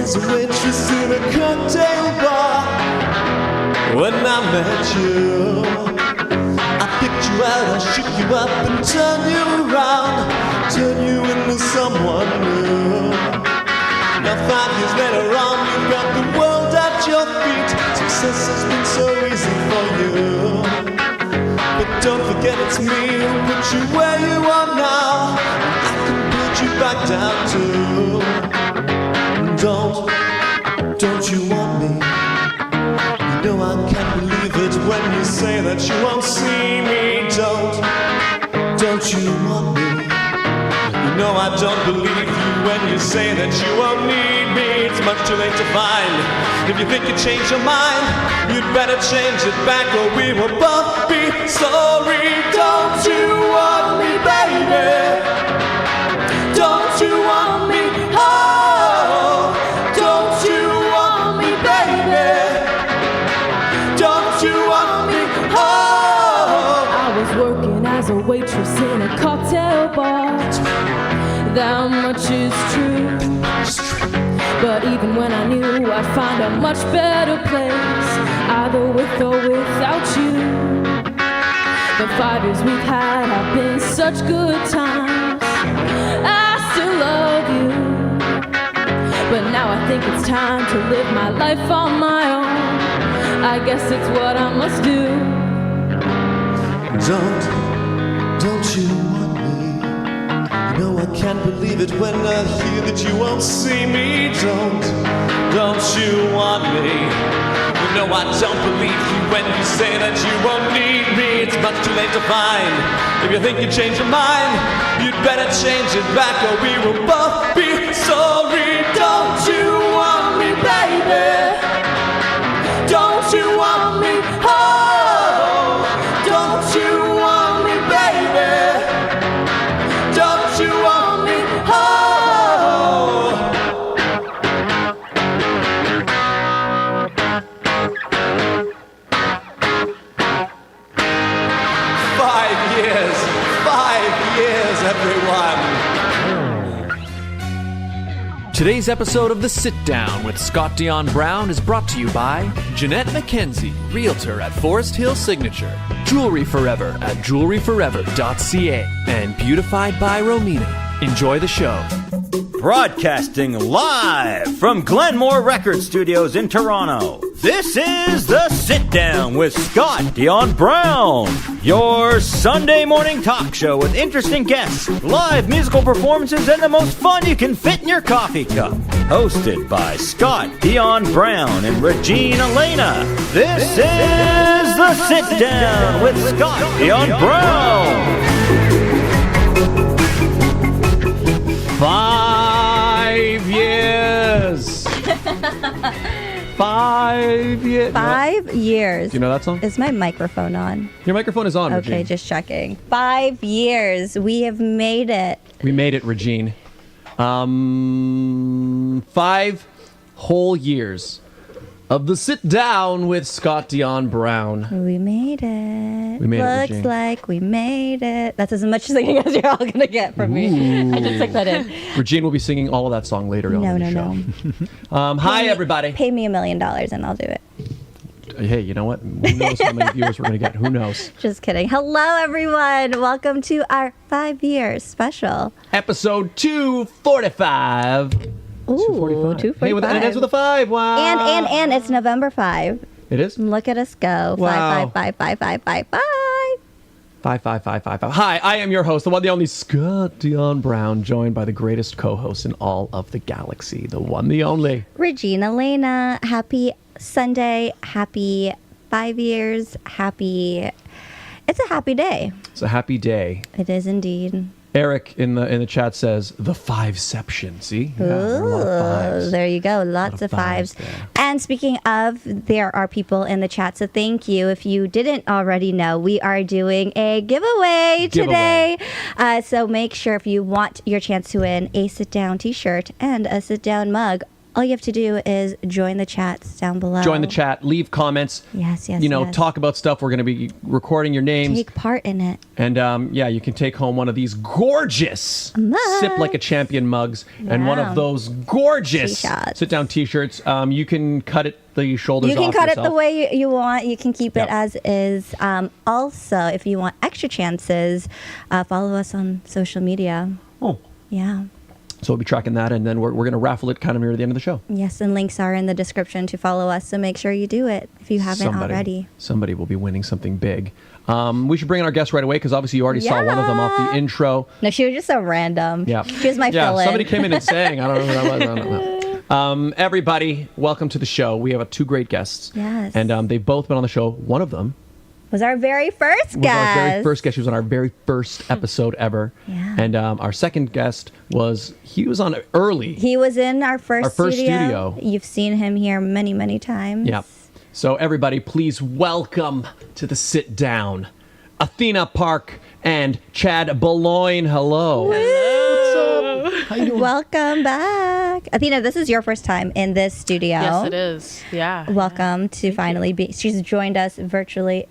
As a waitress in a cocktail bar. When I met you, I picked you out, I shook you up and turned you around, turn you into someone new. Now 5 years later on, you've got the world at your feet. Success has been so easy for you, but don't forget it's me who put you where you are now, and I can build you back down too. Don't you want me? You know I can't believe it when you say that you won't see me. Don't you want me? You know I don't believe you when you say that you won't need me. It's much too late to find. If you think you changed your mind, you'd better change it back or we will both be sorry. Don't you want me, baby? Don't you want me? Oh, don't you want me, baby? Don't you want me? Oh. I was working as a waitress in a cocktail bar. That much is true. But even when I knew I'd find a much better place, either with or without you. The 5 years we've had have been such good times. I still love you, but now I think it's time to live my life on my own. I guess it's what I must do. Don't you want me? You know I can't believe it when I hear that you won't see me. Don't you want me? You know I don't believe you when you say that you won't need me. It's much too late to find. If you think you changed your mind, you'd better change it back or we will both be sorry. Don't you want me, baby? Don't you want me? Oh, don't you want me, baby? Don't you want me? Oh. 5 years, everyone. Today's episode of The Sit Down with Scott Dion Brown is brought to you by Jeanette McKenzie, Realtor at Forest Hill Signature, Jewelry Forever at jewelryforever.ca, and Beautified by Romina. Enjoy the show. Broadcasting live from Glenmore Record Studios in Toronto. This is The Sit Down with Scott Dion Brown, your Sunday morning talk show with interesting guests, live musical performances, and the most fun you can fit in your coffee cup. Hosted by Scott Dion Brown and Regine Alaina. This is The Sit Down with Scott Dion Brown. 5 years. 5 years. 5 years. Do you know that song? Is my microphone on? Your microphone is on, Okay, Regine. just checking. 5 years. We have made it. We made it, Regine. 5 whole years of The Sit Down with Scott Dion Brown. We made it. We made it, Looks Regine. like we made it. That's as much singing as you're all going to get from me. I just took that in. Regine will be singing all of that song later on in the show. Hi, everybody. Pay me $1 million and I'll do it. Hey, you know what? Who knows how many viewers we're going to get? Who knows? Just kidding. Hello, everyone. Welcome to our 5 years special. Episode 245. Ooh, 245. Hey, and it ends with a 5. Wow. And it's November 5. It is? Look at us go. Wow. 5, 5, 5, 5, 5, 5, 5. 55555. Hi, I am your host, the one, the only Scott Dion Brown, joined by the greatest co-host in all of the galaxy, the one, the only Regine Alaina. Happy Sunday. Happy 5 years. Happy. It's a happy day. It's a happy day. It is indeed. Eric in the chat says the fiveception. See? Yeah, there are a lot of fives. There you go. Lots of fives. there. And speaking of, there are people in the chat, so thank you. If you didn't already know, we are doing a giveaway today. So make sure if you want your chance to win a sit-down t-shirt and a sit-down mug, all you have to do is join the chats down below. Join the chat, leave comments. Yes, yes, yes. Talk about stuff. We're going to be recording your names. Take part in it. And you can take home one of these gorgeous Sip Like a Champion mugs and one of those gorgeous T-shirts. Sit Down T-shirts. You can cut the shoulders off You can cut yourself. it the way you want. You can keep it as is. Also, if you want extra chances, follow us on social media. Oh. Yeah. So we'll be tracking that, and then we're going to raffle it kind of near the end of the show. Yes, and links are in the description to follow us, so make sure you do it if you haven't already. Somebody will be winning something big. We should bring in our guest right away, because obviously you already saw one of them off the intro. No, she was just so random. Yeah. She was my fill-in. Somebody came in and sang. I don't know who that was. I don't know. Everybody, welcome to the show. We have two great guests. Yes. And they've both been on the show. One of them was our very first guest. Our very first guest. She was on our very first episode ever. Yeah. And our second guest he was on early. He was in our first studio. You've seen him here many, many times. Yeah. So everybody, please welcome to the sit down, Athena Park and Chad Beloin. Hello. What's up? How you doing? Welcome back. Athena, this is your first time in this studio. Yes, it is. Yeah. Welcome to finally be. She's joined us virtually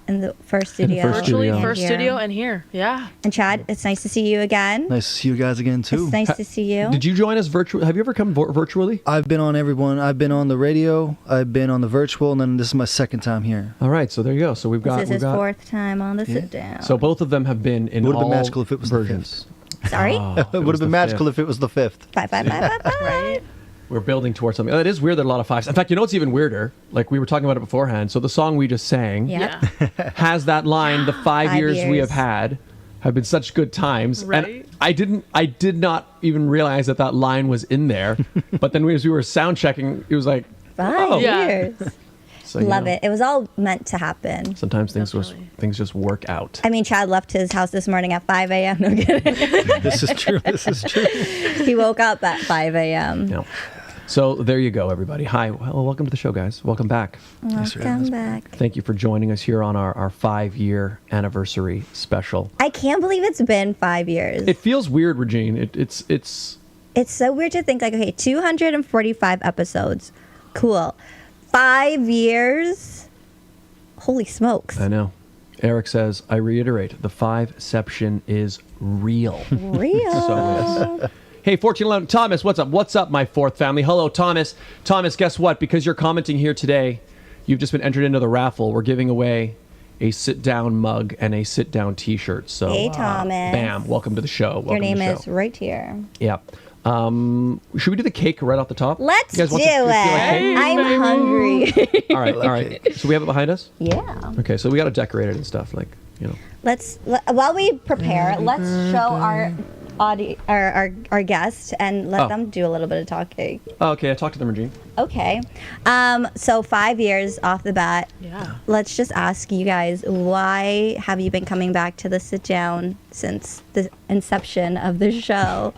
in the first studio. First studio and here. Yeah. And Chad, it's nice to see you again. Nice to see you guys again, too. It's nice to see you. Did you join us virtually? Have you ever come virtually? I've been on everyone. I've been on the radio, I've been on the virtual, and then this is my second time here. All right, so there you go. So this is his fourth time on the sit down. So both of them have been in all Would have been magical if it was versions. the fifth. Sorry? It would have been magical if it was the fifth. Bye. Right? We're building towards something. It is weird that a lot of fives. In fact, you know what's even weirder? Like we were talking about it beforehand. So the song we just sang has that line, the 5 years we have had have been such good times. Right. And I did not even realize that line was in there. But then as we were sound checking, it was like, 5 years. So, Love it. It was all meant to happen. Sometimes things just work out. I mean, Chad left his house this morning at 5 a.m. No kidding. This is true. He woke up at 5 a.m. Yeah. So there you go, everybody. Hi. Well, welcome to the show, guys. Welcome back. Welcome back. Thank you for joining us here on our 5-year anniversary special. I can't believe it's been 5 years. It feels weird, Regine. It's so weird to think, like, okay, 245 episodes. Cool. 5 years? Holy smokes. I know. Eric says, I reiterate, the 5-ception is real. Real. So yes. Hey, 1411, Thomas, what's up? What's up, my fourth family? Hello, Thomas. Thomas, guess what? Because you're commenting here today, you've just been entered into the raffle. We're giving away a sit-down mug and a sit-down T-shirt. So, hey, Thomas. Bam, welcome to the show. Your name is right here. Yeah. Should we do the cake right off the top? Let's do it. Like I'm hungry. All right. So we have it behind us? Yeah. Okay, so we got to decorate it and stuff, like, you know. While we prepare, let's show our guest and let them do a little bit of talking. Oh, okay, I talked to them, Regine. Okay. So 5 years off the bat. Yeah. Let's just ask you guys, why have you been coming back to the sit down since the inception of the show?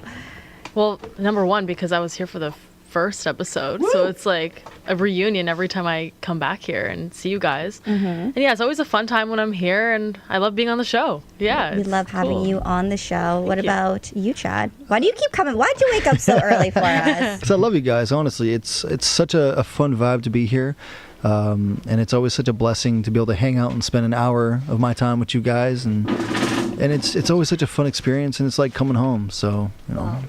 Well, number one, because I was here for the first episode. Woo! So it's like a reunion every time I come back here and see you guys. Mm-hmm. And yeah, it's always a fun time when I'm here, and I love being on the show. Yeah. We love having you on the show. What about you, Chad? Why do you keep coming? Why'd you wake up so early for us? Because I love you guys, honestly. It's such a fun vibe to be here. And it's always such a blessing to be able to hang out and spend an hour of my time with you guys. And it's always such a fun experience, and it's like coming home. So, you know. Wow.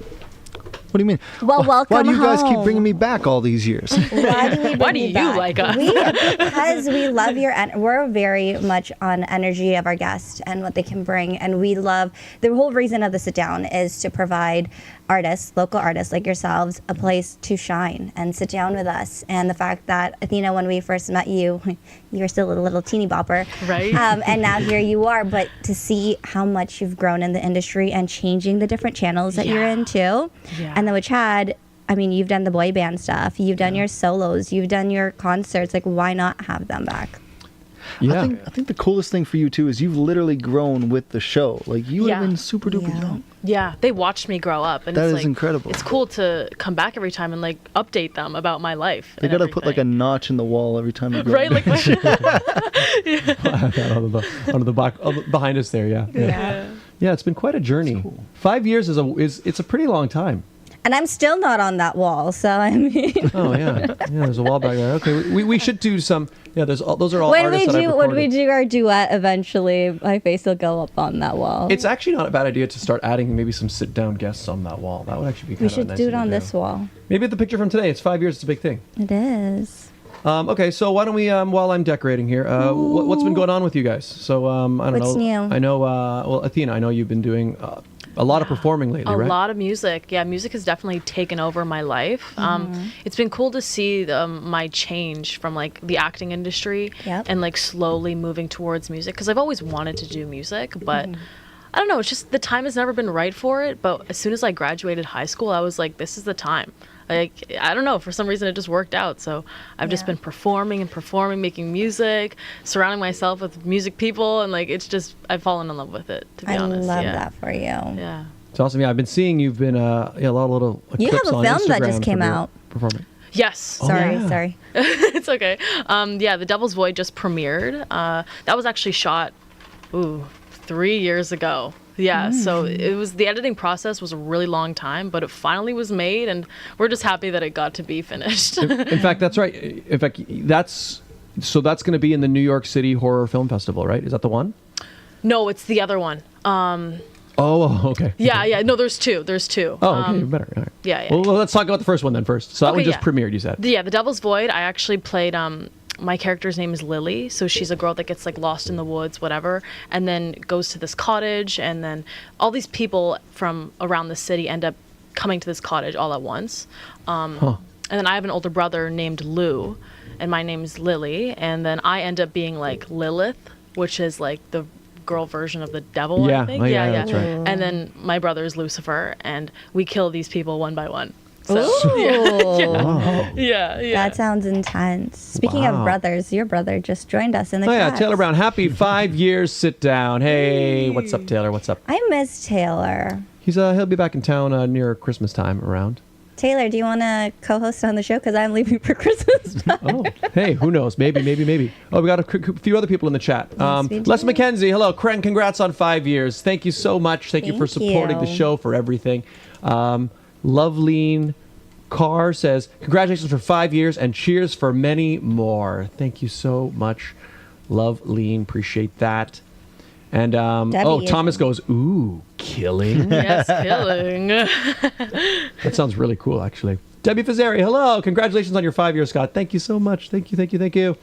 What do you mean? Well, welcome Why do you guys home. Keep bringing me back all these years? Why do you like us? Because we love we're very much on energy of our guests and what they can bring. And we love, the whole reason of the sit down is to provide artists, local artists like yourselves, a place to shine and sit down with us. And the fact that, Athena, when we first met you, you were still a little teeny bopper. Right. And now here you are. But to see how much you've grown in the industry and changing the different channels that you're into. Yeah. And then with Chad, I mean, you've done the boy band stuff. You've done your solos. You've done your concerts. Like, why not have them back? Yeah. I think the coolest thing for you, too, is you've literally grown with the show. Like, you would have been super duper young. Yeah, they watched me grow up. And that it's is like, incredible. It's cool to come back every time and, like, update them about my life. They got to put, like, a notch in the wall every time you go. Right? Like, on the back, behind us there, yeah. Yeah, it's been quite a journey. Cool. 5 years is a pretty long time. And I'm still not on that wall, so I mean. Oh yeah, there's a wall back there. Okay, we should do some. Yeah, those are all when artists that I've recorded. when we do our duet, eventually my face will go up on that wall. It's actually not a bad idea to start adding maybe some sit-down guests on that wall. That would actually be kind we of a should nice do it thing on to this wall. Maybe the picture from today. It's 5 years. It's a big thing. It is. Okay, so why don't we, while I'm decorating here, what's been going on with you guys? So I don't know. What's new? I know. Well, Athena, I know you've been doing a lot of performing lately, right? A lot of music. Yeah, music has definitely taken over my life. It's been cool to see my change from like the acting industry and like slowly moving towards music, because I've always wanted to do music, but I don't know, it's just the time has never been right for it. But as soon as I graduated high school, I was like, this is the time. Like, I don't know, for some reason it just worked out. So I've just been performing, making music, surrounding myself with music people, and like it's just, I've fallen in love with it, to be honest. I love that for you. Yeah. It's awesome. Yeah, I've been seeing you've been a lot of little clips You have a on film that Instagram just came from your out. performing. Yes. Sorry. It's okay. Yeah, The Devil's Void just premiered. That was actually shot 3 years ago. Yeah, so it was, the editing process was a really long time, but it finally was made, and we're just happy that it got to be finished. In fact, that's right. In fact, that's going to be in the New York City Horror Film Festival, right? Is that the one? No, it's the other one. Oh, okay. Yeah. No, there's two. Oh, okay, better. All right. Yeah. Well, let's talk about the first one then first. So that one just premiered, you said. Yeah, The Devil's Void. I actually played. My character's name is Lily, so she's a girl that gets like lost in the woods, whatever, and then goes to this cottage, and then all these people from around the city end up coming to this cottage all at once. And then I have an older brother named Lou, and my name's Lily, and then I end up being like Lilith, which is like the girl version of the devil, I think. Yeah, that's right. And then my brother is Lucifer, and we kill these people one by one. Ooh. Yeah. That sounds intense. Speaking of brothers, your brother just joined us in the chat. Taylor Brown. Happy 5 years. Sit down. Hey, what's up, Taylor? What's up? I miss Taylor. He'll be back in town near Christmas time around. Taylor, do you want to co-host on the show? Because I'm leaving for Christmas time. Oh, hey, who knows? Maybe. Oh, we got a few other people in the chat. Les McKenzie, hello. Congrats on 5 years. Thank you so much. Thank you for supporting the show, for everything. Loveline Carr says, congratulations for 5 years and cheers for many more. Thank you so much, Loveline. Appreciate that. And Thomas goes, ooh, killing. Yes, killing. That sounds really cool, actually. Debbie Fazeri, hello. Congratulations on your 5 years, Scott. Thank you so much. Thank you.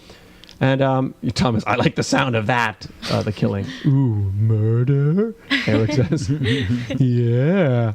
And Thomas, I like the sound of that, the killing. Ooh, murder, Eric says. Yeah.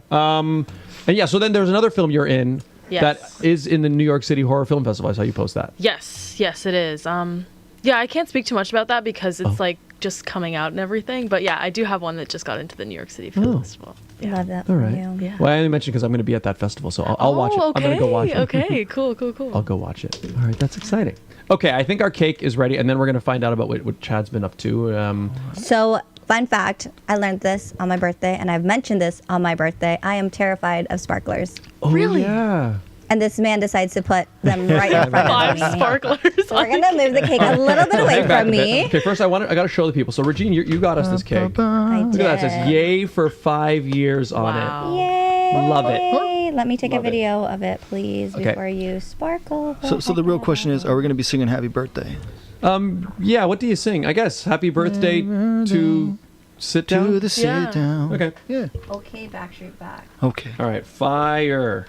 And yeah, so then there's another film you're in that is in the New York City Horror Film Festival. I saw you post that. Yes, it is. Yeah, I can't speak too much about that because it's like just coming out and everything. But yeah, I do have one that just got into the New York City Film Festival. Yeah. Love that. All right. Yeah. Well, I only mentioned because I'm going to be at that festival, so I'll watch it. Okay. I'm going to go watch it. Okay, cool. I'll go watch it. All right, that's exciting. Okay, I think our cake is ready, and then we're going to find out about what Chad's been up to. So, fun fact, I learned this on my birthday, and I've mentioned this on my birthday. I am terrified of sparklers. Oh, really? Yeah. And this man decides to put them right in front of me. 5 sparklers. So we're going to move the cake a little bit away from me. Okay, first I got to show the people. So, Regine, you got us this cake. I Look did. at that. It says, yay for 5 years on it. Yay. Love it. Let me take Love a video of it, please, Okay. before you sparkle. So the real question is, are we going to be singing Happy Birthday? Yeah, what do you sing? I guess Happy Birthday to Sit Down? To the sit down. Okay. Yeah. Okay, Backstreet Back. Okay. All right, fire.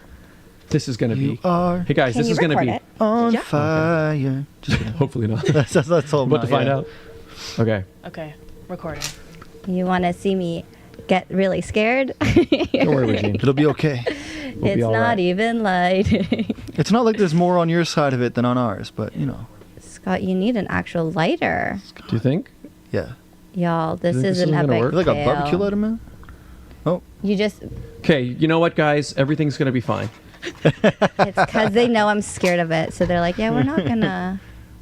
This is going to You be... are Hey, guys, Can this you is going to record be... it? on fire. Just kidding. Hopefully not. that's all. I'm about to find out. Okay. Okay, recording. You want to see me get really scared? Don't worry, Regine. It'll be okay. We'll It's be all not right. even lighting. It's not like there's more on your side of it than on ours, but you know. Scott, you need an actual lighter. Do you think? Yeah. Y'all, this think is this an is gonna epic work? You like a fail. barbecue lighter, man? You just, Okay, you know what, guys? Everything's going to be fine. it's because they know I'm scared of it. So they're like, yeah, we're not going to.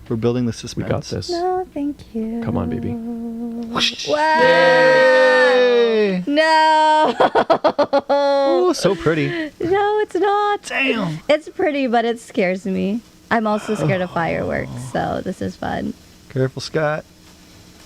We're building the We suspense. got this. No, thank you. Come on, baby. Wow. Yay! No. Oh, so pretty. No, it's not. Damn. It's pretty, but it scares me. I'm also scared of fireworks, so this is fun. Careful, Scott.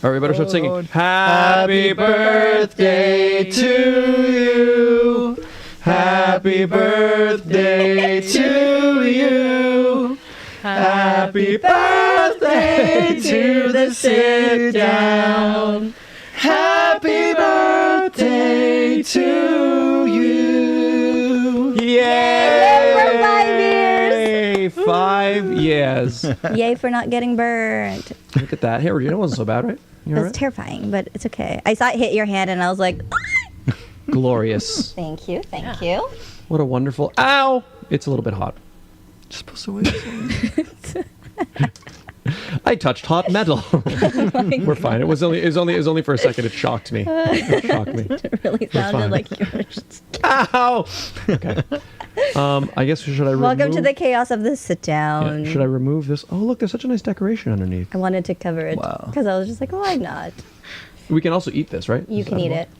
All right, we better start singing. Happy birthday to you. Happy birthday to you. Happy birthday to the sit down. Happy birthday to you. Yay! For 5 years. 5 years. Yay for not getting burned. Look at that. Hey, Regina, it wasn't so bad, right? You It all was right? terrifying, but it's okay. I saw it hit your hand and I was like, Glorious. thank you, thank you. What a wonderful. Ow! It's a little bit hot. You're supposed to wait. I touched hot metal. We're fine. It was only for a second. It shocked me. It shocked me. It really sounded fine. like you were just... Ow! Okay. I guess should I remove? Welcome to the chaos of the sit down. Yeah, should I remove this? Oh, look, there's such a nice decoration underneath. I wanted to cover it Wow. because I was just like, why not? We can also eat this, right? You Is can that eat edible?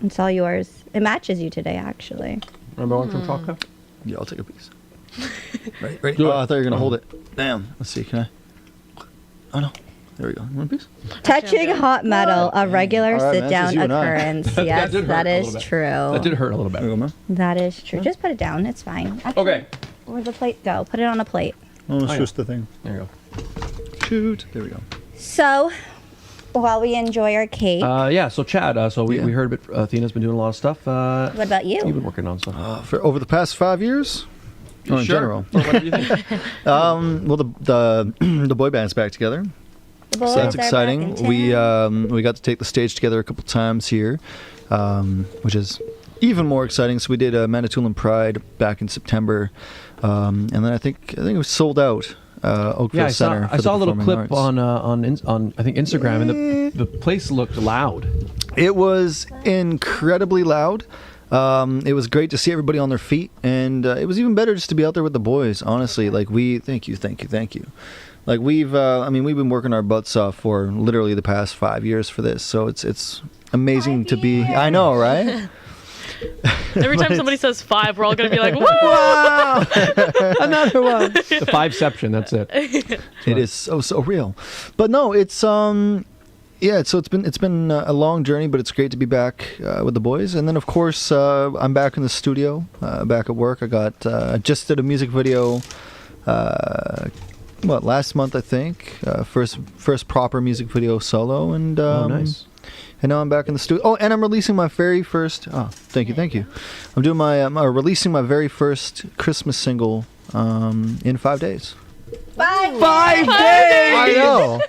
it. It's all yours. It matches you today, actually. Remember one from Chocolate? Yeah, I'll take a piece. Right. Do Oh, it. I thought you were gonna hold it. Damn. Let's see. Can I? Oh no. There we go. You want a piece? Touching hot metal, a regular All right, man, sit down it's just you and I. occurrence. That Yes, did hurt that a is little bit. true. That did hurt a little There we bit. go, man. That is true. Just put it down. It's fine. Actually, Okay. Where'd the plate go? Put it on a plate. Oh, it's yeah. just the thing. There you Shoot. There we go. So, while we enjoy our cake, go. Yeah. So Chad. We Yeah. heard a bit. Athena's been doing a lot of stuff. what about you? You've been working on stuff. For over the past 5 years. Oh, in Sure. general. Well, what do you think? Well, the boy band's back together. The boys So that's are back exciting. in We town. we got to take the stage together a couple times here, which is even more exciting. So we did Manitoulin Pride back in September, and then I think it was sold out. Oakville Yeah, Center. I saw a little clip Arts. on I think Instagram, and the place looked loud. It was incredibly loud. It was great to see everybody on their feet, and it was even better just to be out there with the boys. Honestly, like thank you. Like we've been working our butts off for literally the past 5 years for this, so it's amazing to be. I know, right? Every time somebody says 5, we're all gonna be like, "Woo!" Wow! Another one. The 5ception. That's it. It is so real, but no, it's yeah. So it's been a long journey, but it's great to be back with the boys, and then of course I'm back in the studio, back at work. I got just did a music video. Last month I think, first proper music video solo, and Oh, nice. and now I'm back in the studio. Oh, and I'm releasing my very first. Oh, thank you. I'm doing releasing my very first Christmas single in 5 days. 5 days. I know.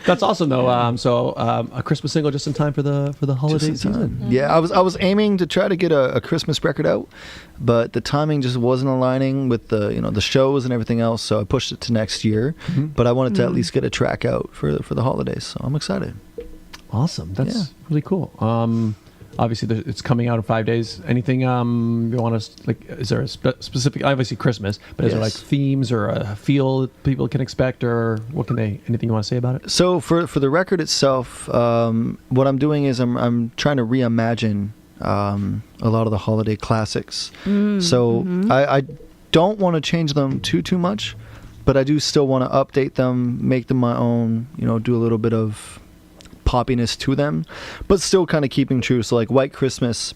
That's awesome, though. A Christmas single just in time for the holiday Just in season. time. Yeah, I was aiming to try to get a Christmas record out, but the timing just wasn't aligning with the shows and everything else. So I pushed it to next year. But I wanted to at least get a track out for the holidays. So I'm excited. Awesome. That's Yeah. really cool. Obviously, it's coming out in 5 days. Anything you want to is there a specific? Obviously, Christmas, but is there like Yes. themes or a feel that people can expect, or what can they? Anything you want to say about it? So for the record itself, what I'm doing is I'm trying to reimagine a lot of the holiday classics. So I don't want to change them too much, but I do still want to update them, make them my own. Do a little bit of poppiness to them, but still kind of keeping true. So like White Christmas,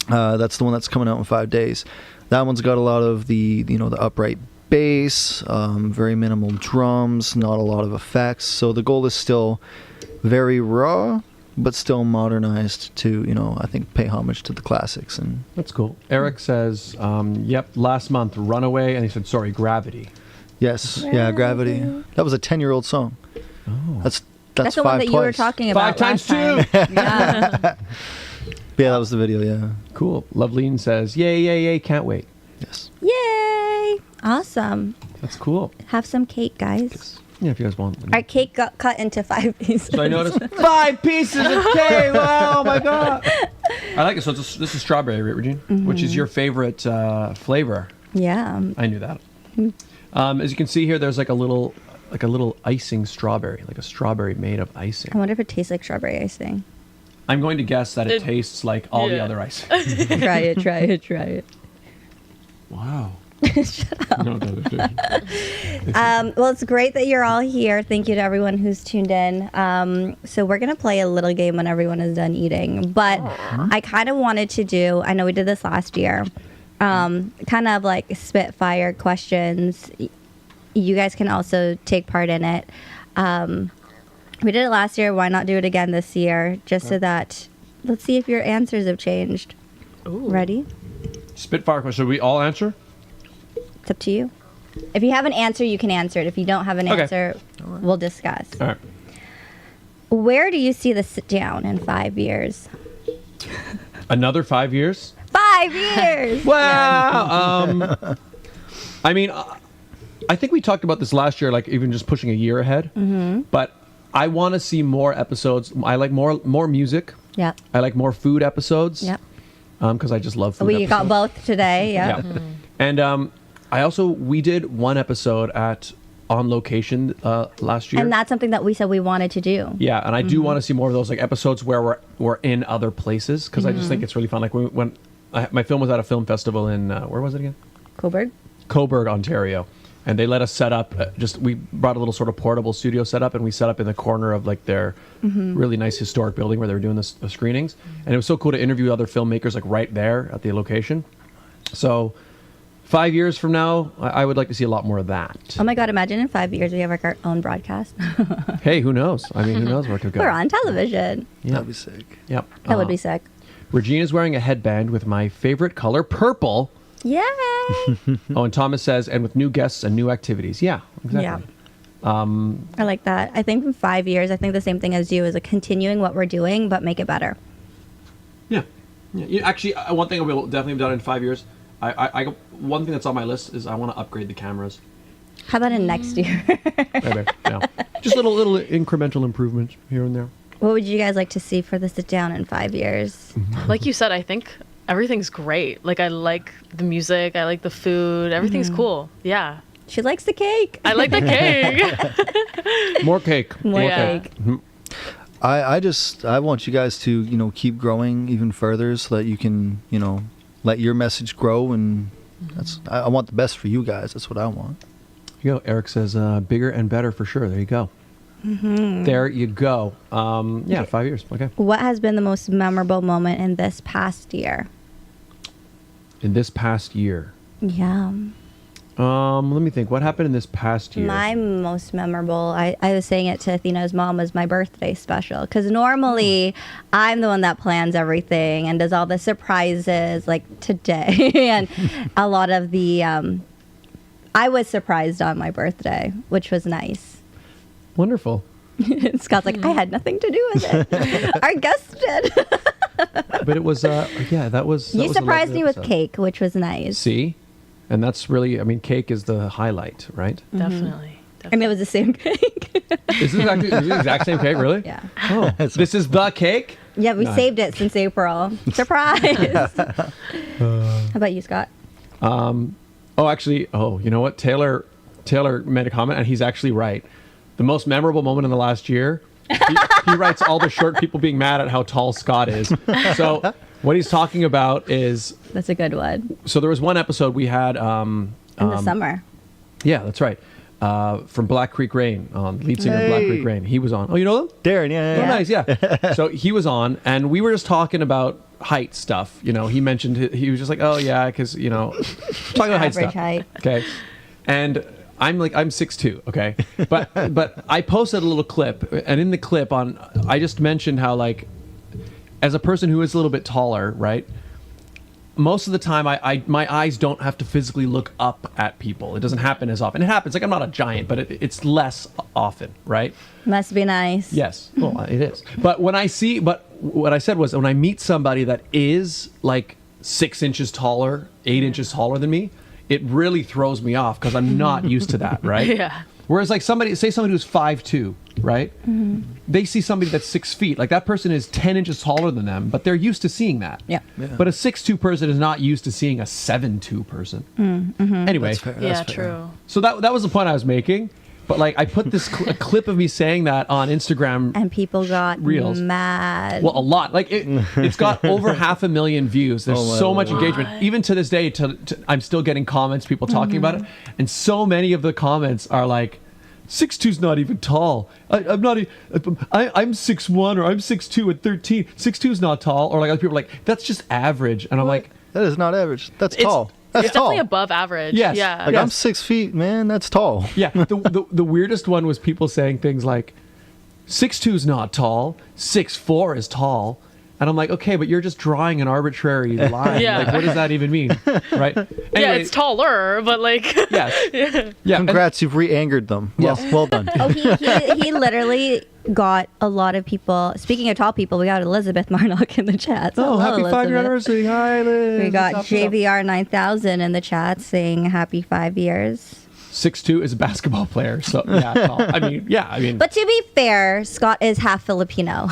that's the one that's coming out in 5 days. That one's got a lot of the the upright bass, very minimal drums, not a lot of effects. So the goal is still very raw, but still modernized to I think pay homage to the classics. And That's cool. Eric says, "Yep, last month, Runaway," and he said, "Sorry, Gravity." yes, yeah, Gravity. That was a 10-year-old song. Oh, That's That's the 5 one that twice. you were talking about 5 times last 2. time. Yeah. Yeah, that was the video. Yeah. Cool. Loveline says, "Yay! Can't wait." Yes. Yay! Awesome. That's cool. Have some cake, guys. Yeah, if you guys want. Our cake got cut into 5 pieces. So I noticed 5 pieces of cake. Wow, oh my god! I like it. So this is strawberry, right, Regine? Which is your favorite flavor? Yeah. I knew that. As you can see here, there's like a little icing strawberry, like a strawberry made of icing. I wonder if it tastes like strawberry icing. I'm going to guess that it tastes like all the yeah. other icing. Try it. Wow. No, Well, it's great that you're all here. Thank you to everyone who's tuned in. So we're going to play a little game when everyone is done eating. But I kind of wanted to do, I know we did this last year, kind of like spitfire questions. You guys can also take part in it. We did it last year. Why not do it again this year? Just so that, let's see if your answers have changed. Ooh. Ready? Spitfire question. Should we all answer? It's up to you. If you have an answer, you can answer it. If you don't have an Okay. answer, we'll discuss. All right. Where do you see the sit down in 5 years? Another 5 years? 5 years! Wow. I mean, I think we talked about this last year, like even just pushing a year ahead. Mm-hmm. But I want to see more episodes. I like more music. Yep. I like more food episodes. Yep. Because I just love food We episodes. got both today. Yeah. Yep. And we did one episode on location last year. And that's something that we said we wanted to do. Yeah, and I do want to see more of those like episodes where we're in other places because I just think it's really fun. Like when my film was at a film festival in where was it again? Coburg, Ontario, and they let us set up. We brought a little sort of portable studio setup, and we set up in the corner of like their really nice historic building where they were doing the screenings. And it was so cool to interview other filmmakers like right there at the location. So 5 years from now, I would like to see a lot more of that. Oh my God, imagine in 5 years we have like our own broadcast. Hey, who knows? I mean, who knows where it could go? We're on television. Yeah. That'd be sick. Yep. That would be sick. Regine is wearing a headband with my favorite color, purple. Yay! Oh, and Thomas says, and with new guests and new activities. Yeah, exactly. I like that. I think in 5 years, I think the same thing as you is continuing what we're doing, but make it better. Yeah. Actually, one thing I will definitely have done in 5 years. One thing that's on my list is I want to upgrade the cameras. How about in next year? Maybe, yeah. Just little incremental improvements here and there. What would you guys like to see for the sit down in 5 years? Like you said, I think everything's great. Like I like the music, I like the food, everything's cool. Yeah. She likes the cake. I like the cake. More cake. More Yeah. cake. I want you guys to keep growing even further so that you can let your message grow, and I want the best for you guys. That's what I want. Here you go. Eric says bigger and better for sure. There you go. There you go. 5 years. Okay. What has been the most memorable moment in this past year? In this past year. Yeah. Let me think. What happened in this past year? My most memorable, I was saying it to Athena's mom, was my birthday special. Because normally I'm the one that plans everything and does all the surprises like today. And a lot of the, I was surprised on my birthday, which was nice. Wonderful. Scott's like, I had nothing to do with it. Our guest did. But it was, that was. You surprised me with cake, which was nice. See? And that's really, cake is the highlight, right? Definitely. And it was the same cake. Is this actually the exact same cake, really? Yeah. Oh, this is the cake? Yeah, we Nice. saved it since April. Surprise. How about you, Scott? You know what? Taylor made a comment, and he's actually right. The most memorable moment in the last year, he writes all the short people being mad at how tall Scott is. So what he's talking about is... That's a good one. So there was one episode we had... In the summer. Yeah, that's right. From Black Creek Rain, lead singer of Black Creek Rain. He was on. Oh, you know them? Darren, yeah. Oh, nice, yeah. So he was on, and we were just talking about height stuff. He mentioned, he was just like, oh, yeah, because, talking about height Average stuff. height. Okay. And I'm 6'2", okay? But I posted a little clip, and in the clip I just mentioned how, as a person who is a little bit taller, right? Most of the time, my eyes don't have to physically look up at people. It doesn't happen as often. It happens. I'm not a giant, but it's less often, right? Must be nice. Yes. Well, it is. But what I said was when I meet somebody that is 6 inches taller, 8 inches taller than me, it really throws me off because I'm not used to that, right? Yeah. Whereas somebody who's 5'2", right? Mm-hmm. They see somebody that's 6 feet. That person is 10 inches taller than them, but they're used to seeing that. Yeah. But a 6'2" person is not used to seeing a 7'2" person. Mm-hmm. Anyway. That's fair. Yeah, That's fair. true. So that was the point I was making. But like I put this a clip of me saying that on Instagram. And people got Reels. mad. Well, a lot. Like it's got over 500,000 views. There's so much engagement. Even to this day, I'm still getting comments, people talking about it, and so many of the comments are like, 6'2's not even tall. I'm 6'1" or I'm 6'2" at 13. 6'2's not tall. Or like other people are like, that's just average. And I'm like, that is not average. That's tall. That's It's tall. definitely above average. Yes. Yeah. Like I'm 6 feet, man. That's tall. yeah. The weirdest one was people saying things like, 6'2's not tall. 6'4 is tall. And I'm like, okay, but you're just drawing an arbitrary line. Yeah. Like, what does that even mean? Right? Yeah, Anyway, it's taller, but like. Yes. Yeah. Congrats, you've re-angered them. Well, well done. Oh, he literally got a lot of people. Speaking of tall people, we got Elizabeth Marnock in the chat. Oh, Hello, happy 5-year Elizabeth. anniversary. Hi, Liz. We got What's up, what's up? JVR 9000 in the chat saying happy 5 years. 6'2" is a basketball player. So, yeah, tall. I mean, But to be fair, Scott is half Filipino.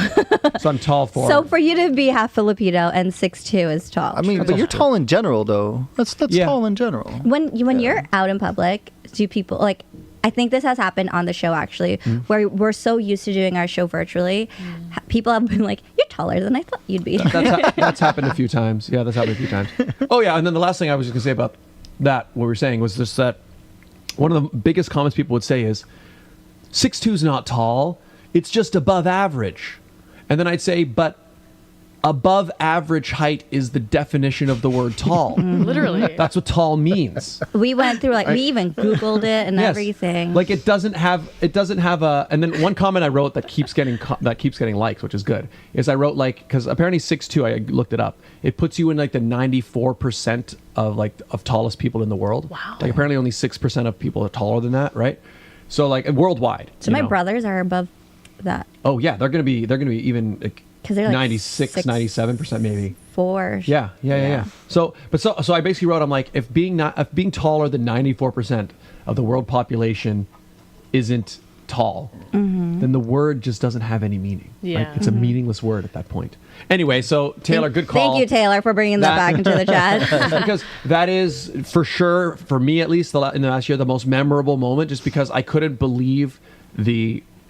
so I'm tall for. So for you to be half Filipino and 6'2" is tall. I mean, but you're tall in general, though. That's Yeah. tall in general. when you're out in public, do people like? I think this has happened on the show actually, where we're so used to doing our show virtually. People have been like, "You're taller than I thought you'd be." That's happened a few times. Yeah, that's happened a few times. Oh, yeah. And then the last thing I was going to say about that, what we were saying, was just that one of the biggest comments people would say is, 6'2's not tall. It's just above average. And then I'd say, but above average height is the definition of the word tall. Literally. That's what tall means. We went through we even Googled it and Yes. everything. Like it doesn't have a. And then one comment I wrote that keeps getting likes, which is good, is I wrote like, because apparently 6'2", I looked it up. It puts you in like the 94% of tallest people in the world. Wow. Like apparently only 6% of people are taller than that, right? So like worldwide. so you my know. brothers are above that Oh yeah, they're gonna be even like, 'Cause they're like 96, 97% maybe. 4. Yeah. So I basically wrote, I'm like, if being taller than 94% of the world population isn't tall, then the word just doesn't have any meaning. Yeah. Right? It's a meaningless word at that point. Anyway, so Taylor, good call. Thank you, Taylor, for bringing that back into the chat. Because that is for sure, for me at least, in the last year, the most memorable moment, just because I couldn't believe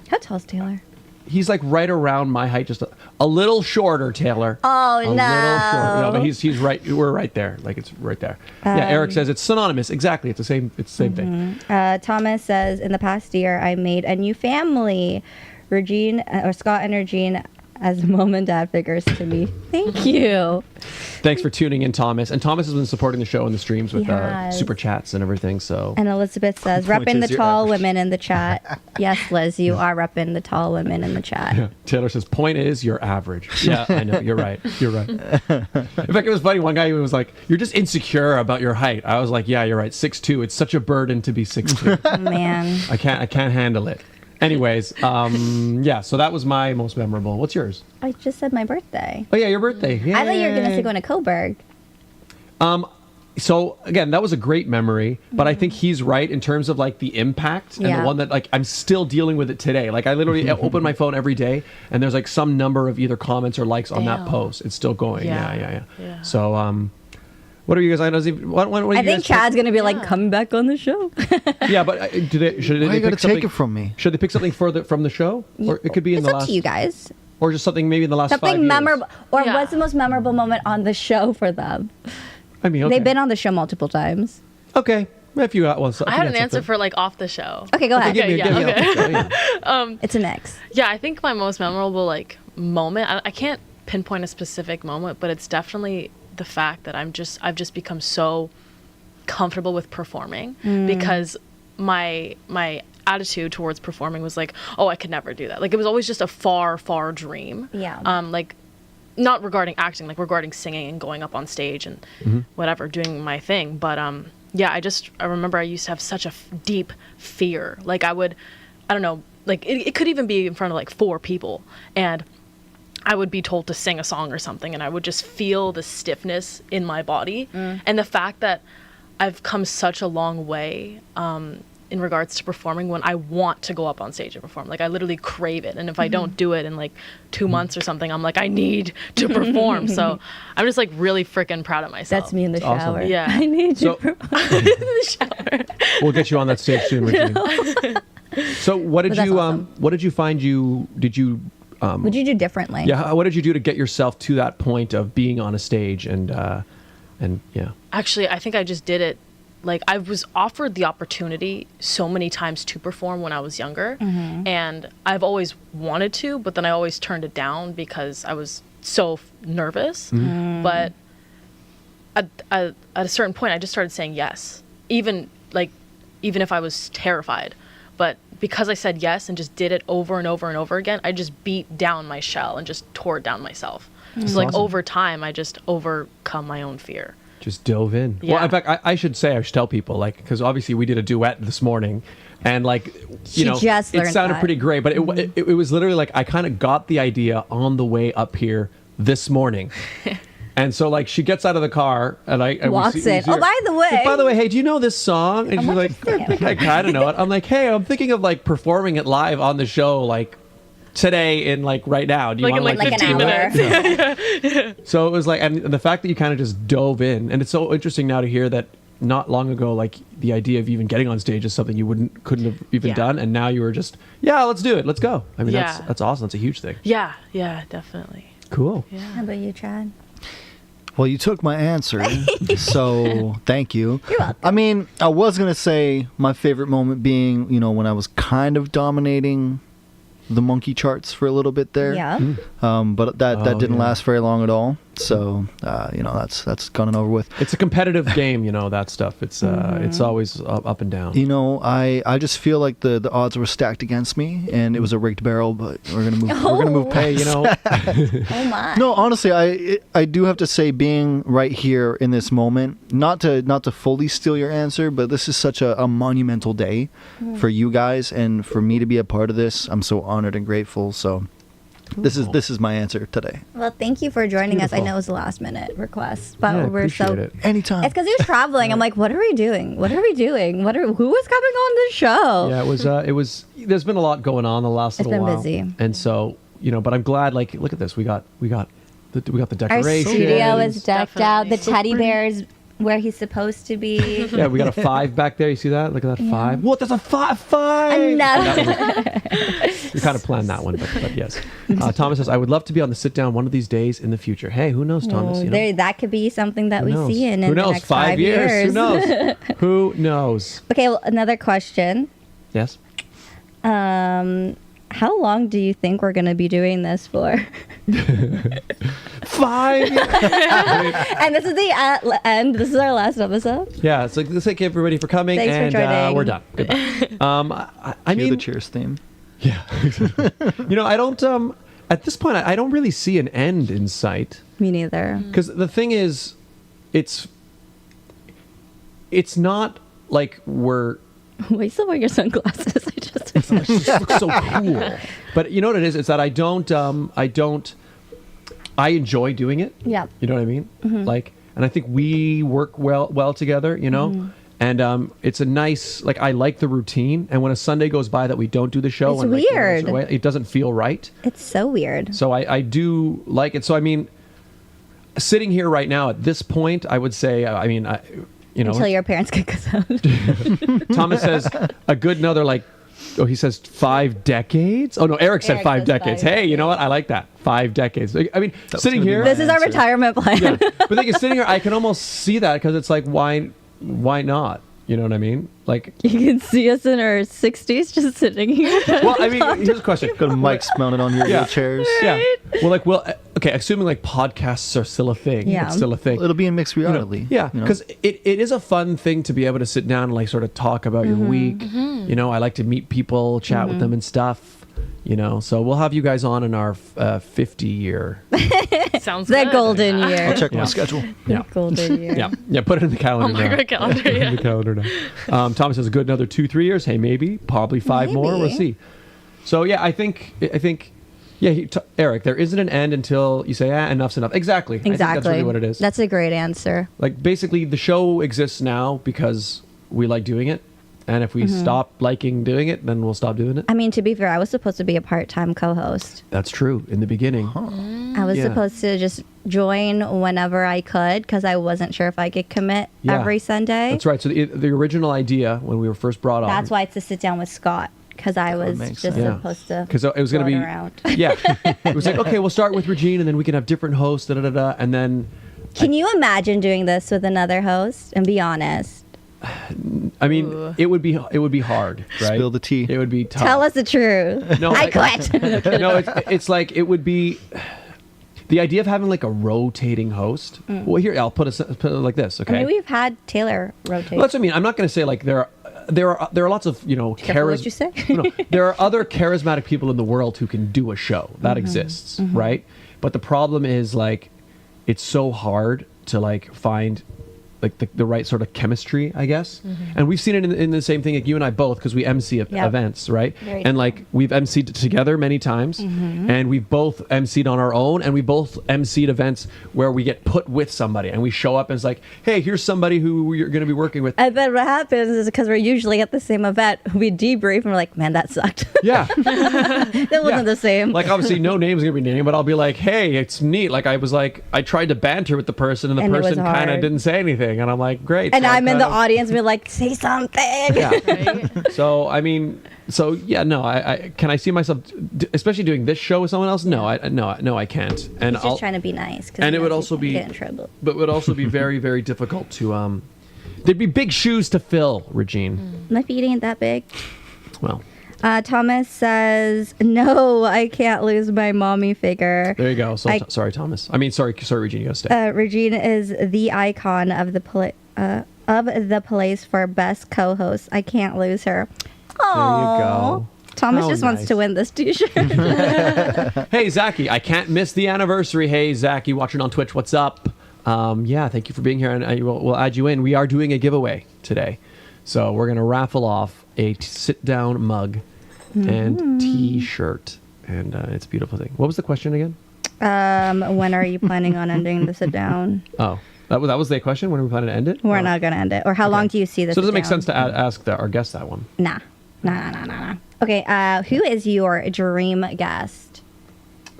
How tall is Taylor? he's like right around my height, just a little shorter, Taylor. Oh, a little shorter. No, but he's right. We're right there. Like it's right there. Yeah. Eric says it's synonymous. Exactly. It's the same. It's the same thing. Thomas says, in the past year, I made a new family. Regine, or Scott and Regine, as mom and dad figures to me. Thank you. Thanks for tuning in, Thomas. And Thomas has been supporting the show in the streams with He has. super chats and everything. So And Elizabeth says, Point repping the is your tall average. women in the chat. Yes, Liz, you are repping the tall women in the chat. Taylor says, point is, you're average. Yeah, I know. You're right. You're right. In fact, it was funny. One guy even was like, you're just insecure about your height. I was like, yeah, you're right. 6'2". It's such a burden to be 6'2". Man. I can't handle it. Anyways, yeah, so that was my most memorable. What's yours? I just said my birthday. Oh, yeah, your birthday. Yeah. I thought you were going to say going to Coburg. So again, that was a great memory, but I think he's right in terms of like the impact and Yeah. the one that like I'm still dealing with it today. Like I literally open my phone every day and there's like some number of either comments or likes on that Damn. post. It's still going. Yeah. Yeah. So what are you guys? What I you think guys Chad's going to be like, come back on the show. Yeah, but should Why they you gotta pick take something it from me? Should they pick something from the show, or it could be in It's the up last, to you guys. or just something maybe in the last 5 Something years? memorable. Or Yeah. what's the most memorable moment on the show for them? I mean, okay. They've been on the show multiple times. Okay. If you got one, I had an answer for like off the show. Okay, go ahead. Give me, Okay, give me yeah, okay. It's a mix. Yeah, I think my most memorable like moment. I can't pinpoint a specific moment, but it's definitely the fact that I've just become so comfortable with performing because my attitude towards performing was like, oh, I could never do that. Like it was always just a far dream. Yeah. Like not regarding acting, like regarding singing and going up on stage and whatever, doing my thing. But yeah, I remember I used to have such a deep fear. Like I don't know, like it could even be in front of like 4 people and I would be told to sing a song or something and I would just feel the stiffness in my body. And the fact that I've come such a long way in regards to performing when I want to go up on stage and perform. Like I literally crave it. And if I don't do it in like 2 months or something, I'm like, I need to perform. So I'm just like really freaking proud of myself. That's me in the awesome. shower. Yeah. I need So you. In the shower. we'll get you on that stage soon, Regine. So what did But that's you awesome. what did you find did you What'd you do differently? yeah, what did you do to get yourself to that point of being on a stage and yeah. Actually, I think I just did it. Like, I was offered the opportunity so many times to perform when I was younger, and I've always wanted to, but then I always turned it down because I was so nervous. But at a certain point, I just started saying yes, even if I was terrified. But because I said yes and just did it over and over and over again, I just beat down my shell and just tore it down myself. So like awesome. over time, I just overcome my own fear. Just dove in. Yeah. Well, in fact, I should tell people, like, because obviously we did a duet this morning, and like, She just it learned sounded that. pretty great, but it was literally like I kind of got the idea on the way up here this morning. And so, like, she gets out of the car, and I Walks we see in. her. Oh, by the way. Hey, by the way, hey, do you know this song? And she's what like, you're saying. I kind of know it. I'm like, hey, I'm thinking of like performing it live on the show, like today and like right now. Do you Like want in, to like, Like 15 an hour. minutes. So it was like, and the fact that you kind of just dove in, and it's so interesting now to hear that not long ago, like the idea of even getting on stage is something you couldn't have even Yeah. done, and now you were just, yeah, let's do it, let's go. I mean, Yeah. that's awesome. That's a huge thing. Yeah, definitely. Cool. How about you, Chad? Well, you took my answer, so thank you. You're welcome. I mean, I was going to say my favorite moment being, when I was kind of dominating the monkey charts for a little bit there. Yeah. But that Oh, didn't yeah. last very long at all. So, that's gone and over with. It's a competitive game, that stuff. It's it's always up and down. I just feel like the odds were stacked against me, and it was a rigged barrel. But we're gonna move. We're gonna move Hey, past. Oh my. No, honestly, I do have to say, being right here in this moment, not to fully steal your answer, but this is such a monumental day for you guys, and for me to be a part of this. I'm so honored and grateful. So, this is my answer today. Well, thank you for joining us. I Beautiful. know it was a last minute request, but Yeah, I we're so. appreciate it. Anytime. It's because he was traveling. I'm like, what are we doing? Who is coming on the show? Yeah, it was. There's been a lot going on the last It's little been while, busy. and so but I'm glad. Like, look at this. We got the Our decorations. studio is decked out. The Definitely. teddy bear's where he's supposed to be. Yeah, we got a 5 back there. You see that? Look at that 5. What? There's a 5. Another. We kind of planned that one, but yes. Thomas says, I would love to be on the sit down one of these days in the future. Hey, who knows, Thomas? That could be something that Who we knows? see in Who the knows? next 5 years? Who knows? Who knows? Okay, well, another question. Yes. How long do you think we're going to be doing this for? 5 years? And this is the end. This is our last episode. Yeah, it's like, let's thank everybody for coming, Thanks for and joining. we're done. Goodbye. I Hear mean, the Cheers theme. yeah. I don't, at this point, I don't really see an end in sight. Me neither. Because the thing is, it's not like we're Why you still wear your sunglasses? I just. it just looks so cool. But you know what it is? It's that I enjoy doing it. Yeah. You know what I mean? Like, and I think we work well together, and it's a nice, like, I like the routine. And when a Sunday goes by that we don't do the show, It's and weird. it doesn't feel right. It's so weird. So I do like it. So, I mean, sitting here right now at this point, I would say, Until your parents kick us out. Thomas says a good another, like, he says 5 decades. Oh no, Eric said Eric 5 says decades. 5 Hey, you know what? I like that. 5 decades. I mean, sitting gonna be here. my This is our answer. retirement plan. Yeah, but the thing is, sitting here, I can almost see that because it's like, why not? You know what I mean? Like, You can see us in our 60s just sitting here. well, I mean, here's a question. Got mics mounted on your Yeah. chairs. Yeah. Well, okay. Assuming like podcasts are still a thing. Yeah. It's still a thing. It'll be in mixed reality. Yeah, you know? because it is a fun thing to be able to sit down and like sort of talk about your week. I like to meet people, chat with them and stuff. So we'll have you guys on in our 50 year. Sounds The good. golden year. I'll check Yeah. my schedule. Yeah. Golden year. Yeah. Put it in the calendar. Oh my now. God, calendar, Put it in yeah. the calendar now. Thomas says a good another 2-3 years. Hey, maybe, probably 5 more. We'll Maybe. see. So yeah, I think. Yeah, Eric, there isn't an end until you say, enough's enough. Exactly. I think that's really what it is. That's a great answer. Like, basically, the show exists now because we like doing it. And if we stop liking doing it, then we'll stop doing it. I mean, to be fair, I was supposed to be a part-time co-host. That's true. In the beginning. I was Yeah. supposed to just join whenever I could because I wasn't sure if I could commit Yeah. every Sunday. That's right. So the original idea when we were first brought on. That's why it's to sit down with Scott because I was makes just sense. Yeah. supposed to. Because it was going to float be around. Yeah, it was like, okay, we'll start with Regine, and then we can have different hosts, and then Can you imagine doing this with another host? And be honest. I mean, Ooh. it would be hard, right? Spill the tea. It would be tough. Tell us the truth. No, I quit. No, it's like it would be the idea of having like a rotating host. Well, here I'll put it like this. Okay, I mean, we've had Taylor rotate. well, that's what I mean. I'm not going to say like there are lots of Careful what you say. No, there are other charismatic people in the world who can do a show that exists, right? But the problem is like it's so hard to like find like the right sort of chemistry, I guess. And we've seen it in the same thing, like you and I both, because we MC events, right? Very and like we've MC'd together many times, and we've both MC'd on our own, and we both MC'd events where we get put with somebody, and we show up and it's like, hey, here's somebody who you're going to be working with. I bet what happens is because we're usually at the same event, we debrief and we're like, man, that sucked. Yeah. That wasn't the same. Like obviously no name's gonna be named, but I'll be like, hey, it's neat. Like I tried to banter with the person, and the And it was person kind of hard. didn't say anything, and I'm like, great. And So I'm in the kind of- audience, we're like, say something. Yeah. Right? So I mean, yeah, no. I can I see myself, especially doing this show with someone else? No, I can't. And He's just trying to be nice. 'cause and he it would knows also he's gonna be, get in trouble. but would also be very, very difficult to. There'd be big shoes to fill, Regine. My feet ain't that big. Well, Thomas says, no, I can't lose my mommy figure. there you go. So sorry, Thomas. I mean, sorry, Regine. You gotta stay. Regine is the icon of the place for best co-host. I can't lose her. There you go. Thomas How just wants nice. to win this t-shirt. Hey, Zachy, I can't miss the anniversary. Hey, Zachy, watching on Twitch, what's up? Yeah, thank you for being here, and we'll add you in. We are doing a giveaway today. So we're going to raffle off a sit-down mug and T-shirt, and it's a beautiful thing. What was the question again? When are you planning on ending the sit down? Oh, that was the question? When are we planning to end it? We're Oh. not going to end it. Or how long do you see this? So does it make sit-down? sense to ask our guest that one? Nah. Okay, who is your dream guest?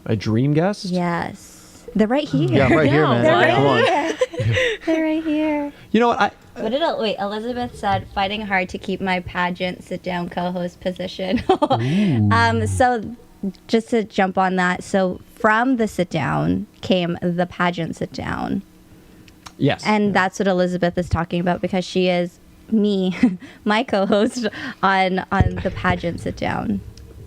A dream guest? Yes. They're right here. Yeah, I'm right here, man. They're Come on. right here. They're right here. You know what? Wait, Elizabeth said, fighting hard to keep my pageant sit-down co-host position. So just to jump on that, so from the sit-down came the pageant sit-down. Yes. And that's what Elizabeth is talking about because she is me, my co-host on the pageant sit-down.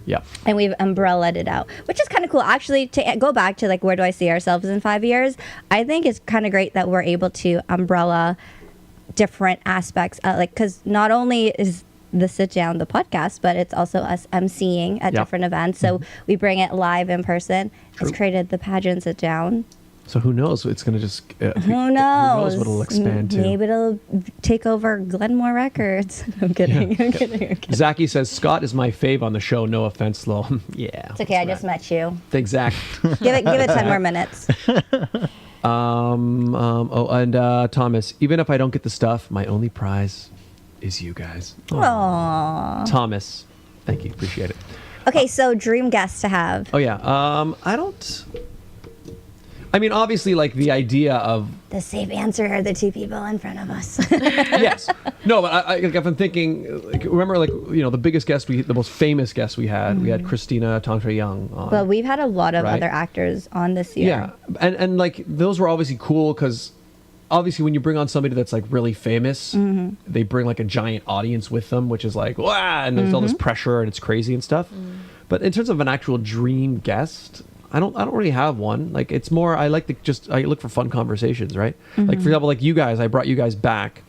yeah. And we've umbrellaed it out, which is kind of cool. Actually, to go back to like, where do I see ourselves in 5 years? I think it's kind of great that we're able to umbrella different aspects, because not only is the sit down the podcast, but it's also us emceeing at Yeah. different events. So we bring it live in person. True. It's created the pageant sit down. So who knows? It's going to just... Who knows? Who knows what it'll expand to? Maybe it'll take over Glenmore Records. I'm kidding. I'm kidding. Zachy says, Scott is my fave on the show. No offense, Lowell. Yeah. It's okay. I just met you. Thanks, Zach. Give it 10 more minutes. Thomas, even if I don't get the stuff, my only prize is you guys. Aww. Thomas, thank you. Appreciate it. Okay, so dream guest to have. Oh, yeah. I mean, obviously, like the idea of... The safe answer are the two people in front of us. Yes. No, but I've been thinking, like, remember, like, the biggest guest, the most famous guest we had Christina Tantra Young on. But we've had a lot of Right. other actors on this year. Yeah. And like, those were obviously cool because obviously when you bring on somebody that's like really famous, they bring like a giant audience with them, which is like, wow, and there's all this pressure and it's crazy and stuff. But in terms of an actual dream guest, I don't really have one. Like, it's more, I look for fun conversations, right? Like, for example, like you guys, I brought you guys back.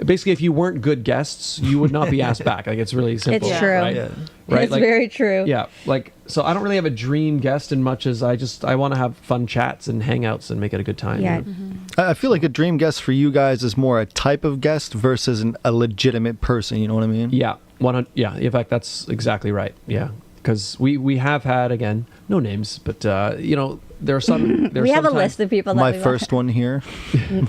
Basically, if you weren't good guests, you would not be asked back. Like, it's really simple. It's true. Right? Yeah. Right? It's Like, very true. yeah. Like, so I don't really have a dream guest in much as I want to have fun chats and hangouts and make it a good time. Yeah. you know? I feel like a dream guest for you guys is more a type of guest versus a legitimate person. You know what I mean? Yeah. 100. Yeah. In fact, that's exactly right. Yeah. Because we have had, again, no names, but there are some. We have a list of people that My we first one here.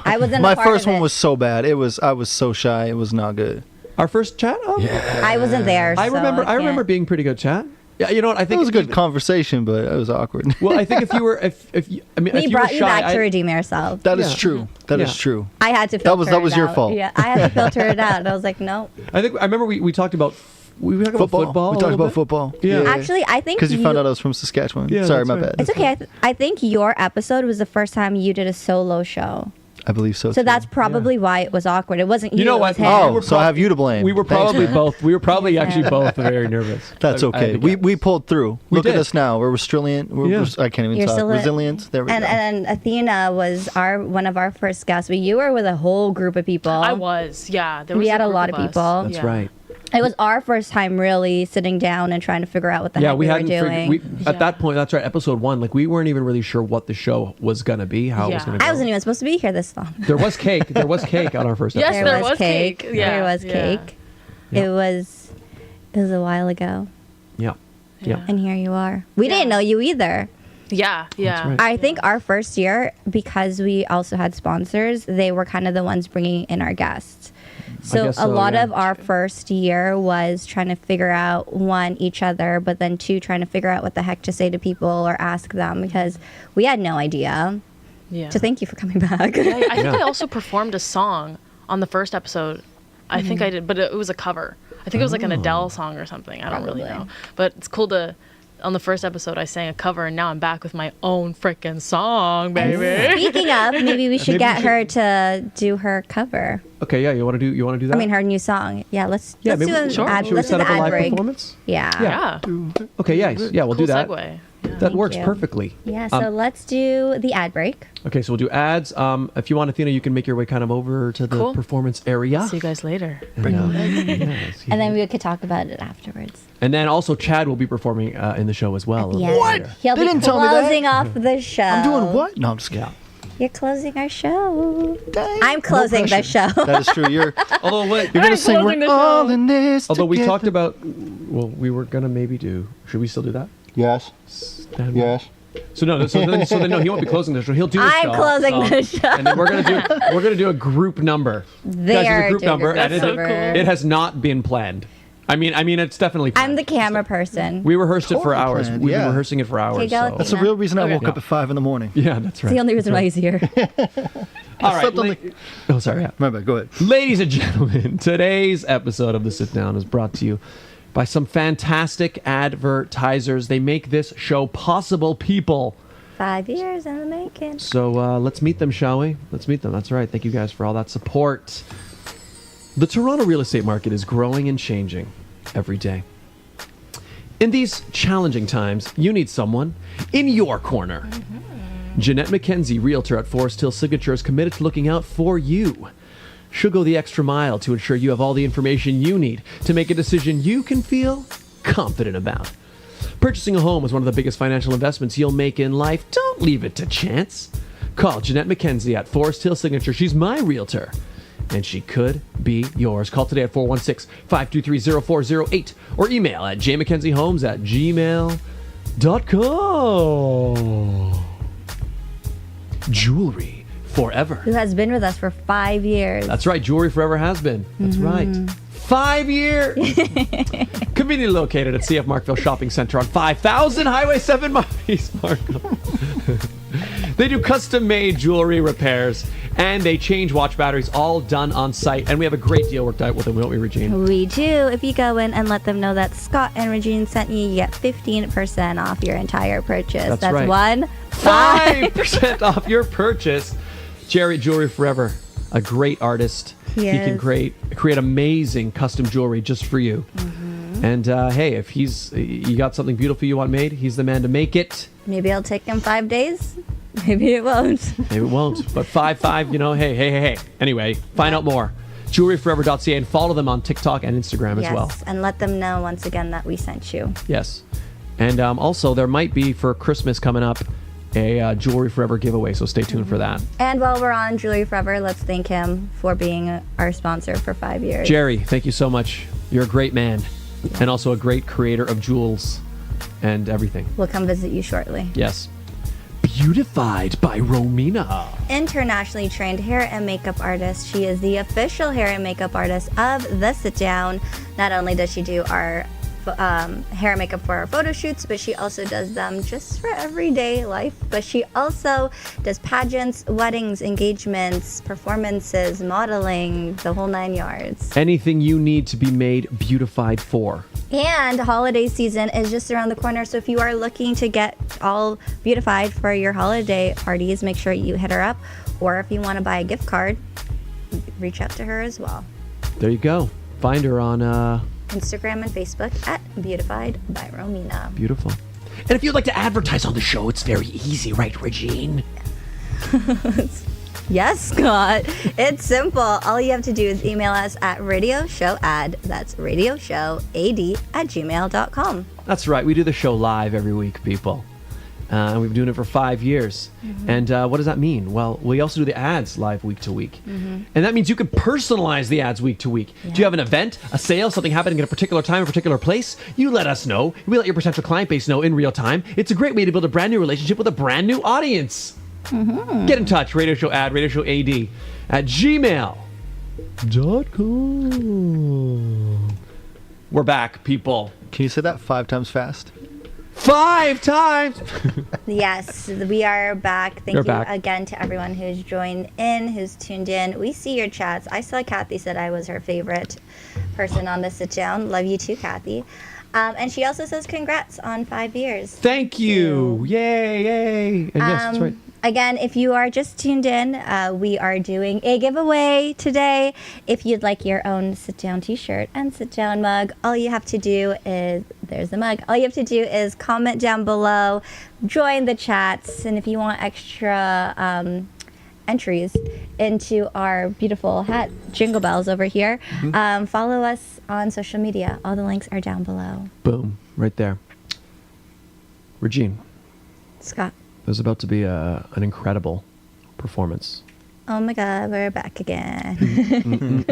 I was in My a part first of one it. was so bad. I was so shy. It was not good. Our first chat. Oh, I wasn't there. I so remember. I remember can't- being pretty good chat. Yeah. You know what? I It think was a good even- conversation, but it was awkward. Well, I think if you were, if you, I mean, if We you brought were you shy, back to redeem yourself. That is Yeah. true. That is Yeah. true. I had to filter that was it your out. fault. Yeah, I had to filter it out. And I was like, no. I remember we talked about We talk about football. We a talked little about bit. football. Yeah. Actually, I think Because you found out I was from Saskatchewan. Yeah, Sorry, that's my right. bad. it's okay. I think your episode was the first time you did a solo show. I believe so. So too. that's probably why it was awkward. It wasn't you. You know it what? was him. Oh, so I have you to blame. We were Thanks, probably man. both. We were probably actually both very nervous. That's I okay. had to guess. We pulled through. We Look at did. us now. We're resilient. Yeah. I can't even You're talk. still Resilient. There we go. And Athena was one of our first guests, but you were with a whole group of people. I was, yeah. There was We had a group lot of us. people. That's Yeah. right. It was our first time really sitting down and trying to figure out what the Yeah, heck we we were hadn't doing. figured. At that point, that's right. Episode 1, like we weren't even really sure what the show was gonna be, how it was Yeah. gonna go. I wasn't even supposed to be here this long. There was cake. There was cake on our first Yes, episode. there was cake. Yeah, There was yeah. cake. Yeah. It was a while ago, Yeah. Yeah. and here you are. We Yeah. didn't know you either. Yeah, yeah. right. I think our first year, because we also had sponsors, they were kind of the ones bringing in our guests. So guess a so, lot yeah. of our first year was trying to figure out, one, each other, but then two, trying to figure out what the heck to say to people or ask them, because we had no idea. Yeah. So thank you for coming back. I think Yeah. I also performed a song on the first episode. I think I did, but it was a cover. I think it was like an Adele song or something. I don't really Probably. know. But it's cool to. On the first episode, I sang a cover, and now I'm back with my own freaking song, baby. Speaking of, maybe we should get her to do her cover. Okay. Yeah. You want to do that? I mean, her new song. Yeah, let's Yeah. do Maybe an sure. ad. Should we Let's do set the up a ad live break. performance? Yeah. Yeah. Okay. Yeah. Yeah. We'll Cool do that. segue. That works you. perfectly. Yeah. So let's do the ad break. Okay. So we'll do ads. If you want, Athena, you can make your way kind of over to the Cool. performance area. See you guys later. Yes, And then we could talk about it afterwards. And then also Chad will be performing in the show as well. a little Yeah. later. He'll They be didn't tell me that. closing off the show. I'm doing what? No, I'm just kidding. You're closing our show. Dang. I'm closing the pressure. show. That is true. You're Although wait, gonna sing. closing We're the all show. in this. although we together. talked about, well, we were gonna maybe do. Should we still do that? Yes. Stand- Yes. So no, so then no, he won't be closing the show. He'll do. I'm the show, closing the show. and then we're gonna do a group number. Guys, there's They're a group doing number, a and group number. it has not been planned. I mean, it's definitely. Planned. I'm the camera person. We rehearsed it for Totally hours. planned, We've yeah. been rehearsing it for hours. Okay, go. so- That's the real reason I Okay. woke up at 5 in the morning. Yeah, that's right. It's the only reason why he's here. All right. slept on the- Oh, sorry. Yeah. My bad. Go ahead. Ladies and gentlemen, today's episode of The Sit Down is brought to you by some fantastic advertisers. They make this show possible, people. 5 years in the making. So let's meet them, shall we? Let's meet them. That's right. Thank you guys for all that support. The Toronto real estate market is growing and changing every day. In these challenging times, you need someone in your corner. Jeanette McKenzie, Realtor at Forest Hill Signature, is committed to looking out for you. She'll go the extra mile to ensure you have all the information you need to make a decision you can feel confident about. Purchasing a home is one of the biggest financial investments you'll make in life. Don't leave it to chance. Call Jeanette McKenzie at Forest Hill Signature. She's my realtor, and she could be yours. Call today at 416-523-0408 or email at JMckenziehomes at gmail.com. Jewelry forever. Who has been with us for 5 years. That's right. Jewelry forever has been. That's right. 5 years. Conveniently located at CF Markville Shopping Center on 5000 Highway 7 East Markham. They do custom-made jewelry repairs, and they change watch batteries, all done on site. And we have a great deal worked out with them, don't we, Regine? We do. If you go in and let them know that Scott and Regine sent you, you get 15% off your entire purchase. That's right. 5% off your purchase. Jerry Jewelry Forever, a great artist. He can Yes. create amazing custom jewelry just for you. And hey, if you got something beautiful you want made, he's the man to make it. Maybe it'll take him 5 days. Maybe it won't. Maybe it won't, but 5, hey. Anyway, find out more. Jewelryforever.ca and follow them on TikTok and Instagram as well. Yes, and let them know once again that we sent you. Yes. And also, there might be for Christmas coming up a Jewelry Forever giveaway, so stay tuned for that. And while we're on Jewelry Forever, let's thank him for being our sponsor for 5 years. Jerry, thank you so much. You're a great man and also a great creator of jewels and everything. We'll come visit you shortly. Yes. Beautified by Romina. Internationally trained hair and makeup artist. She is the official hair and makeup artist of The Sit Down. Not only does she do our hair and makeup for our photo shoots, but she also does them just for everyday life. But she also does pageants, weddings, engagements, performances, modeling, the whole 9 yards. Anything you need to be made beautified for. And holiday season is just around the corner, so if you are looking to get all beautified for your holiday parties, make sure you hit her up. Or if you want to buy a gift card, reach out to her as well. There you go. Find her on Instagram and Facebook at Beautified by Romina. Beautiful. And if you'd like to advertise on the show, it's very easy, right, Regine? Yes, Scott. It's simple. All you have to do is email us at radioshowad, that's radioshowad@gmail.com. That's right. We do the show live every week, people. And we've been doing it for 5 years. And what does that mean? Well, we also do the ads live week to week. And that means you can personalize the ads week to week. Do you have an event, a sale, something happening at a particular time, a particular place? You let us know. We let your potential client base know in real time. It's a great way to build a brand new relationship with a brand new audience. Get in touch, Radio Show Ad, Radio Show AD at gmail.com. We're back, people. Can you say that 5 times fast? 5 times! Yes, we are back. Thank You're you back. again to everyone who's joined in, who's tuned in. We see your chats. I saw Kathy said I was her favorite person on the sit down. Love you too, Kathy. And she also says congrats on 5 years. Thank you. Yay, yay. And yes, that's right. Again, if you are just tuned in, we are doing a giveaway today. If you'd like your own sit-down t-shirt and sit-down mug, all you have to do is, there's the mug, all you have to do is comment down below, join the chats, and if you want extra entries into our beautiful hat jingle bells over here, follow us on social media. All the links are down below. Boom. Right there. Regine, Scott. there's about to be an incredible performance. Oh my God, we're back again.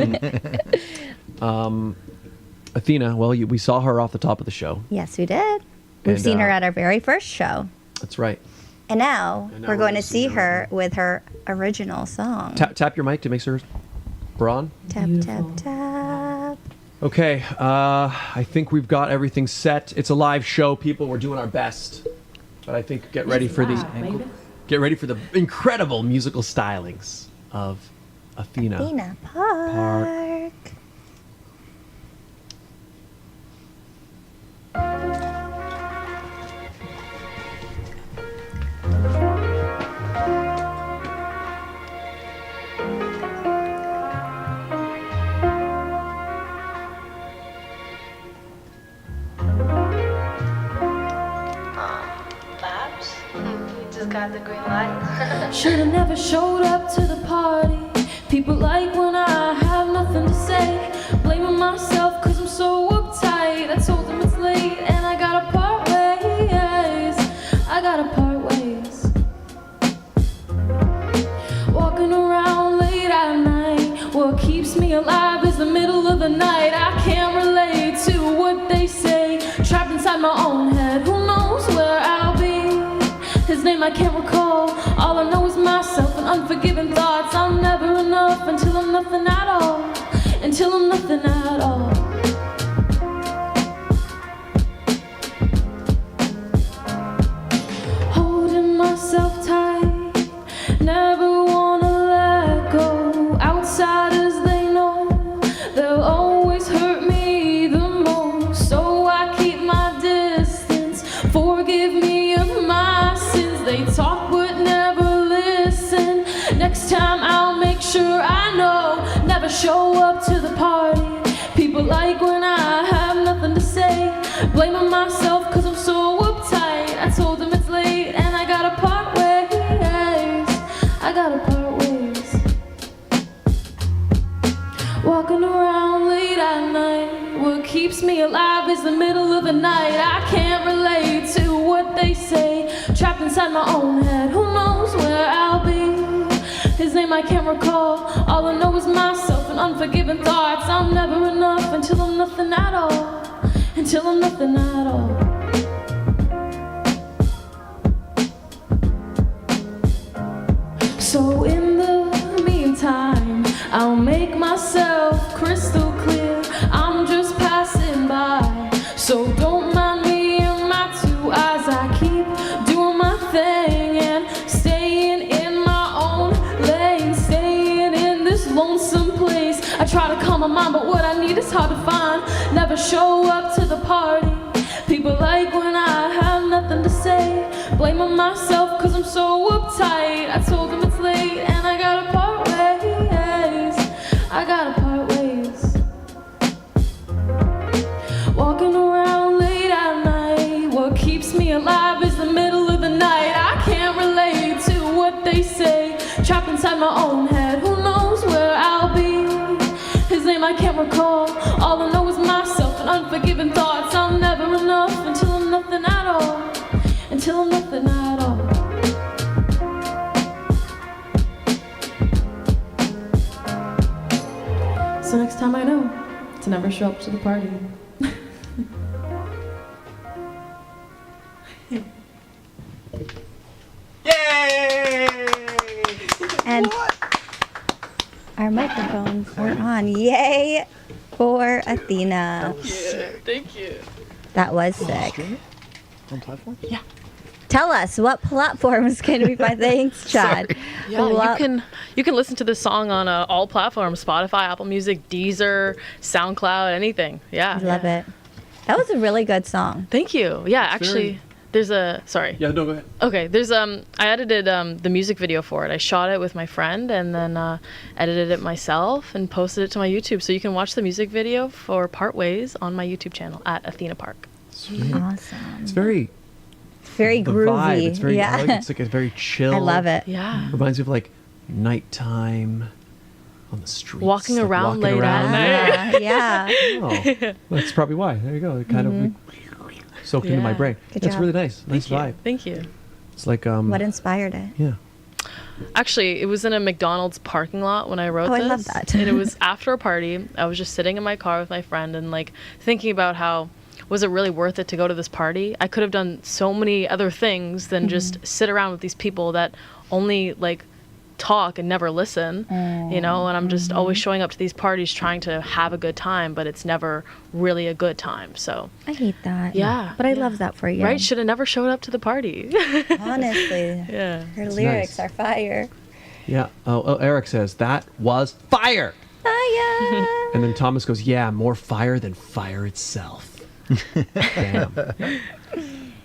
Athena, well, we saw her off the top of the show. Yes, we did. We've And, seen her at our very first show. That's right. And now we're going to see her with her original song. Tap your mic to make sure we're on. Tap, tap, tap. Okay, I think we've got everything set. It's a live show, people. We're doing our best. But I think get ready for the incredible musical stylings of Athena. Athena Park. Got the green light. Should've never showed up to the party. People like when I have nothing to say. Blaming myself cause I'm so uptight. I told them it's late and I gotta part ways. I gotta part ways. Walking around late at night. What keeps me alive is the middle of the night. I can't relate to what they say. Trapped inside my own head. Who knows where I'll be? His name I can't recall. All I know is myself and unforgiving thoughts. I'm never enough until I'm nothing at all. Until I'm nothing at all. Holding myself tight. Never wanna let go. Outsiders, they know they'll always hurt me the most. So I keep my distance. Forgive me of my sins. They talk but never listen. Next time I'll make sure I know. Never show up to the party. People like when I have nothing to say. Blaming myself cause I'm so uptight. I told them it's late and I gotta part ways. I gotta part ways. Walking around late at night. What keeps me alive is the middle of the night. I can't relate to what they say. Trapped inside my own head. Who knows where I'll be? His name I can't recall. All I know is myself and unforgiving thoughts. I'm never enough until I'm nothing at all. Until I'm nothing at all. So in the meantime, I'll make myself crystal clear. I'm just passing by. So fine, but what I need is hard to find. Never show up to the party. People like when I have nothing to say. Blaming myself cause I'm so uptight. I told them it's late and I gotta part ways. I gotta part ways. Walking around late at night. What keeps me alive is the middle of the night. I can't relate to what they say. Trapped inside my own head. Who knows where I'll be? His name I can't recall. All I know is myself and unforgiving thoughts. I'm never enough until I'm nothing at all. Until I'm nothing at all. So next time I know to never show up to the party. And our microphones are on. Yay for Athena. Thank you. That was sick. On platform? Yeah. Tell us, what platforms can we find? Thanks, Chad. Yeah, What- you can listen to this song on all platforms: Spotify, Apple Music, Deezer, SoundCloud, anything. Yeah. I love it. That was a really good song. Thank you. Yeah, actually, very- there's a sorry. Yeah, no, go ahead. Okay, there's I edited the music video for it. I shot it with my friend and then edited it myself and posted it to my YouTube. So you can watch the music video for Part Ways on my YouTube channel at Athena Park. Awesome. It's very Very the groovy. vibe. It's very yeah. I like it's like a very chill. I love it. Yeah. Reminds me of like nighttime on the streets. Walking like around walking late at around. night. Yeah. Oh, that's probably why. There you go. It kind of like soaked into my Yeah. brain. Good It's job. really nice. Nice Thank vibe. you. Thank you. It's like What inspired it? yeah. Actually, it was in a McDonald's parking lot when I wrote Oh, I this. love that. And it was after a party. I was just sitting in my car with my friend and like thinking about how was it really worth it to go to this party? I could have done so many other things than just sit around with these people that only like talk and never listen, you know, and I'm just always showing up to these parties trying to have a good time, but it's never really a good time. So, I hate that. Yeah, But I yeah. love that for you. right? Should have never showed up to the party. Honestly. Yeah. Her lyrics nice. are fire. Yeah. Oh, Eric says that was fire. Fire. And then Thomas goes, "Yeah, more fire than fire itself." Damn.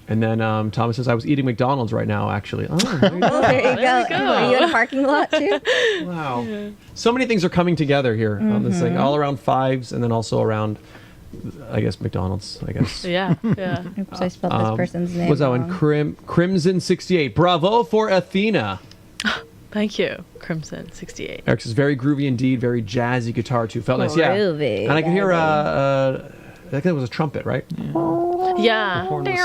And then Thomas says, "I was eating McDonald's right now, actually." Oh, there you go. Oh, there you go. go. Are you in a parking lot too? Wow. So many things are coming together here on this thing, all around fives and then also around, I guess, McDonald's, I guess. Yeah. Yeah. Oops, I spelled this person's name Was that wrong. one? Crimson 68. Bravo for Athena. Thank you, Crimson 68. Eric says, very groovy indeed, very jazzy guitar too. Felt nice, yeah. Groovy, And I can hear, jazzy. I think it was a trumpet, right? Yeah. Horn was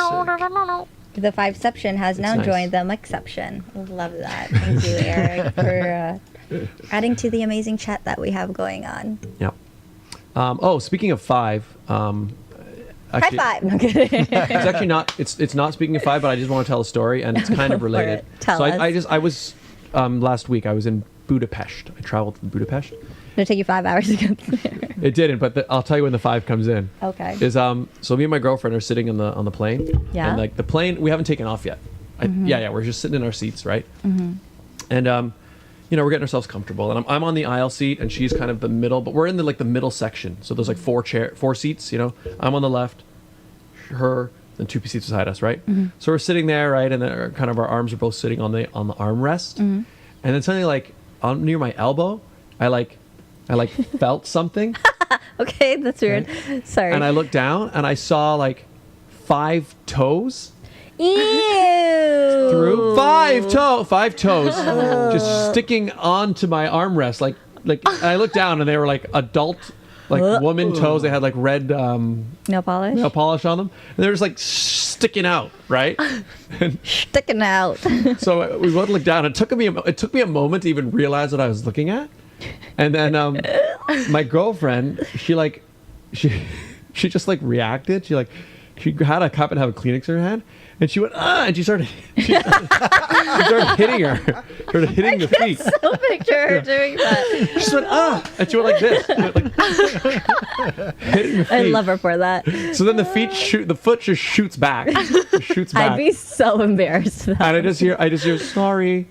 sick. The Fiveception has now nice. joined the McCception. Love that. Thank you, Eric, for adding to the amazing chat that we have going on. Yeah. Oh, speaking of five, actually, High five. No kidding. it's actually not. It's not speaking of five, but I just want to tell a story, and it's kind of Go for related. it. Tell so us. I was last week. I was in Budapest. I traveled to Budapest. It'll take you 5 hours to get there. It didn't, but I'll tell you when the five comes in. Okay. Is so me and my girlfriend are sitting on the plane. Yeah. And like the plane, we haven't taken off yet. Yeah, we're just sitting in our seats, right? And you know, we're getting ourselves comfortable, and I'm on the aisle seat, and she's kind of the middle, but we're in the middle section. So there's like four seats. You know, I'm on the left, her, and two seats beside us, right? So we're sitting there, right, and then kind of our arms are both sitting on the armrest, and then suddenly like near my elbow, I felt something. Okay, that's weird. Sorry. And I looked down and I saw like 5 toes Ew. through 5 toes just sticking onto my armrest. Like I looked down and they were like adult, like woman toes. They had like red Nail polish? nail polish on them, and they're just like sticking out, right? Sticking out. So we both looked down. It took me a moment to even realize what I was looking at, and then my girlfriend, she just like reacted. She had a cup and had a Kleenex in her hand, and she went and she started hitting her, started hitting the feet. So picture her doing that. She just went and she went like this, hitting the feet. I love her for that. So then the foot just shoots back, I'd be so embarrassed. and I just hear sorry.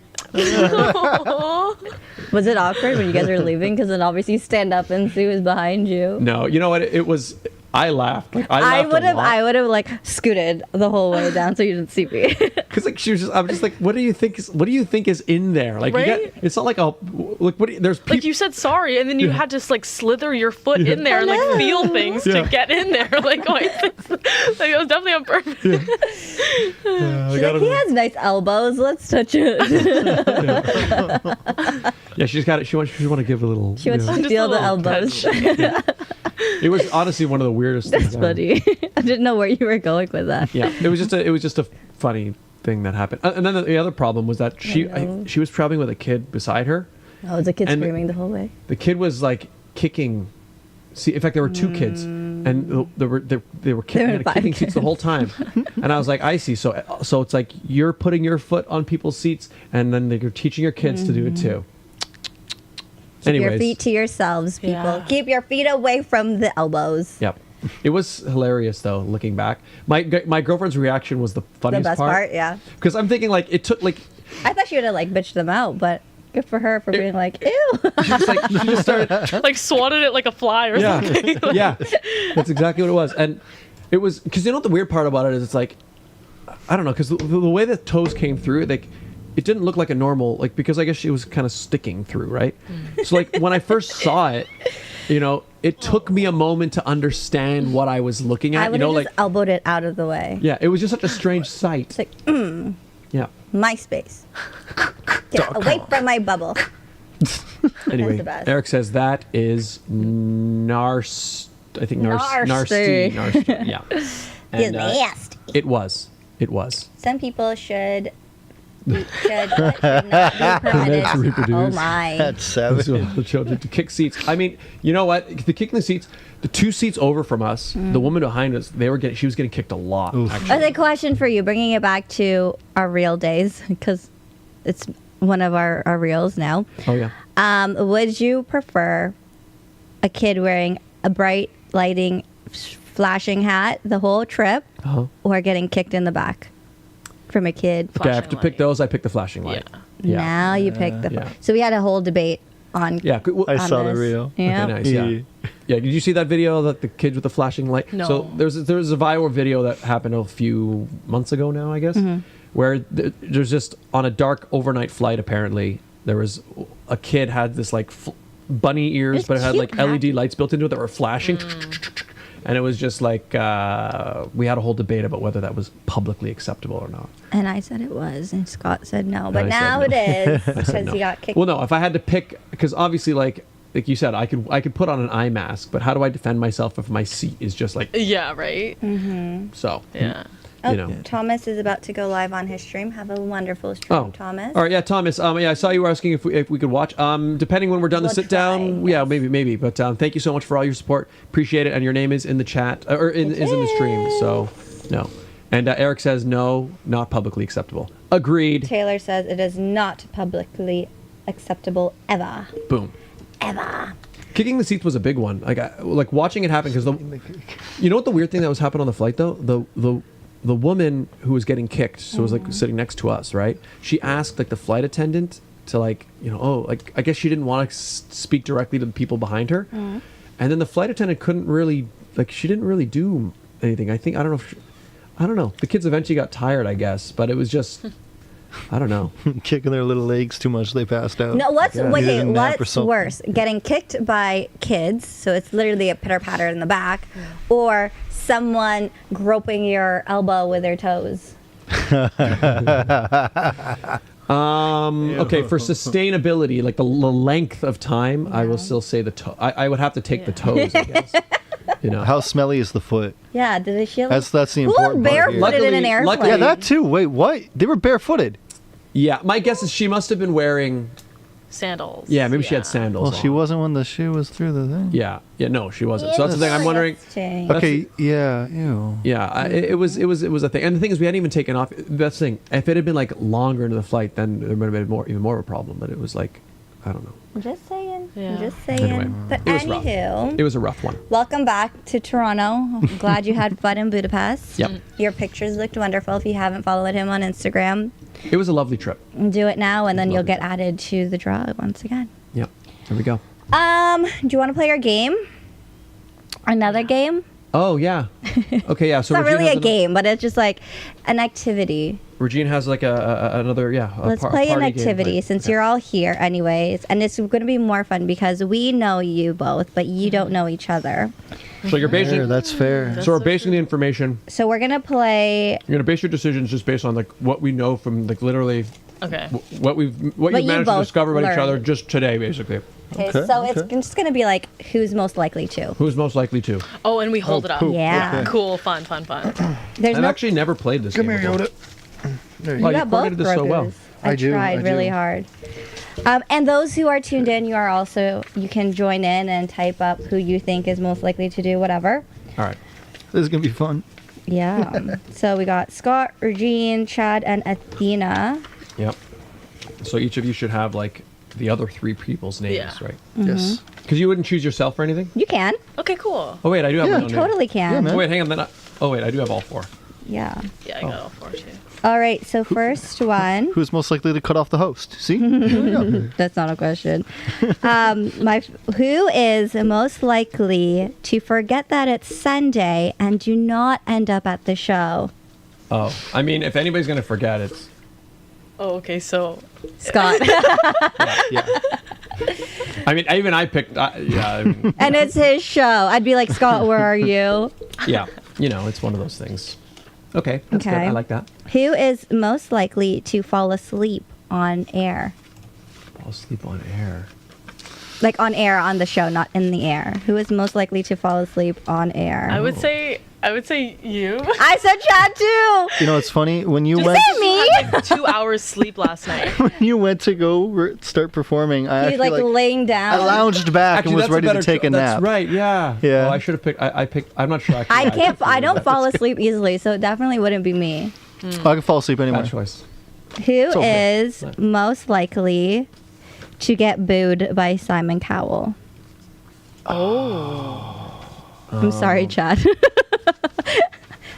Was it awkward when you guys were leaving? Because then obviously you stand up and Sue is behind you. No, you know what? It was. I laughed. Like I laughed a lot. I would have like scooted the whole way down so you didn't see me. Because like I'm just like, what do you think is in there? Like Right? it's not like a look. There's people. Like you said sorry, and then you had to like slither your foot in there and like feel things to get in there. Like, like it was definitely on purpose. She's like, he has nice elbows. Let's touch it. Yeah, she's got it. She wants to give a little. She wants you know. to feel the elbows. It was honestly one of the weirdest things. That's funny. I didn't know where you were going with that. Yeah, it was just a funny thing that happened. And then the other problem was that she was traveling with a kid beside her. Oh, was the kid And screaming the whole way? The kid was like kicking. See, in fact, there were two kids, and they were kicking seats the whole time. And I was like, I see. So it's like you're putting your foot on people's seats, and then you're teaching your kids to do it too. Keep your feet to yourselves, people. Yeah. Keep your feet away from the elbows. Yep. It was hilarious though, looking back. My girlfriend's reaction was the funniest The best part, yeah. Because I'm thinking like it took like I thought she would have like bitched them out, but good for her for being like, ew. she just started Like swatted it like a fly or something. yeah. That's exactly what it was. And it was because you know what the weird part about it is it's like I don't know because the way the toes came through like it didn't look like a normal like because I guess she was kind of sticking through right. So like when I first saw it, you know, it took me a moment to understand what I was looking at. I would you know, have just elbowed it out of the way. yeah, it was just such a strange sight. It's like, Yeah. my space. Get away from my bubble. Anyway, the best. Eric says that is Narsty. Yeah. He's And, nasty. it was. Some people should not be permitted. to reproduce. Oh my. That's savage. So the children to kick seats. I mean, you know what? The kicking the seats, the two seats over from us, the woman behind us, she was getting kicked a lot. Actually. Okay, question for you, bringing it back to our real days, because it's one of our reels now. Oh yeah. Would you prefer a kid wearing a bright lighting, flashing hat the whole trip, or getting kicked in the back from a kid? Okay, I have to Flashing pick light. those. I pick the flashing light. Yeah. Now you pick the. Yeah. So we had a whole debate on. Yeah. I on saw the this. reel. Yeah. Okay, nice. Yeah. Yeah. Did you see that video that the kids with the flashing light? No. So there's a viral video that happened a few months ago now, I guess, where there's just on a dark overnight flight. Apparently, there was a kid had this like bunny ears, It's but it had cute, like LED lights built into it that were flashing. And it was just like we had a whole debate about whether that was publicly acceptable or not. And I said it was, and Scott said no. But I said now no. it is because said no. he got kicked. Well, no. If I had to pick, because obviously, like you said, I could put on an eye mask, but how do I defend myself if my seat is just like Yeah, right? so? Yeah. You know. Thomas is about to go live on his stream. Have a wonderful stream, Thomas. All right, yeah, Thomas. Yeah, I saw you were asking if we could watch. Depending when we're done We'll the sit down, try, yeah, maybe. But thank you so much for all your support. Appreciate it. And your name is in the chat or is in the stream. So no. And Eric says no, not publicly acceptable. Agreed. Taylor says it is not publicly acceptable ever. Boom. Ever. Kicking the seats was a big one. Like watching it happen because you know what the weird thing that was happening on the flight though the woman who was getting kicked, so was like sitting next to us, right? She asked like the flight attendant to like, you know, I guess she didn't want to speak directly to the people behind her, and then the flight attendant couldn't really she didn't really do anything. I don't know. The kids eventually got tired, I guess, but it was just. I don't know. Kicking their little legs too much, they passed out. No, what's Needed a nap or what's something. worse? Getting kicked by kids, so it's literally a pitter patter in the back, or someone groping your elbow with their toes. Okay, for sustainability, like the length of time, I will still say the toe. I would have to take the toes, I guess. You know. How smelly is the foot? Yeah, did they feel? That's the Who important part here. barefooted in an Luckily- airplane? Yeah, that too. Wait, what? They were barefooted. Yeah, my guess is she must have been wearing. Sandals. Yeah, maybe she had sandals. Well, she on. wasn't when the shoe was through the thing. Yeah, no, she wasn't. So that's the thing. I'm wondering. Interesting. That's- Okay, yeah, ew. Yeah, it was a thing. And the thing is, we hadn't even taken off. That's the thing. If it had been like longer into the flight, then there would have been even more of a problem. But it was like, I don't know. I'm just saying. Yeah. I'm just saying. Anyway, But it was rough. anywho, It was a rough one. welcome back to Toronto. I'm glad you had fun in Budapest. Yep. Your pictures looked wonderful. If you haven't followed him on Instagram, It was a lovely trip. do it now, and then you'll Lovely get added to the draw once again. Yep. There we go. Do you want to play our game? Another game? Oh, yeah. Okay, yeah. So It's not Regine really has a game, but it's just like an activity. Regine has like another, Let's play an party game to activity play. since Okay. you're all here anyways. And it's going to be more fun because we know you both, but you don't know each other. So you're basing. Fair, that's fair. So we're basing the information. So we're going to play You're gonna base your decisions just based on like what we know from like literally Okay. what What you've you managed to both discover about each other learned. just today, basically. Okay, Okay, so it's okay. just going to be like who's most likely to. Who's most likely to? Oh, and we hold it up. poop. Yeah. Okay. Cool. Fun. There's I've no actually never played this game before. There Oh, you you got both coordinated this so well. Grogu's. I I do, tried I really do. hard. And those who are tuned in, you are also, you can join in and type up who you think is most likely to do whatever. All right. This is gonna be fun. Yeah. So we got Scott, Regine, Chad, and Athena. Yep. So each of you should have like the other three people's names, Yeah. right? Yes. Because you wouldn't choose yourself or anything. You can. Okay. Cool. Oh wait, I do have Yeah, my own You name. totally can. Yeah, man. Oh wait, hang on. Then oh wait, I do have all four. Yeah. Yeah, I got all four too. All right. So first one. Who's most likely to cut off the host? See? Here we go. That's not a question. Who is most likely to forget that it's Sunday and do not end up at the show? Oh, I mean, if anybody's gonna forget, it's Oh, okay. So Scott. yeah. I mean, even I picked. Yeah, I mean, And it's his show. I'd be like, Scott, where are you? yeah. You know, it's one of those things. Okay, that's good. Okay. I like that. Who is most likely to fall asleep on air? Fall asleep on air. Like on air on the show, not in the air. Who is most likely to fall asleep on air? I would say you. I said Chad too. You know, it's funny when you Did you went say me? I had like 2 hours sleep last night. when you went to go start performing. I He's actually like laying down. I lounged back and was ready to take a nap. That's right. Yeah. Yeah. Oh, I should have picked. I picked. I'm not sure. Actually, I can't. I don't Bad fall asleep easily, so it definitely wouldn't be me. I can fall asleep anywhere. choice. Who okay. is most likely to get booed by Simon Cowell? I'm sorry, Chad.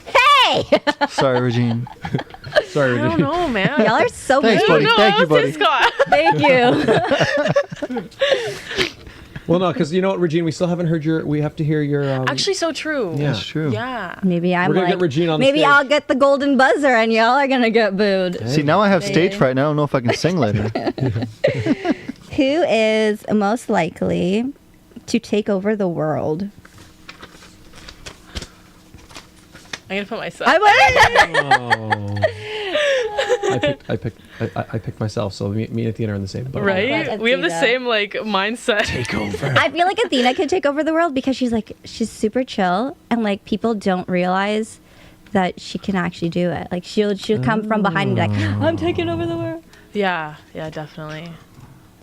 Hey! Sorry, Regine. Sorry, I don't Regine. know, man. Y'all are so Thanks, mean. buddy. No, Thank I you, would buddy. say Scott. Thank you. Well, no, because you know what, Regine, we still haven't heard your. We have to hear your. Actually, so true. Yeah. That's true. Yeah. Maybe I'm We're gonna like, get Regine on the maybe stage. I'll get the golden buzzer and y'all are gonna get booed. See, now I have stage fright. Now I don't know if I can sing later. Who is most likely to take over the world? I'm gonna put myself. I picked myself, so me and Athena are in the same boat. Right? But We have the Athena. same like mindset. I feel like Athena could take over the world because she's super chill and like people don't realize that she can actually do it. Like she'll come from behind and be like, I'm taking over the world. Yeah, definitely.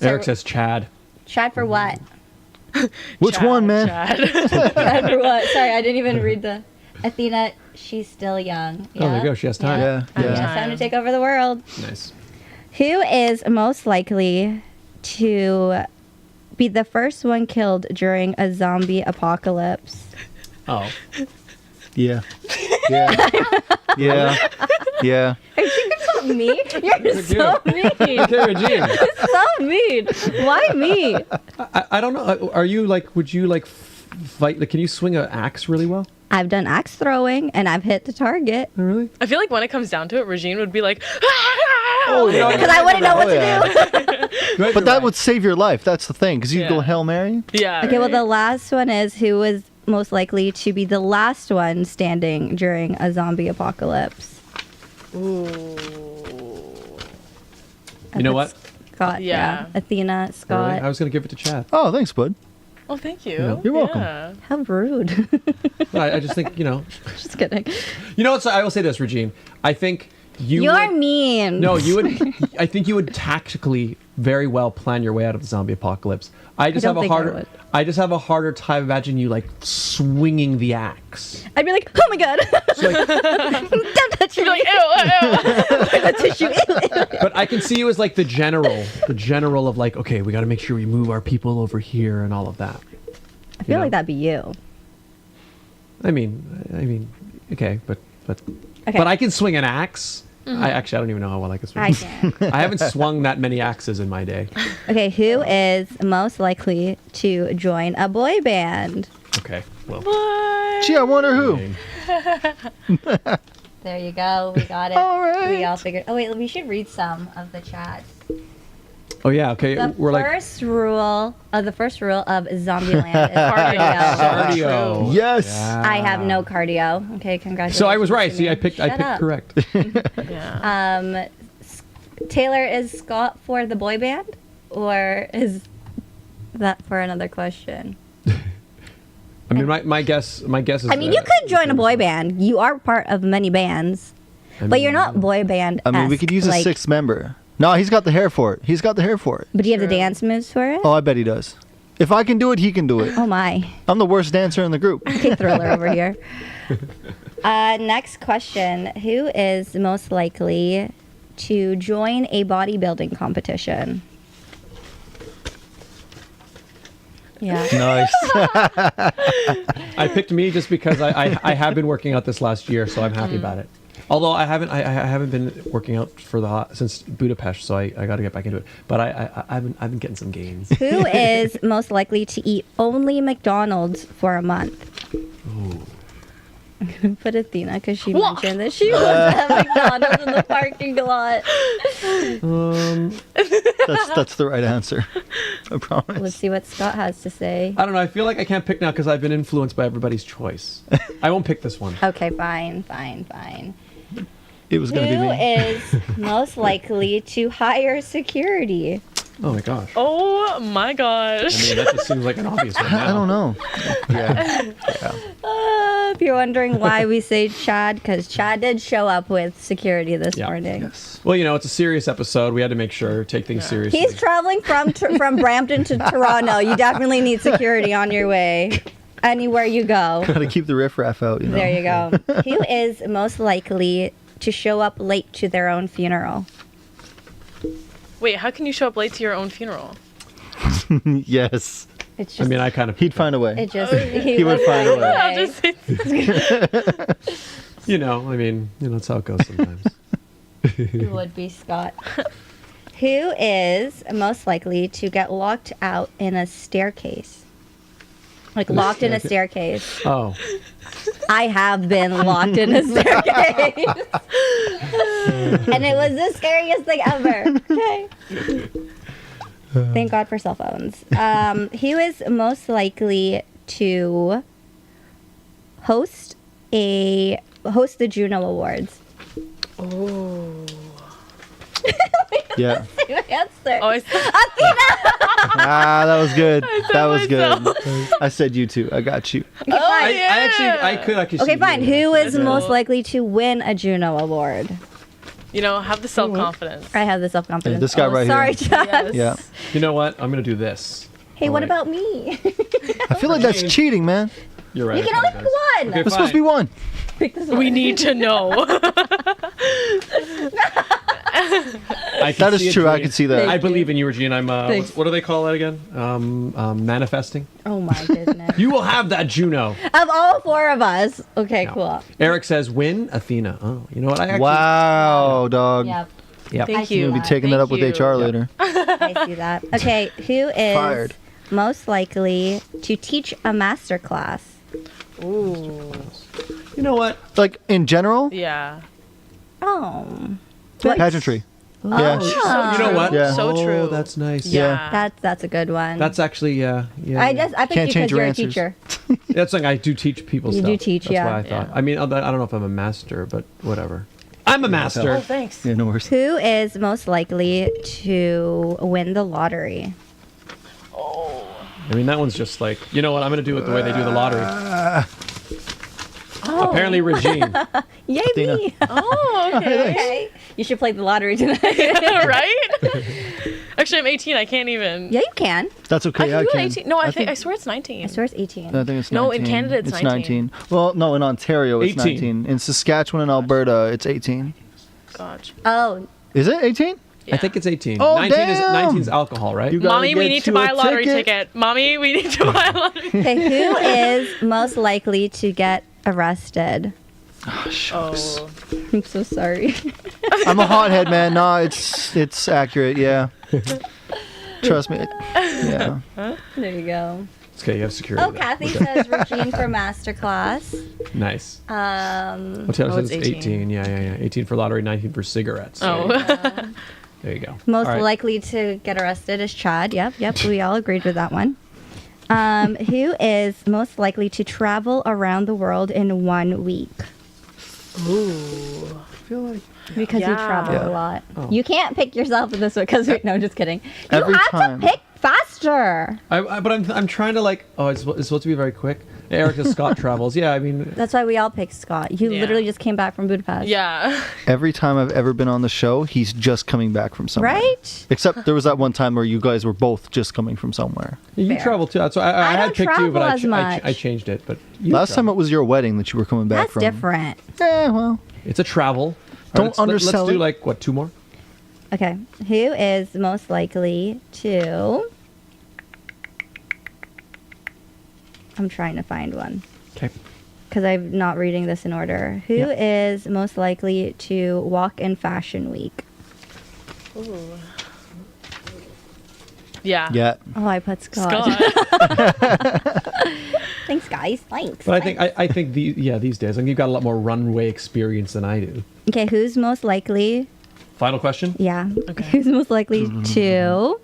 Eric says Chad. Chad for what? Which one, man? Chad. Chad for what? Sorry, I didn't even read the. Athena, she's still young. Oh, there you go. She has time. Yeah, Yeah, yeah. it's time to take over the world. Nice. Who is most likely to be the first one killed during a zombie apocalypse? Oh. Yeah. Yeah. Yeah. Yeah. Are you about me? You're so mean. Okay, Regine. So mean. Why me? I don't know. Are you like? Would you like fight? Like, can you swing an axe really well? I've done axe throwing and I've hit the target Oh, really? I feel like when it comes down to it, Regine would be like, Oh, yeah. because I wouldn't know what to do. But that would save your life. That's the thing. Because you Yeah. go Hail Mary. Yeah. Okay, well, right? the last one is who was most likely to be the last one standing during a zombie apocalypse. Ooh. You know what? Scott, yeah. Yeah. Athena, Really? Scott. I was gonna give it to Chad. Oh, thanks, bud. Oh, thank you. Yeah. You're welcome. Yeah. How rude. I just think Just kidding. You know what? So I will say this, Regine. I think You're would, mean. No, you would. I think you would tactically very well plan your way out of the zombie apocalypse. I just don't have a think I harder. would. I just have a harder time imagining you like swinging the axe. I'd be like, oh my god. So, like, Don't touch You'd be me. like, ew, ew. Don't touch you. but But I can see you as like the general of like, okay, we got to make sure we move our people over here and all of that. I feel like that'd be you. I mean, okay, but Okay. but I can swing an axe. I don't even know how well I can swing. I can. I haven't swung that many axes in my day. Okay, who is most likely to join a boy band? Okay, well, Gee, I wonder who. There you go. We got it. All right. We all figured. Oh wait, we should read some of the chats. oh yeah, okay, The we're like first rule of Zombieland is cardio. cardio. Yes. I have no cardio. Okay, congratulations. So I was right. to See, me. I picked Shut up. correct. Yeah. Taylor, is Scott for the boy band, or is that for another question? I mean, my guess is. I mean, you could join a boy band. You are part of many bands, but you're not boy band. I mean, we could use a sixth member. No, he's got the hair for it. But do you have the dance moves for it? Oh, I bet he does. If I can do it, he can do it. Oh my. I'm the worst dancer in the group. Okay, Thriller over here. Next question. Who is most likely to join a bodybuilding competition? Yeah. Nice. I picked me just because I have been working out this last year, so I'm happy about it. Although I haven't been working out since Budapest, so I got to get back into it. But I've been getting some gains. Who is most likely to eat only McDonald's for a month? Ooh. I'm gonna put Athena because she mentioned that she was at McDonald's in the parking lot. That's the right answer. I promise. Let's see what Scott has to say. I don't know. I feel like I can't pick now because I've been influenced by everybody's choice. I won't pick this one. Okay, fine. It was going to be Who me. is most likely to hire security? Oh my gosh. Oh my I gosh. mean, that just seems like an obvious one. I don't know. Yeah. If you're wondering why we say Chad, because Chad did show up with security this Yeah. morning. Yes. Well, it's a serious episode. We had to make sure take things seriously. He's traveling from Brampton to Toronto. You definitely need security on your way. Anywhere you go. Got to keep the riffraff out, There you go. Who is most likely to show up late to their own funeral? Wait, how can you show up late to your own funeral? Yes. It's I just, mean, I kind of. He'd find a way. it just He would find a way. I'll just say That's how it goes sometimes. It would be Scott. Who is most likely to get locked out in a staircase? Like locked in a staircase. Oh. I have been locked in a staircase. And it was the scariest thing ever. Okay. Thank God for cell phones. Who is most likely to host the Juno Awards? Oh. Yeah. Same answer. Oh, I said Ah, that was good. That was myself. good. I said you too. I got you. Okay, fine. I could Okay, see fine. you. Who is That's most cool. likely to win a Juno Award? have the self-confidence. I have the self-confidence. Yeah, this guy right sorry, here. Chad. Yeah. You know what? I'm going to do this. Hey, what Alright. about me? I feel like that's cheating, man. You're right. You can only pick one. Okay, It's supposed to be one. Pick this one. We need to know. That is true. I can see that. I believe in you, Regine. I'm. Thanks. What do they call that again? Manifesting. Oh my goodness. You will have that Juno. Of all four of us. Okay, Yeah. cool. Eric says, "Win Athena." Oh, you know what? I actually. Wow, dog. Yep. Yep. Thank I see you. We'll be taking that up with Thank you. HR later. I see that. Okay, who is Fired. most likely to teach a master class? Ooh. You know what? Like in general, Yeah. Oh. pageantry. Yeah. You know what? Yeah. So Oh, true. that's nice. Yeah. That's a good one. That's actually yeah. I picked Can't you change because your you're a answers. teacher. That's like I do teach people You stuff. do teach, That's yeah. why I thought. Yeah. I mean, I don't know if I'm a master, but whatever. I'm a master. Oh, thanks. Yeah, no worries. Who is most likely to win the lottery? I mean, that one's just like, you know what? I'm going to do it the way they do the lottery. Apparently, Regine. Yay Athena. me! Oh, okay. Okay. You should play the lottery tonight. Right? Actually, I'm 18. I can't even. Yeah, you can. That's okay. I I can do can. it 18. No, I swear it's 19. I swear it's 18. I think it's 19. No, in Canada it's 19. 19. Well, no, in Ontario it's 18. 19. In Saskatchewan and Alberta it's 18. Gosh. Oh, Is it 18? I think it's 18. Oh, 19 is damn. alcohol, right? You gotta Mommy, we get need to you buy a lottery ticket. Mommy, we need to buy a lottery. Okay, who is most likely to get arrested? Oh. I'm so sorry. I'm a hothead, man. No, it's accurate. Yeah. Trust me. Yeah. There you go. Okay, you have security. Oh, there. Kathy Okay. says Regine for masterclass. Nice. Um, Well, Taylor Oh, says it's it's 18. Yeah. 18 for lottery, 19 for cigarettes. Oh. There you go. most All right. likely to get arrested is Chad. Yep. We all agreed with that one. Who is most likely to travel around the world in 1 week? Ooh. I feel like Because you Yeah. travel Yeah. a lot. Oh. You can't pick yourself in this one because no, just kidding. You Every have time. to pick faster. but I'm trying to like. Oh, it's supposed to be very quick. Erica Scott travels. Yeah, I mean, That's why we all picked Scott. You Yeah. literally just came back from Budapest. Yeah. Every time I've ever been on the show, he's just coming back from somewhere. Right? Except there was that one time where you guys were both just coming from somewhere. you Fair. travel too. So I I had don't picked you, but travel as much. I changed it. But you Last time travel. it was your wedding that you were coming back That's from. different. Yeah, well. It's a travel. Don't let's undersell do it. like what, 2 more? Okay. Who is most likely to... I'm trying to find one. Okay. Because I'm not reading this in order. Who is most likely to walk in Fashion Week? Ooh. Yeah. Yeah. Oh, I put Scott. Scott. Thanks, guys. Thanks. But I think these days, I mean, you've got a lot more runway experience than I do. Okay, who's most likely... Final question. Yeah. Okay. Who's most likely to...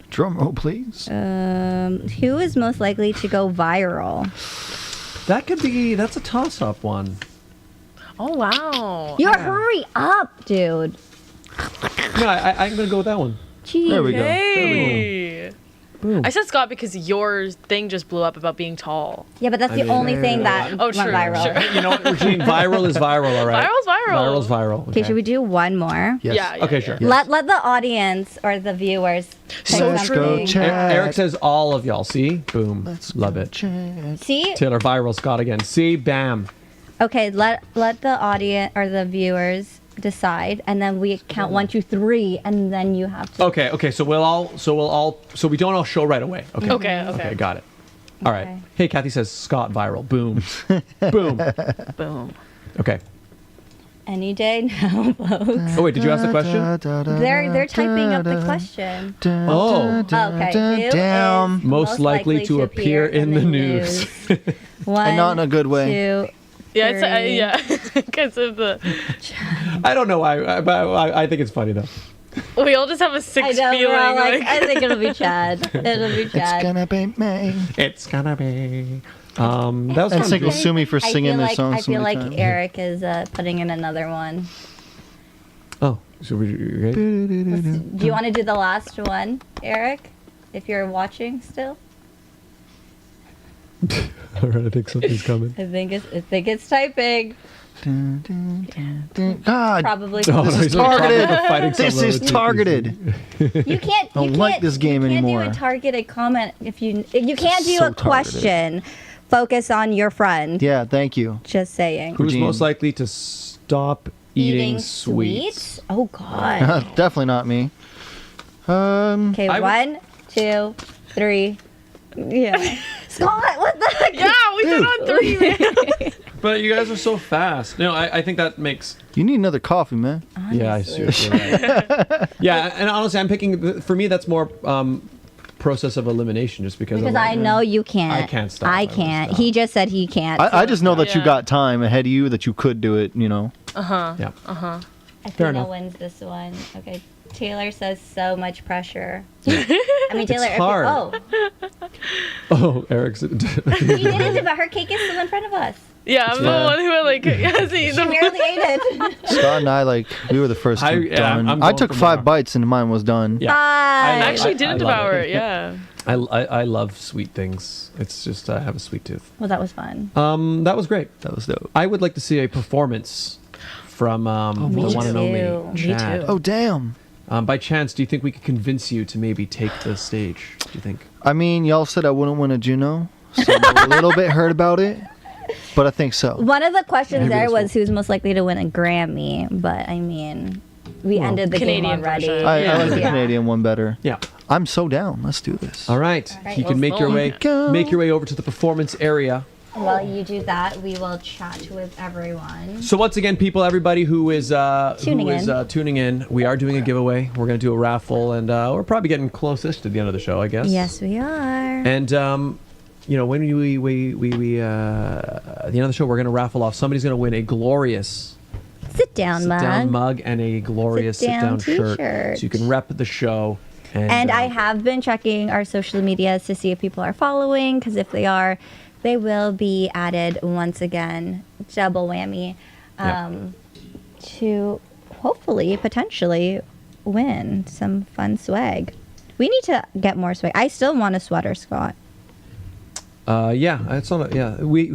Drum roll, please. Who is most likely to go viral? That's a toss-up one. Oh, wow. Hurry up, dude. No, I'm gonna go with that one. Jeez. There we go. Hey. Boom. I said Scott because your thing just blew up about being tall. Yeah, but that's the mean, only thing that Oh, went true, viral. sure. You know what, Regine? Viral is viral, all right. Viral's viral. Viral's viral. Okay, should we do one more? Yes. Yeah. Okay, sure. Yes. Let the audience or the viewers pick So Let's true. go, something. Chad. Eric says all of y'all. See? Boom. Love it. See? Taylor, viral. Scott again. See? Bam. Okay, let the audience or the viewers decide, and then we count 1, 2, 3, and then you have to. Okay. So we don't all show right away. Okay. Okay. Okay. Got it. All right. Okay. Hey, Kathy says Scott viral. Boom. Boom. Boom. Okay. Any day now, folks. Oh wait, did you ask the question? They're typing up the question. Oh. Okay. Who is Damn. Most likely to appear in the news. One, And not in a good way. 2, Yeah. It's, 3. yeah. Because of the. I don't know why, but I think it's funny though. We all just have a I sick know, feeling. we're all Like, I think it'll be Chad. It'll be It's Chad. gonna be me. It's gonna be. That was And fun. Sync will sue me for singing this song I so feel many like times. Eric is putting in another one. Oh, so we okay? Do you want to do the last one, Eric? If you're watching still, All right, I think something's coming. I think it's typing. God, Probably. Oh, This no, is he's like targeted. fighting this someone is with targeted. You can't. Don't you like can't- this game you can't anymore. do a targeted comment if you can't do So a question. Focus on your friend. Yeah, thank you. Just saying. Who's Regine. most likely to stop eating sweets? Oh God. Definitely not me. Okay, I would- 1, 2, 3. Yeah. Scott, what the heck? yeah, we did on 3, man. But you guys are so fast. No, I think that makes. You need another coffee, man. Yeah, I see. You're right. Yeah, and honestly, I'm picking. For me, that's more process of elimination, just because. Because I'm like, I know you can't. I can't stop. I I won't can't. stop. He just said he can't. I just know that you Yeah. got time ahead of you, that you could do it, you know. Yeah. Athena enough. wins this one. Okay. Taylor says so much pressure. I mean, Taylor. It's hard. Oh, Eric's. He didn't, but her cake is still in front of us. Yeah, I'm the Yeah. one who like has She eaten barely ate it. Scott and I, we were the first two Yeah, done. I'm I going took for 5 more. bites and mine was done. Yeah. I Bye. actually I didn't love devour it. it. Yeah. I love sweet things. It's just I have a sweet tooth. Well, that was fun. That was great. That was dope. I would like to see a performance from the me one and only too. Me Chad. too. Oh, damn. By chance, do you think we could convince you to maybe take the stage? Do you think? I mean, y'all said I wouldn't win a Juno, so I'm a little bit hurt about it, but I think so. One of the questions Maybe there this was who's most likely to win a Grammy, but I mean, we ended the Canadian game already. version. I like the Yeah. Canadian one better. Yeah. I'm so down. Let's do this. All right. right, You can let's make your go. way over to the performance area. While you do that, we will chat with everyone. So once again, people, everybody who is tuning in, we are doing a giveaway. We're going to do a raffle, and we're probably getting close-ish to the end of the show, I guess. Yes, we are. And you know, when we at the end of the show, we're going to raffle off. Somebody's going to win a glorious Sit-down mug. and a glorious Sit-down sit-down shirt, t-shirt. so you can rep the show. And I have been checking our social medias to see if people are following, because if they are, they will be added once again, double whammy, to hopefully, potentially win some fun swag. We need to get more swag. I still want a sweater, Scott. Yeah, it's on.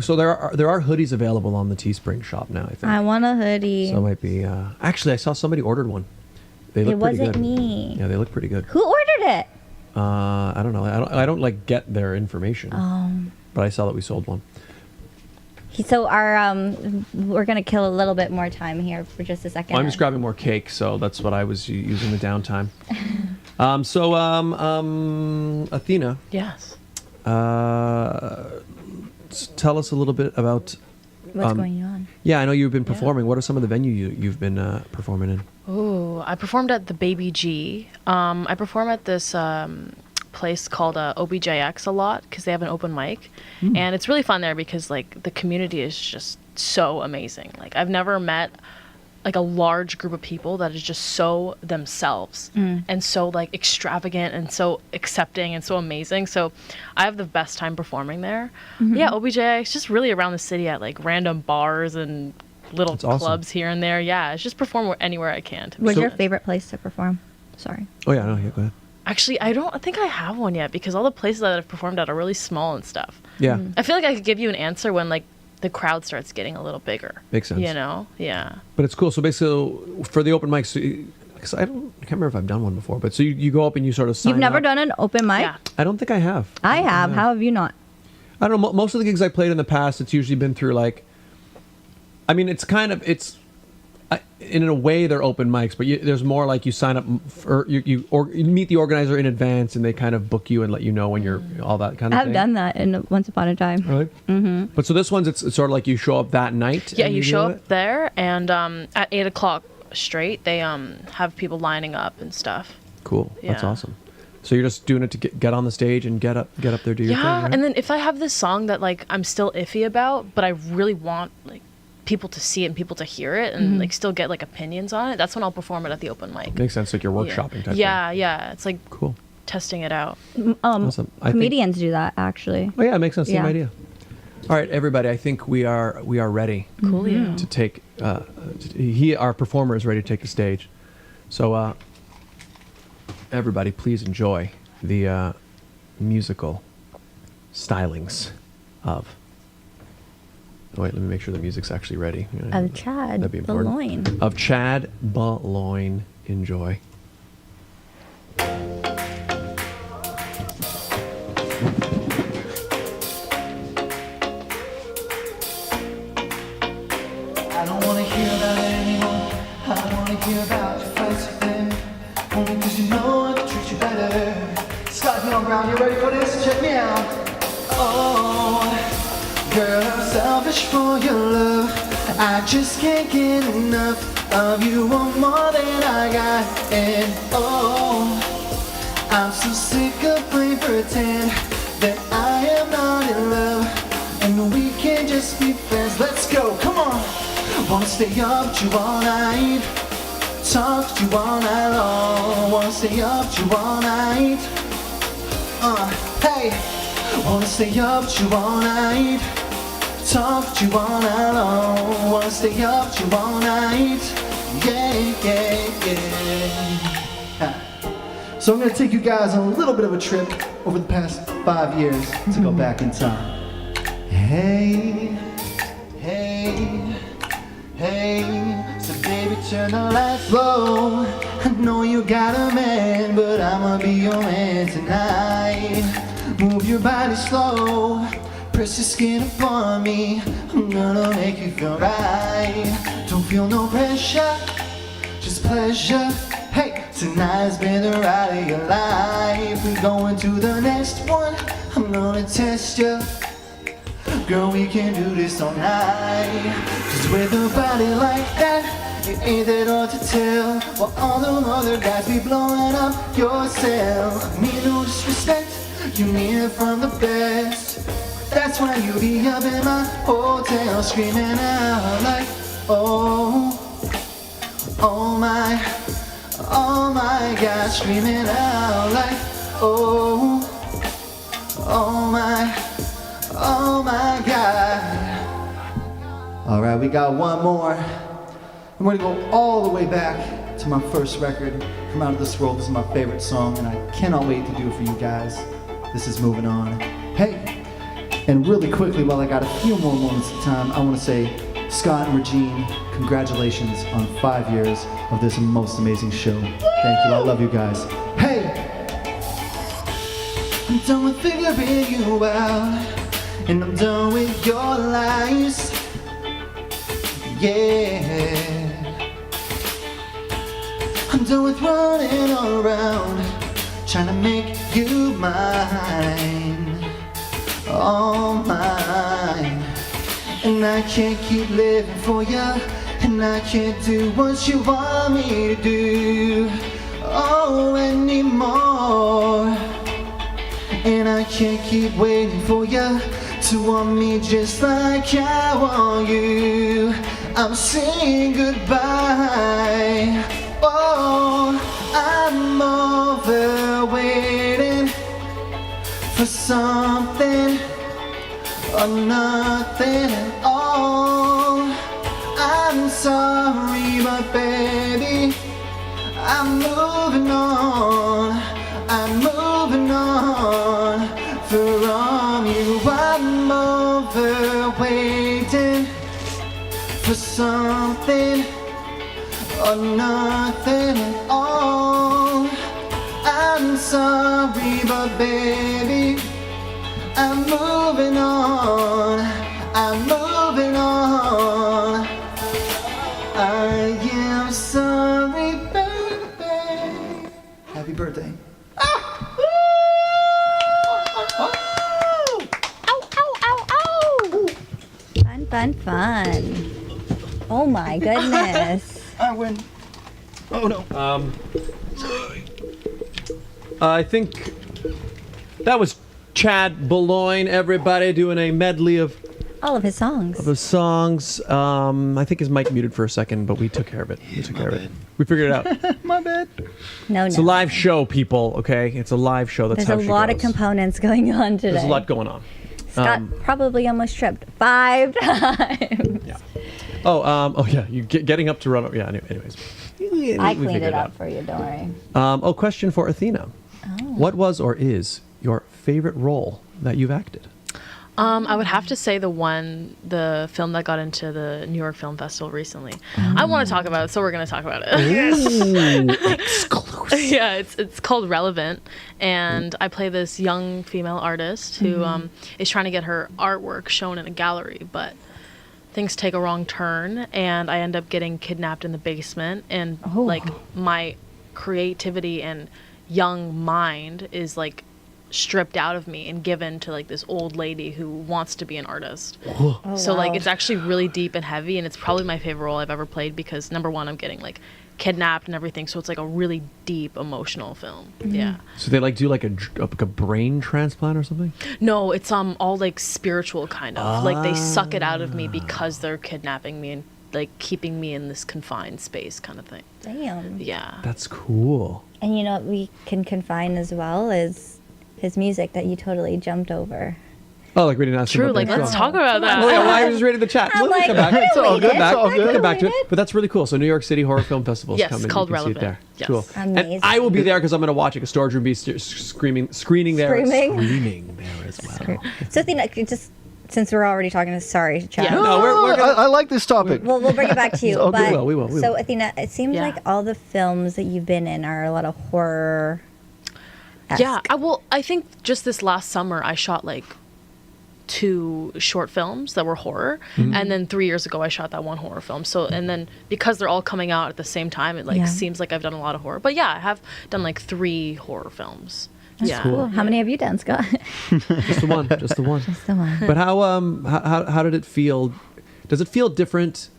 So there are hoodies available on the Teespring shop now, I think. I want a hoodie. So it might be. Actually, I saw somebody ordered one. They look It pretty wasn't good. me. Yeah, they look pretty good. Who ordered it? I don't know. I don't like get their information. But I saw that we sold one. So our we're gonna kill a little bit more time here for just a second. I'm just grabbing more cake, so that's what I was using the downtime. Athena, Yes. tell us a little bit about. What's going on? Yeah, I know you've been performing. What are some of the venues you've been performing in? Ooh, I performed at the Baby G. I perform at this place called OBJX a lot because they have an open mic, and it's really fun there because like the community is just so amazing. Like I've never met like a large group of people that is just so themselves and so like extravagant and so accepting and so amazing. So I have the best time performing there. Yeah, OBJX just really around the city at like random bars and little That's awesome. clubs here and there. Yeah, it's just perform anywhere I can. to be Where's your honest. favorite place to perform? Sorry. Oh yeah, no, yeah, go ahead. Actually, I don't think I have one yet because all the places that I've performed at are really small and stuff. Yeah, I feel like I could give you an answer when like the crowd starts getting a little bigger. Makes sense. You know? Yeah. but it's cool. So basically, for the open mics, because I can't remember if I've done one before. But so you go up and you sort of sign You've never up. done an open mic? Yeah. I don't think I have. I have. How have you not? I don't know. Most of the gigs I played in the past, it's usually been through like. I mean, in a way they're open mics, but there's more like you sign up for you meet the organizer in advance, and they kind of book you and let you know when you're all that kind of I've thing. done that once upon a time. Really? Mm-hmm. But so this one's it's sort of like you show up that night. Yeah, and you do show it? up there and at 8 o'clock straight, they have people lining up and stuff. Cool. That's Yeah. awesome. So you're just doing it to get on the stage and get up there, do your thing. Yeah, Right? and then if I have this song that like I'm still iffy about, but I really want like people to see it and people to hear it and like still get like opinions on it, that's when I'll perform it at the open mic. Makes sense, like you're workshopping type Yeah, yeah. It's like thing. Cool. testing it out. Awesome. I think- Comedians do that, actually. Oh yeah, it makes sense. Same Yeah. idea. All right, everybody. I think we are ready Coolio. to take. Our performer is ready to take the stage. So, everybody, please enjoy the musical stylings of. Oh, wait, let me make sure the music's actually ready. Of Chad That'd be important. Beloin. Of Chad Beloin. Enjoy. I don't wanna hear about it anymore. I don't wanna hear about your fights with them. Only 'cause you know I can treat you better. Scott Dion Brown, you ready for this? Check me out. Oh, girl, I'm selfish for your love. I just can't get enough of you. Want more than I got, and oh, I'm so sick of playing pretend that I am not in love, and we can just be friends. Let's go, come on. Wanna stay up to you all night, talk to you all night long. Wanna stay up to you all night. Hey, wanna stay up to you all night, talk to you all night long. Wanna stay up to you all night. Yeah, yeah, yeah. So I'm gonna take you guys on a little bit of a trip over the past 5 years to go back in time. Hey, hey, hey, so baby turn the lights low. I know you got a man, but I'ma be your man tonight. Move your body slow, press your skin upon me. I'm gonna make you feel right. Don't feel no pressure, just pleasure. Hey, tonight's been the ride of your life. We're going to the next one. I'm gonna test you. Girl, we can do this all night. Cause with a body like that, it ain't that hard to tell. While all them other guys be blowing up your cell. Mean no disrespect, you mean it from the best. That's why you be up in my hotel screaming out like, oh, oh my God, screaming out like, oh, oh my God. All right, we got one more. I'm gonna go all the way back to my first record, From Out of This World. This is my favorite song, and I cannot wait to do it for you guys. This is Moving On. Hey, and really quickly, while I got a few more moments of time, I wanna say, Scott and Regine, congratulations on 5 years of this most amazing show. Thank you, I love you guys. Hey! I'm done with figuring you out, and I'm done with your lies. Yeah. I'm done with running around, trying to make you mine, all mine. And I can't keep living for you, and I can't do what you want me to do, oh, anymore. And I can't keep waiting for you to want me just like I want you. I'm saying goodbye. Oh, I'm over waiting for something or nothing at all. I'm sorry, but baby, I'm moving on. I'm moving on from you. I'm over waiting for something or nothing at all. I'm sorry, but baby, I'm moving on. I'm moving on. I am sorry, baby. Happy birthday. Fun. Oh my goodness. I win. Oh no. I think that was Chad Beloin, everybody, doing a medley of All of his songs. the songs. I think his mic muted for a second, but we took care of it. We figured it out. My bad. No. It's a live show, people, okay? It's a live show. That's There's how a she lot of goes. components going on today. There's a lot going on. Scott probably almost tripped 5 times. Yeah. Oh yeah. You getting up to run. Yeah. Anyways. I We cleaned figured it up for you, don't worry. Question for Athena. What was or is your favorite role that you've acted? I would have to say the film that got into the New York Film Festival recently. I want to talk about it, so we're going to talk about it. Exclusive. Yeah, it's called Relevant, and I play this young female artist who is trying to get her artwork shown in a gallery, but things take a wrong turn, and I end up getting kidnapped in the basement, and like my creativity and young mind is like stripped out of me and given to like this old lady who wants to be an artist. So like it's actually really deep and heavy, and it's probably my favorite role I've ever played because number one, I'm getting like kidnapped and everything, so it's like a really deep emotional film. Yeah. So they like do like a brain transplant or something? No, it's all like spiritual kind of. Like they suck it out of me because they're kidnapping me and like keeping me in this confined space kind of thing. Damn. Yeah. That's cool. And you know what we can confine as well is his music that you totally jumped over. Oh, like we didn't ask you True, about like that let's song. talk about that. Oh yeah, well, I was just reading the chat. I'm We'll like, come back. I It's all read good. it. Back. I We'll come back to read it. it. But that's really cool. So New York City Horror Film Festival is Yes, coming. called You can see it Relevant. there. Yes. Cool. Amazing. And I will be there because I'm going to watch it. A storage room be screaming there. Screaming? There as well. So Athena, just since we're already talking, sorry, Chad. Yeah. No, we're gonna, I like this topic. We'll bring it back to you. Oh, but we will. So Athena, it seems Yeah. like all the films that you've been in are a lot of horror. Yeah, I think just this last summer I shot like 2 short films that were horror, and then 3 years ago I shot that one horror film. So, and then because they're all coming out at the same time, it like seems like I've done a lot of horror. But yeah, I have done like 3 horror films. That's cool. How many have you done, Scott? Just the one. Just the one. Just the one. But how did it feel? Does it feel different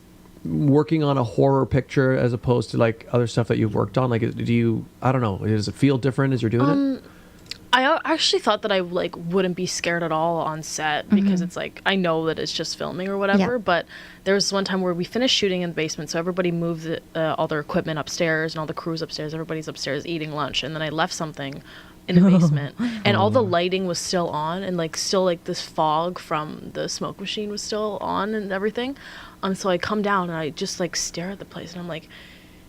working on a horror picture as opposed to like other stuff that you've worked on? Like, I don't know, does it feel different as you're doing it? I actually thought that I like wouldn't be scared at all on set because it's like I know that it's just filming or whatever. Yeah. But there was one time where we finished shooting in the basement, so everybody moved all their equipment upstairs and all the crew's upstairs. Everybody's upstairs eating lunch, and then I left something in the basement, and all the lighting was still on, and like still like this fog from the smoke machine was still on and everything. So I come down and I just like stare at the place, and I'm like,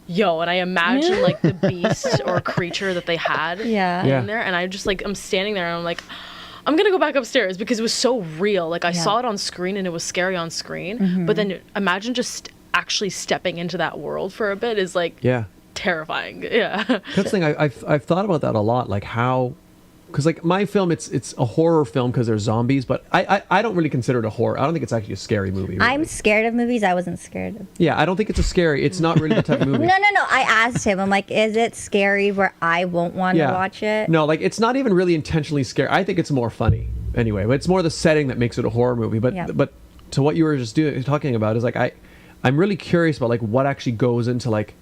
yo, and I imagine like the beast or creature that they had in there, and I just like I'm standing there and I'm like, I'm gonna go back upstairs because it was so real. Like I saw it on screen and it was scary on screen, but then imagine just actually stepping into that world for a bit is like terrifying. That's the thing. I've thought about that a lot, like how, because like my film, it's a horror film because there's zombies, but I don't really consider it a horror. I don't think it's actually a scary movie. Really. I'm scared of movies. I wasn't scared of. Yeah, I don't think it's it's not really the type of movie. No. I asked him. I'm like, is it scary where I won't want to watch it? No, like it's not even really intentionally scary. I think it's more funny anyway. But it's more the setting that makes it a horror movie. But to what you were just talking about is like I'm really curious about like what actually goes into like,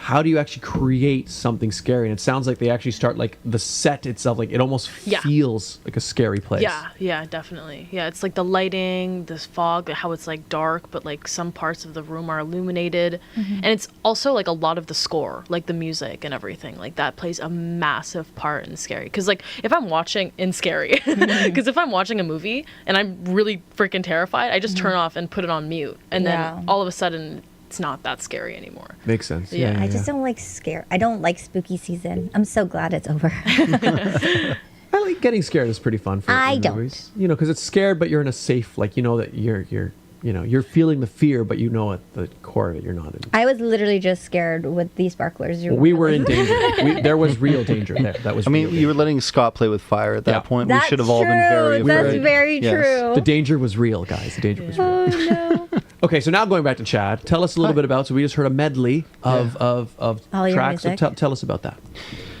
how do you actually create something scary? And it sounds like they actually start like the set itself, like it almost feels like a scary place. Yeah, definitely. Yeah, it's like the lighting, this fog, how it's like dark, but like some parts of the room are illuminated. And it's also like a lot of the score, like the music and everything, like that plays a massive part in scary. Because like if I'm watching in scary, because if I'm watching a movie and I'm really freaking terrified, I just turn off and put it on mute. And then all of a sudden, it's not that scary anymore. Makes sense. I just don't like scare. I don't like spooky season. I'm so glad it's over. I like getting scared. Is pretty fun for movies. You know, because it's scared, but you're in a safe, like you know that you're feeling the fear, but you know at the core of it you're not in. I was literally just scared with these sparklers. We were in danger. There was real danger there. That was. I mean, you were letting Scott play with fire at that point. That's we should have all been very. That's very true. The danger was real, guys. The danger was real. Oh no. Okay, so now going back to Chad, tell us a little bit about. So we just heard a medley of all tracks. Your music. So tell us about that.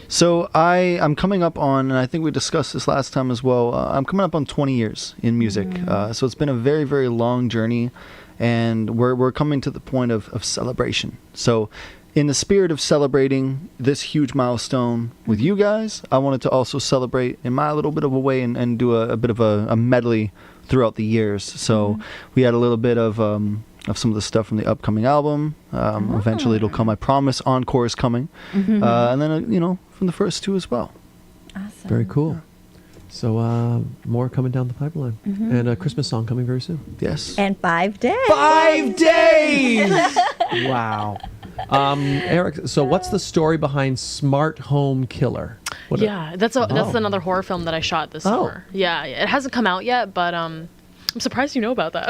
So I'm coming up on, and I think we discussed this last time as well. I'm coming up on 20 years in music. So it's been a very, very long journey, and we're coming to the point of celebration. So in the spirit of celebrating this huge milestone with you guys, I wanted to also celebrate in my little bit of a way and do a bit of a medley throughout the years. So we had a little bit of some of the stuff from the upcoming album. Eventually it'll come, I promise. Encore is coming. And then, from the first 2 as well. Awesome. Very cool. So more coming down the pipeline. And a Christmas song coming very soon. Yes. And 5 days. 5 days! Wow. Eric, so what's the story behind Smart Home Killer? That's another horror film that I shot this summer. Yeah, it hasn't come out yet, but I'm surprised you know about that.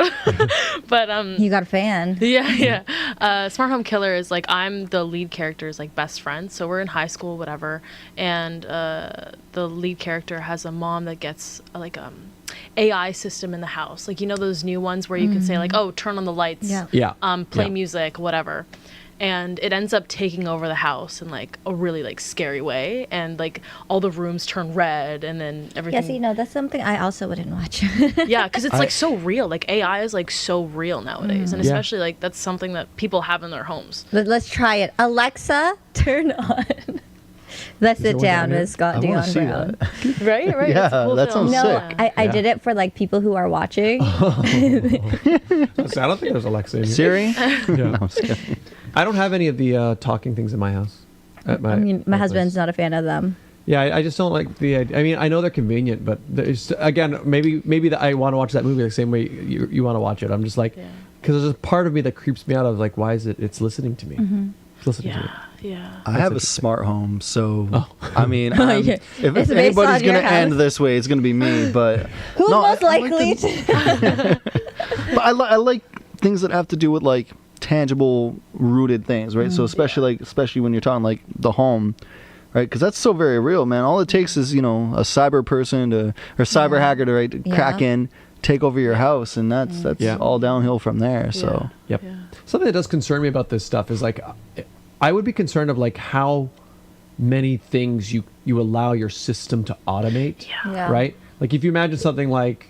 But you got a fan. Yeah. Smart Home Killer is like I'm the lead character's like best friend. So we're in high school, whatever, and the lead character has a mom that gets like AI system in the house, like those new ones where you can say like, oh, turn on the lights, play music, whatever. And it ends up taking over the house in like a really like scary way, and like all the rooms turn red, and then everything. Yes, that's something I also wouldn't watch. Yeah, because it's like so real. Like AI is like so real nowadays, and especially like that's something that people have in their homes. Let's try it. Alexa, turn on. Let's sit down with Scott Dion Brown. Right? Yeah, cool that sounds sick. I did it for like people who are watching. I don't think there's Alexa in here. Siri? No, I'm just kidding. I don't have any of the talking things in my house. My husband's not a fan of them. Yeah, I just don't like the idea. I mean, I know they're convenient, but again, maybe I want to watch that movie the same way you want to watch it. I'm just like, because there's a part of me that creeps me out of like, why is it's listening to me? It's listening to me. Yeah. I have a smart home, so I mean, if anybody's going to end this way, it's going to be me. But who's most likely to? But I like things that have to do with like tangible, rooted things, right? So especially when you're talking like the home, right? Because that's so very real, man. All it takes is a cyber person or cyber hacker to crack in, take over your house, and that's all downhill from there. So Yep. Yeah. Something that does concern me about this stuff is like, I would be concerned of like how many things you allow your system to automate. Yeah. Right? Like if you imagine something like,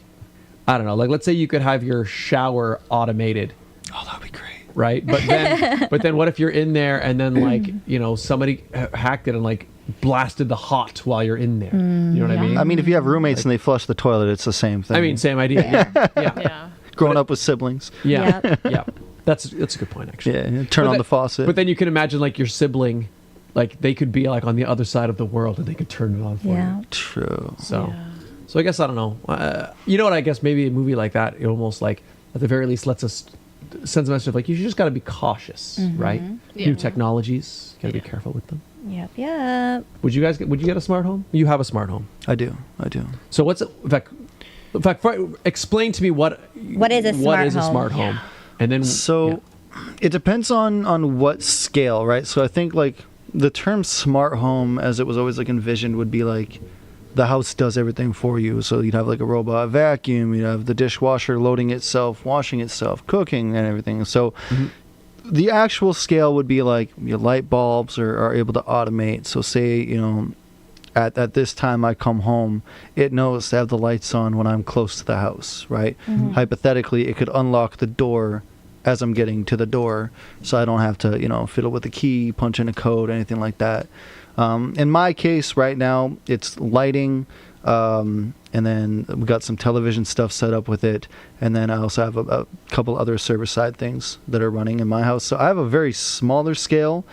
I don't know, like let's say you could have your shower automated. oh, that'd be great. Right? But then what if you're in there and then like, you know, somebody hacked it and like blasted the hot while you're in there. You know what I mean? I mean, if you have roommates and they flush the toilet, it's the same thing. I mean, same idea. Yeah. Yeah. growing up with siblings. Yeah. Yep. Yeah. That's a good point, actually. Yeah, turn on the faucet. But then you can imagine like your sibling, like they could be like on the other side of the world and they could turn it on for Yeah. you. True. So I guess I don't know. You know what? I guess maybe a movie like that, it almost like at the very least sends a message of like you just got to be cautious, right? Yeah. New technologies, got to be careful with them. Yep. Yep. Would you get a smart home? You have a smart home. I do. So what's it? In fact, explain to me what is a smart home? home, and then So it depends on what scale, right? So I think like the term smart home, as it was always like envisioned, would be like the house does everything for you. So you'd have like a robot vacuum, you'd have the dishwasher loading itself, washing itself, cooking and everything. So the actual scale would be like your light bulbs are able to automate. So say, you know, at this time I come home, it knows to have the lights on when I'm close to the house, right? Hypothetically, it could unlock the door as I'm getting to the door, so I don't have to, you know, fiddle with the key, punch in a code, anything like that. In my case right now, it's lighting, and then we got some television stuff set up with it, and then I also have a couple other server-side things that are running in my house. So I have a very smaller scale,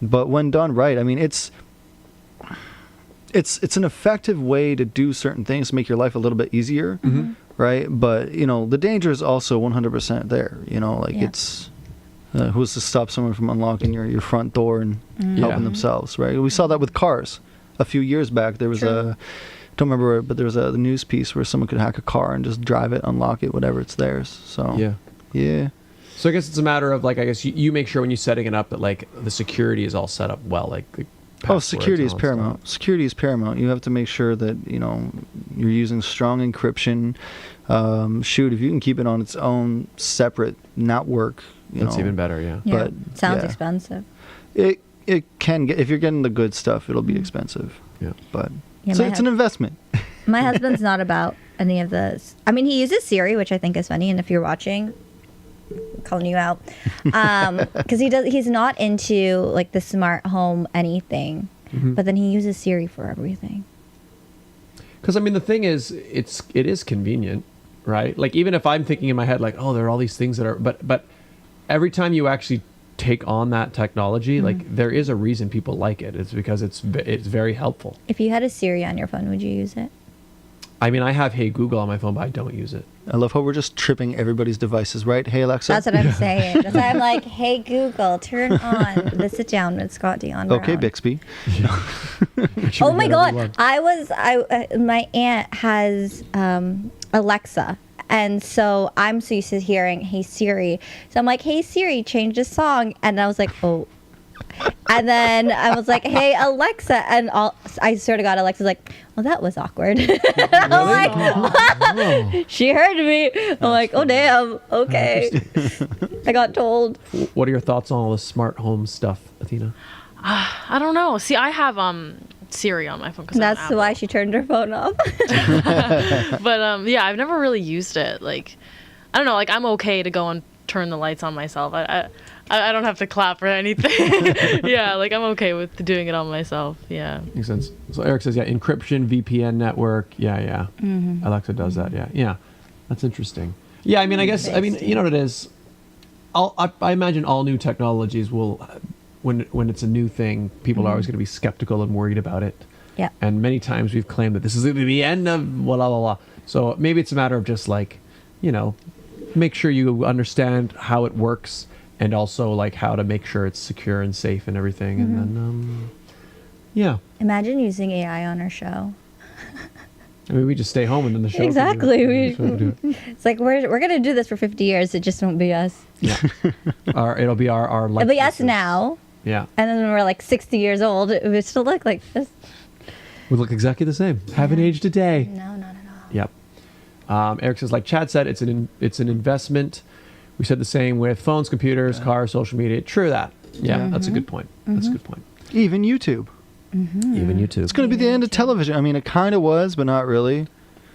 but when done right, I mean, it's an effective way to do certain things to make your life a little bit easier, right? But, you know, the danger is also 100% there, you know, like it's... who's to stop someone from unlocking your front door and helping themselves, right? We saw that with cars a few years back. There was don't remember, but there was a news piece where someone could hack a car and just drive it, unlock it, whatever, it's theirs. So yeah. So I guess it's a matter of like, I guess you make sure when you're setting it up that like the security is all set up well, like the security is passwords and all that paramount. stuff. Security is paramount. You have to make sure that, you know, you're using strong encryption. If you can keep it on its own separate network, That's even better, yeah. Yeah. But Sounds yeah. expensive. It can get, if you're getting the good stuff, it'll be expensive. Yeah. But Yeah, so my it's an investment. My husband's not about any of this. I mean, he uses Siri, which I think is funny. And if you're watching, I'm calling you out, because he's not into like the smart home anything. But then he uses Siri for everything. Because I mean, the thing is, it is convenient, right? Like even if I'm thinking in my head, like, oh, there are all these things that are, but every time you actually take on that technology, like there is a reason people like it. It's because it's very helpful. If you had a Siri on your phone, would you use it? I mean, I have Hey Google on my phone, but I don't use it. I love how we're just tripping everybody's devices, right? Hey, Alexa. That's what I'm saying. That's why I'm like, hey, Google, turn on the sit down with Scott Dion. Okay, Brown. Bixby. Oh my God. My aunt has Alexa. And so I'm so used to hearing, hey, Siri. So I'm like, hey, Siri, change the song. And I was like, oh. And then I was like, hey, Alexa. And I swear to God, Alexa's like, well, that was awkward. I'm like, she heard me. I'm like, oh, damn. Okay. I got told. What are your thoughts on all this smart home stuff, Athena? I don't know. See, I have Siri on my phone. That's why she turned her phone off. But yeah, I've never really used it. Like, I don't know. Like, I'm okay to go and turn the lights on myself. I don't have to clap or anything. Yeah, like I'm okay with doing it on myself. Yeah. Makes sense. So Eric says, yeah, encryption, VPN network. Yeah. Alexa does that. Yeah. That's interesting. Yeah, I mean, I guess, you know what it is? I imagine all new technologies will, when it's a new thing, people are always going to be skeptical and worried about it. Yeah. And many times we've claimed that this is the end of blah, blah, blah. So maybe it's a matter of just like, you know, make sure you understand how it works and also like how to make sure it's secure and safe and everything. And then, yeah. Imagine using AI on our show. I mean, we just stay home and then the show. Exactly. Do it. It's like we're gonna do this for 50 years. It just won't be us. Yeah. It'll be our life. It'll be us pieces. now. Yeah. And then when we're like 60 years old, it would still look like this. We look exactly the same. Haven't aged a day. No, not at all. Yep. Eric says, like Chad said, it's an investment. We said the same with phones, computers, cars, social media. True that. Yeah, that's a good point. That's a good point. Even YouTube. Even YouTube. It's going to be the end of television. I mean, it kind of was, but not really.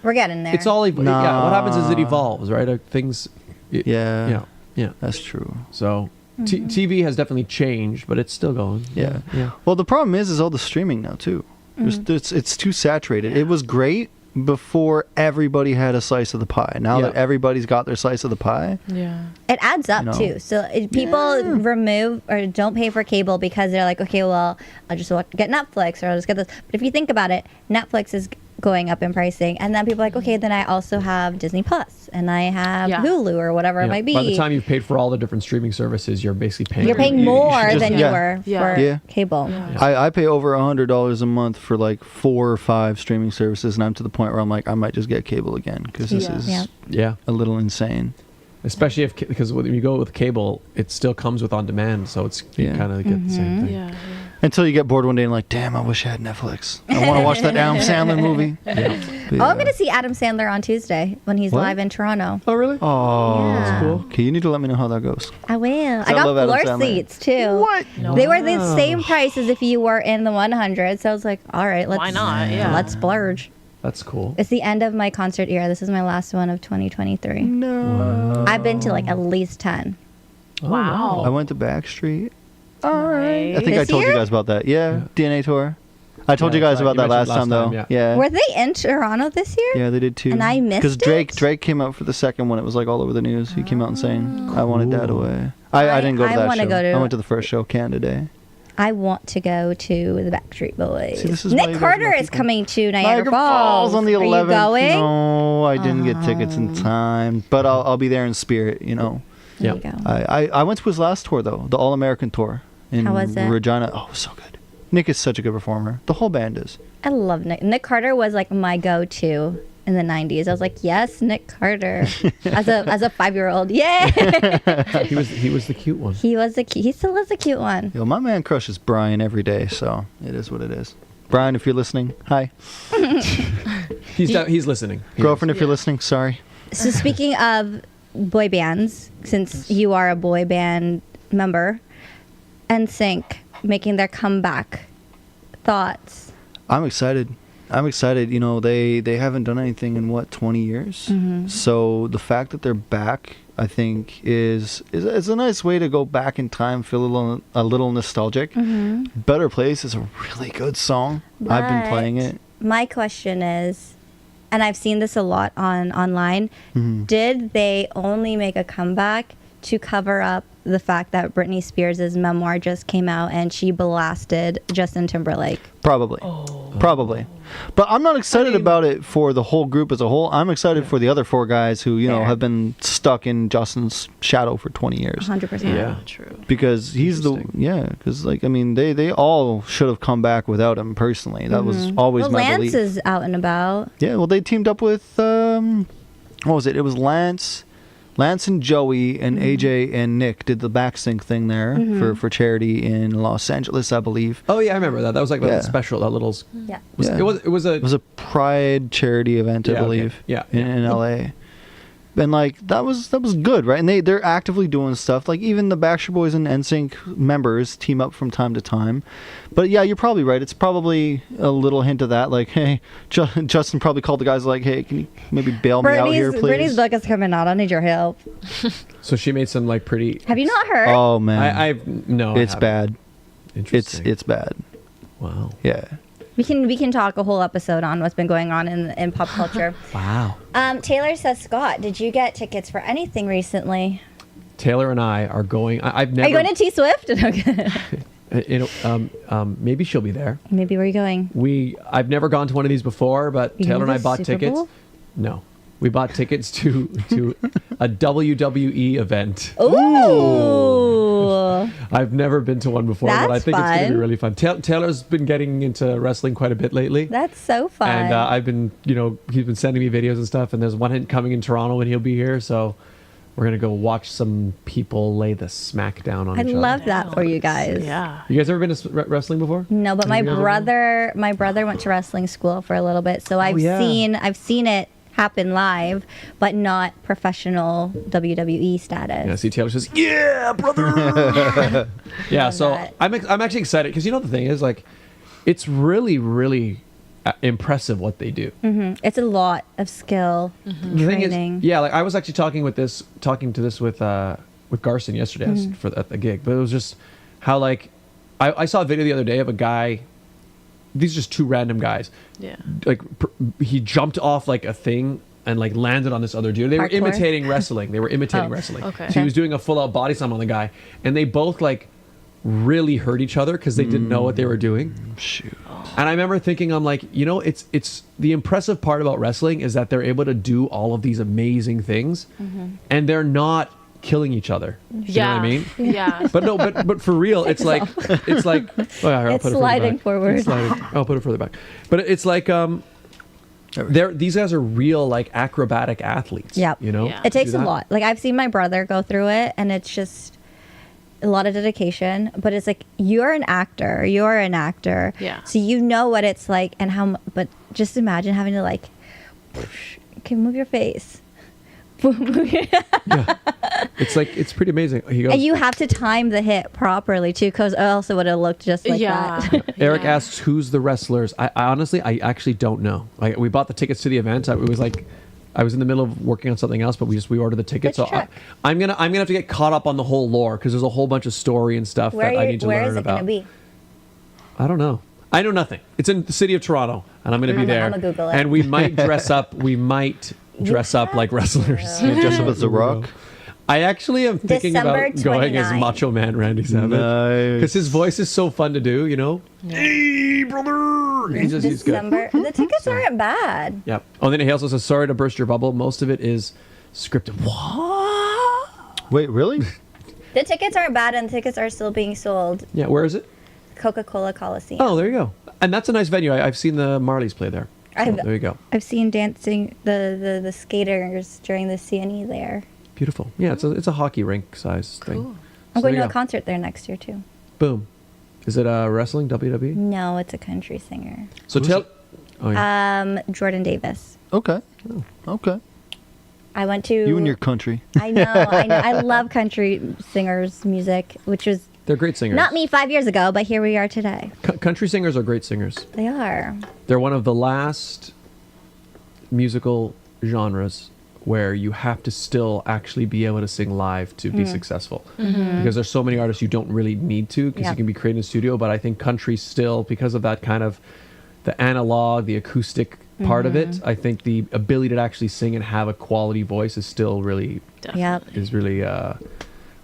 We're getting there. It's all yeah. What happens is it evolves, right? Things. Yeah. Yeah. That's true. So TV has definitely changed, but it's still going. Yeah. Yeah. Well, the problem is all the streaming now too. It's too saturated. It was great before everybody had a slice of the pie. Now that everybody's got their slice of the pie, it adds up too. So people remove or don't pay for cable because they're like, okay, well, I'll just get Netflix or I'll just get this. But if you think about it, Netflix is going up in pricing, and then people are like, okay, then I also have Disney Plus and I have Hulu or whatever it might be. By the time you've paid for all the different streaming services, you're basically paying. You're paying more than you were for Yeah. cable. I pay over $100 a month for like 4 or 5 streaming services, and I'm to the point where I'm like, I might just get cable again because this is a little insane. Especially because when you go with cable, it still comes with on demand, so it's you kind of get the same thing. Yeah. Until you get bored one day and like, damn, I wish I had Netflix. I want to watch that Adam Sandler movie. Oh, I'm going to see Adam Sandler on Tuesday when he's live in Toronto. Oh, really? Oh, Yeah. that's cool. Okay, you need to let me know how that goes. I will. I love got Adam floor Sandler. seats too. What? They were the same price as if you were in the 100. So I was like, all right, Why not? Yeah. let's splurge. That's cool. It's the end of my concert era. This is my last one of 2023. No. I've been to like at least 10. Wow. I went to Backstreet. Nice. I think I This told you year? guys about that. Yeah, DNA tour. I told Yeah, you guys that's about right. that You last mentioned time, last though. time, Yeah. Were they in Toronto this year? Yeah, they did too. And I missed because it? Drake came out for the second one. It was like all over the news. He came out and saying, "I wanted Dad away." I didn't go to I that wanna show. go to- I went to the first show, Canada Day. I want to go to the Backstreet Boys. See, this is why you Nick guys Carter know is people. coming to Niagara Niagara Falls. on the 11th. Are you going? No, I didn't get tickets in time, but I'll be there in spirit. You know. There you go. I went to his last tour though, the All American tour in How was it? Regina. Oh, it was so good. Nick is such a good performer. The whole band is. I love Nick. Nick Carter was like my go-to in the 90s. I was like, yes, Nick Carter. as a 5-year-old. Yay! He was the cute one. He still is a cute one. Yo, my man crushes Brian every day, so it is what it is. Brian, if you're listening, hi. He's listening. Girlfriend, if you're listening, sorry. So speaking of boy bands, since you are a boy band member, NSYNC making their comeback. Thoughts? I'm excited. You know, they haven't done anything in 20 years. So the fact that they're back, I think, is a nice way to go back in time, feel a little nostalgic. Better Place is a really good song. I've been playing it. My question is, and I've seen this a lot online, did they only make a comeback to cover up the fact that Britney Spears' memoir just came out and she blasted Justin Timberlake? Probably. But I'm not excited about it for the whole group as a whole. I'm excited for the other 4 guys who, you know, Fair. have been stuck in Justin's shadow for 20 years. 100%. Yeah. True. Because he's because like, I mean, they all should have come back without him personally. That was always Well, my Lance belief. is out and about. Yeah, well, they teamed up with, what was it? It was Lance and Joey and AJ and Nick did the backsync thing there for charity in Los Angeles, I believe. Oh yeah, I remember that. That was like Yeah. a special. That little. Yeah. It was a. It was a Pride charity event, I Yeah, okay. believe. Yeah, in LA. And like that was good, right? And they're actively doing stuff. Like even the Backstreet Boys and NSYNC members team up from time to time. But yeah, you're probably right. It's probably a little hint of that. Like, hey, Justin probably called the guys like, hey, can you maybe bail me out here, please? Brittany's book is coming out. I need your help. So she made some like pretty. Have you not heard? Oh man, I've no. it's bad. Interesting. It's bad. Wow. Yeah. We can talk a whole episode on what's been going on in pop culture. Wow. Taylor says, Scott, did you get tickets for anything recently? Taylor and I are going. I've never. Are you going to T Swift? Maybe she'll be there. Maybe where are you going? I've never gone to one of these before, but You Taylor and going I to bought Super tickets. Bowl? No, we bought tickets to a WWE event. Ooh. I've never been to one before, but I That's think it's going to be fun. really fun. Taylor's been getting into wrestling quite a bit lately. That's so fun. And I've been, he's been sending me videos and stuff. And there's one coming in Toronto, and he'll be here. So we're gonna go watch some people lay the smack down on I each other. love that for you guys. Yeah. You guys ever been to wrestling before? No, but my Have you guys ever brother went to wrestling school for a little bit, so I've yeah. seen it happen live, but not professional WWE status. Yeah, see, Taylor says, "Yeah, brother." Yeah, so that. I'm actually excited because the thing is, like, it's really, really impressive what they do. It's a lot of skill The thing training. is, yeah, like I was actually talking to this with Garson yesterday at the gig, but it was just how, like, I saw a video the other day of a guy. These are just two random guys. Yeah. Like he jumped off like a thing and like landed on this other dude. They were Hardcore? imitating wrestling. They were imitating Oh, wrestling. okay. So he was doing a full out body slam on the guy, and they both like really hurt each other because they didn't know what they were doing. Shoot. And I remember thinking, I'm like, it's the impressive part about wrestling is that they're able to do all of these amazing things, and they're not killing each other. You know what I mean? Yeah. But no, but for real, it's like oh, yeah, I'll It's put it further sliding back. forward. It's sliding. I'll put it further back. But it's like these guys are real like acrobatic athletes. Yep. You know, Yeah. It takes Do a that. lot. Like I've seen my brother go through it, and it's just a lot of dedication. But it's like you're an actor. Yeah. So you know what it's like, and how. But just imagine having to like, okay, move your face. It's like it's pretty amazing. He goes. And you have to time the hit properly too, because else it would have looked just like Yeah. that. Eric Yeah. asks, "Who's the wrestlers?" I honestly, I actually don't know. Like, we bought the tickets to the event. It was like, I was in the middle of working on something else, but we ordered the tickets. Which So track? I'm gonna have to get caught up on the whole lore because there's a whole bunch of story and stuff that I need to Where learn is it about. going to be? I don't know. I know nothing. It's in the city of Toronto, and I'm going to be there. I'ma Google it. And we might dress up. We might dress up like wrestlers. You dress up as The Rock. I actually am thinking December about going as 29. Macho Man Randy Savage. Nice. Because his voice is so fun to do, you know? Hey, brother! He's good. December. The tickets aren't bad. Yep. Oh, then he also says, sorry to burst your bubble. Most of it is scripted. What? Wait, really? The tickets aren't bad, and the tickets are still being sold. Yeah, where is it? Coca-Cola Coliseum. Oh, there you go. And that's a nice venue. I've seen the Marleys play there. So there you go. I've seen dancing the skaters during the CNE there. Beautiful. Yeah, it's a hockey rink size thing. Cool. I'm So going there to you a concert there next year too. Boom. Is it wrestling, WWE? No, it's a country singer. So tell. Oh, yeah. Jordan Davis. Okay. Okay. I went to. You and your country. I know. I love country singers' music, which was They're great singers. not me 5 years ago, but here we are today. Country singers are great singers. They are. They're one of the last musical genres where you have to still actually be able to sing live to be successful. Because there's so many artists you don't really need to because you Yep. can be created in the studio. But I think country still, because of that kind of the analog, the acoustic part of it, I think the ability to actually sing and have a quality voice is still really Yep.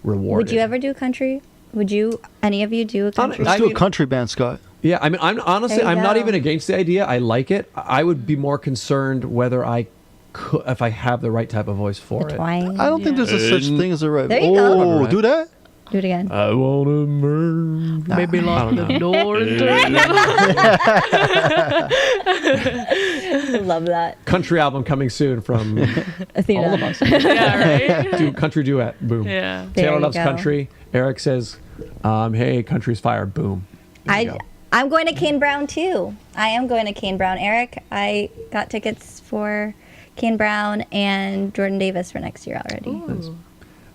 rewarding. Would you ever do country? Would you? Any of you do a country? Let's I do mean- a country band, Scott. Yeah, I mean, I'm honestly, There you I'm not go. even against the idea. I like it. I would be more concerned whether I could, if I have the right type of voice for The it. twang. I don't think there's a such thing as a right. There you go. Oh, Right. do that? Do it again. I wanna murder. Maybe lock the door and turn I love that. Country album coming soon from Athena. all of us. Yeah, right? Country duet. Boom. Yeah. There Taylor you loves go. country. Eric says, "Hey, country's fire." Boom. There you go. I'm going to Kane Brown too. I am going to Kane Brown. Eric, I got tickets for Kane Brown and Jordan Davis for next year already.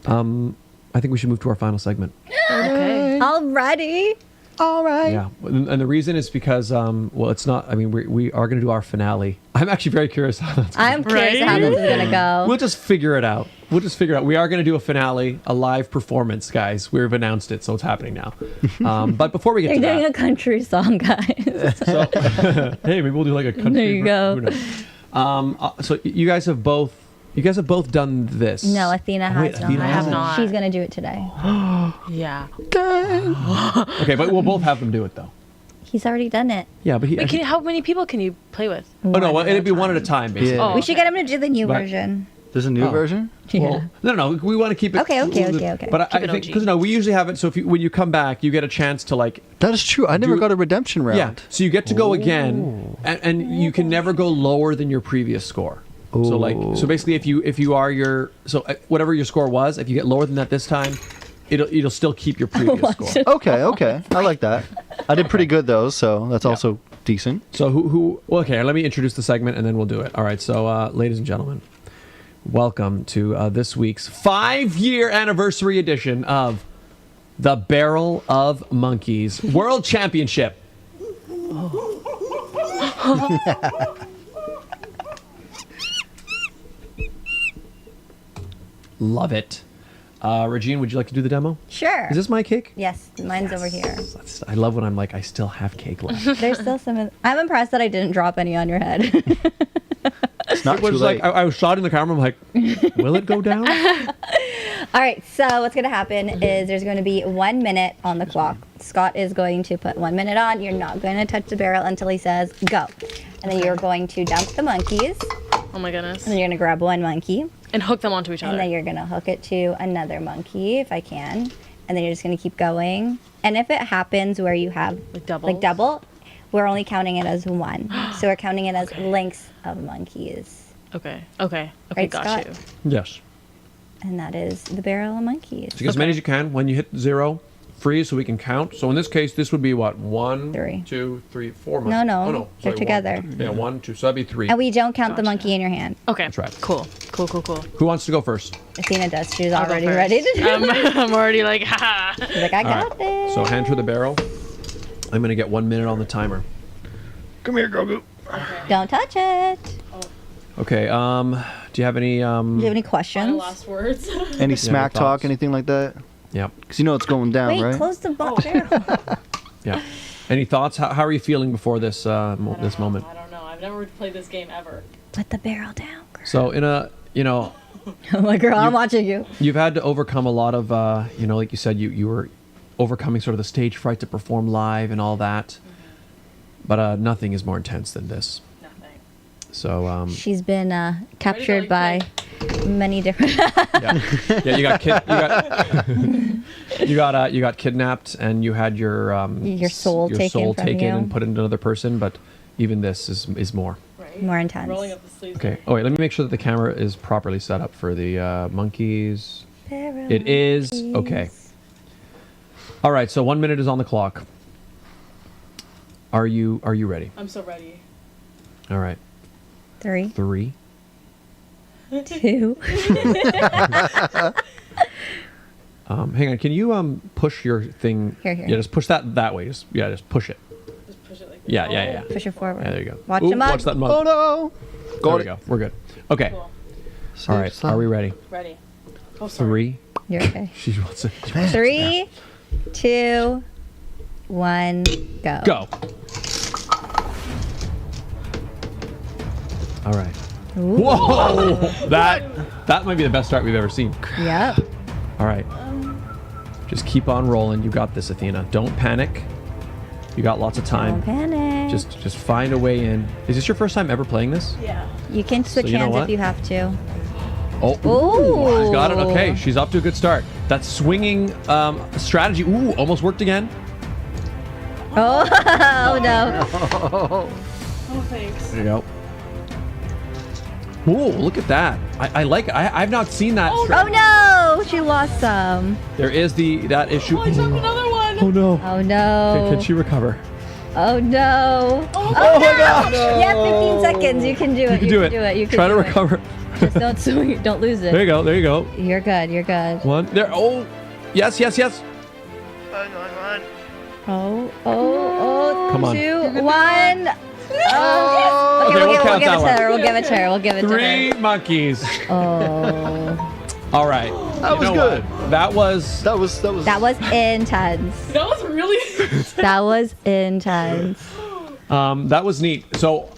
I think we should move to our final segment. Okay. Alrighty. All right. Yeah, and the reason is because, well, it's not. I mean, we are going to do our finale. I'm actually very curious how that's. I'm curious how this is gonna go. We'll just figure it out. We are going to do a finale, a live performance, guys. We've announced it, so it's happening now. But before we get You're to doing that, a country song, guys. so, hey, maybe we'll do like a country. There you go. Who knows? So you guys have both done this. No, Athena has Wait, not. Athena I have not. She's gonna do it today. Yeah. Okay, but we'll both have them do it though. He's already done it. Yeah, but Wait, how many people can you play with? oh no, well, it'd be one at a time, basically. Yeah. Oh, We should get him to do the new Right. version. There's a new Oh. version? Well, no. We want to keep it. Okay. But I Keep it think OG. because we usually have it. So when you come back, you get a chance to like. That is true. I never Do- got a redemption round. Yeah. So you get to go again, and you can never go lower than your previous score. So basically, if you are whatever your score was, if you get lower than that this time, it'll still keep your previous score. Okay. I like that. I did pretty good though, so that's also Decent. So who? Well, okay, let me introduce the segment and then we'll do it. All right. So, ladies and gentlemen, welcome to this week's 5-year anniversary edition of the Barrel of Monkeys World Championship. Love it. Regine, would you like to do the demo? Sure. Is this my cake? Yes, mine's over here. I love when I'm like, I still have cake left. There's still some. I'm impressed that I didn't drop any on your head. It's not It too was late. like, I was shot in the camera. I'm like, will it go down? All right, so what's going to happen is there's going to be 1 minute on the clock. Scott is going to put 1 minute on. You're not going to touch the barrel until he says go. And then you're going to dump the monkeys. Oh my goodness. And then you're going to grab one monkey. And hook them onto each And other. then you're going to hook it to another monkey, if I can. And then you're just going to keep going. And if it happens where you have Like double, we're only counting it as one. So we're counting it as lengths of monkeys. Okay, Right, got Scott? you. Yes. And that is the barrel of monkeys. So get as many as you can. When you hit 0, freeze so we can count. So in this case, this would be what? 1, 3. 2, 3, 4 monkeys. No, no, Oh, no. they're Sorry, together. 1, yeah, 1, 2. So that'd be 3. And we don't count the monkey in your hand. Okay, That's right. Cool. Who wants to go first? Athena does. She's I'll go already first. ready to do it. I'm already like, ha. She's like, I got this. So hand her the barrel. I'm going to get 1 minute on the timer. Come here, Grogu. Don't touch it. Okay, do you have any... Do you have any questions? Last words. Any smack no talk, thoughts? anything like that? Yep. Because you know it's going down, Wait, right? close the barrel. Yeah. Any thoughts? How are you feeling before this this moment? I don't know. I've never played this game ever. Put the barrel down, girl. So in a, I'm like, girl, I'm watching you. you've had to overcome a lot of, like you said, you were overcoming sort of the stage fright to perform live and all that. But nothing is more intense than this. Nothing. So She's been captured like by many different. yeah, you got kidnapped and you had your soul taken from you. and put into another person. But even this is more. Right? More intense. Rolling up the sleeves. Okay. Oh wait, let me make sure that the camera is properly set up for the monkeys. Barrel It is monkeys. okay. All right, so 1 minute is on the clock. Are you ready? I'm so ready. All right. 3, 3. 2. Hang on. Can you push your thing? Here. Yeah, just push that way. Just push it. Just push it like this. Yeah. Push it forward. Yeah, there you go. Watch Ooh, him up. Watch that mug. Oh no! There Got we it. go. We're good. Okay. Cool. All right. Are we ready? Ready. Oh, sorry. 3. You're okay. She wants it. 3, 2, 1, go. Go. All right. Ooh. Whoa! that might be the best start we've ever seen. Yep. All right. Just keep on rolling. You got this, Athena. Don't panic. You got lots of time. Don't panic. Just find a way in. Is this your first time ever playing this? Yeah. You can switch you know hands what? if you have to. Oh, Ooh. she's got it. Okay, she's off to a good start. That swinging strategy. Ooh, almost worked again. Oh, oh no. Oh, thanks. There you go. Ooh, look at that. I like it. I've not seen that. Oh no, she lost some. There is that issue. Oh, I took another one. Oh no. Oh no. Can she recover? Oh no. Oh, Oh, my gosh. You have 15 seconds. You can do it. You can do it. You can Try to do it. recover. Just don't swing. Don't lose it. There you go. There you go. You're good. You're good. One. There. Oh. Yes. Oh. Come on. 2, 1. Oh. Okay, we'll count give that it to one. her. We'll give it to her. We'll give it to 3 her. monkeys. Oh. All right. That was know good. what? That was. That was intense. That was really. That was intense. That was neat. So,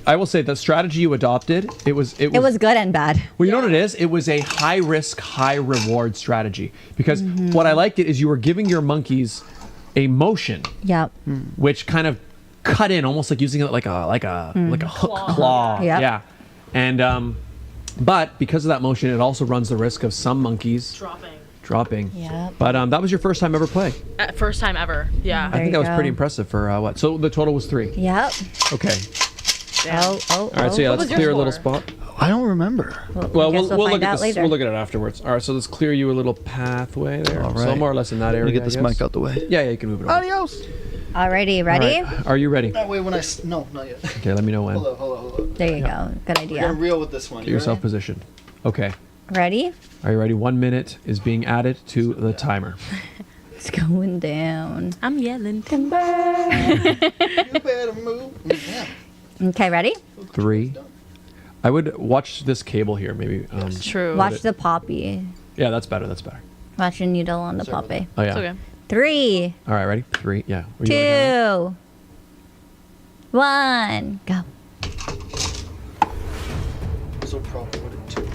I will say the strategy you adopted. It was good and bad. Well, you know what it is? It was a high risk, high reward strategy because what I liked it is you were giving your monkeys a motion, Yep. which kind of cut in, almost like using it like a hook claw. Yep. Yeah, and but because of that motion, it also runs the risk of some monkeys dropping. Yep. But that was your first time ever playing. First time ever. Yeah. I think that you was go. pretty impressive for what? So the total was 3. Yep. Okay. Oh. All right. So yeah, let's was your clear a little score? spot. I don't remember. Well, guess we'll we'll look find at out this. later. We'll look at it afterwards. All right. So let's clear you a little pathway there. All So right. more or less in that Let area. me get this I guess. mic out the way. Yeah, you can move it over. Adios. Alrighty, ready? All right. Are you ready? That way when no, not yet. Okay, let me know when. Hold on. There you go. Good We're idea. getting real with this one. Get yourself positioned. Okay. Ready? Are you ready? 1 minute is being added to the timer. It's going down. I'm yelling. You better move. Yeah. Okay, ready? 3. I would watch this cable here, maybe. True. Watch the poppy. Yeah, that's better. That's better. Watch a needle on the poppy. Oh, yeah. It's okay. 3, All right, ready? 3. Yeah. Were you ready? 2, 1, go. So probably would it too.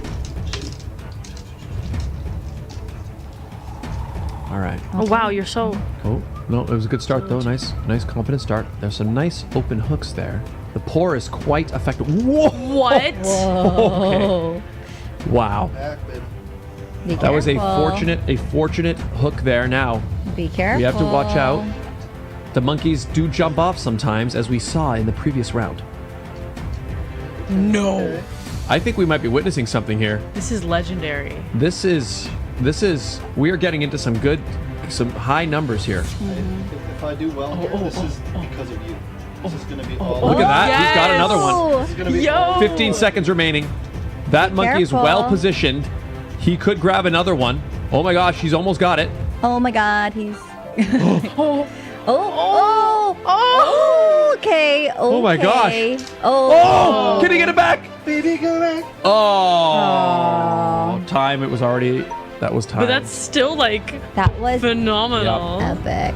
All right. Oh wow, you're so. Oh, no, it was a good start, though. Nice, confident start. There's some nice open hooks there. The pour is quite effective. Whoa! What? Okay. Wow. Back, baby. Be That was a careful. fortunate hook there. Now, Be careful. we have to watch out. The monkeys do jump off sometimes, as we saw in the previous round. No. I think we might be witnessing something here. This is legendary. This is, we are getting into some high numbers here. If I do well here, this is because of you. This is going to be all. Look at that. yes. He's got another one. This is going to be Yo. 15 seconds remaining. That monkey is careful. well positioned. He could grab another one. Oh my gosh, he's almost got it. Oh my god, he's. Oh. Okay. Oh my gosh. Oh. Oh! Can he get it back? Baby, go back. Oh! Time. It was already. That was time. But that's still like That was phenomenal. epic.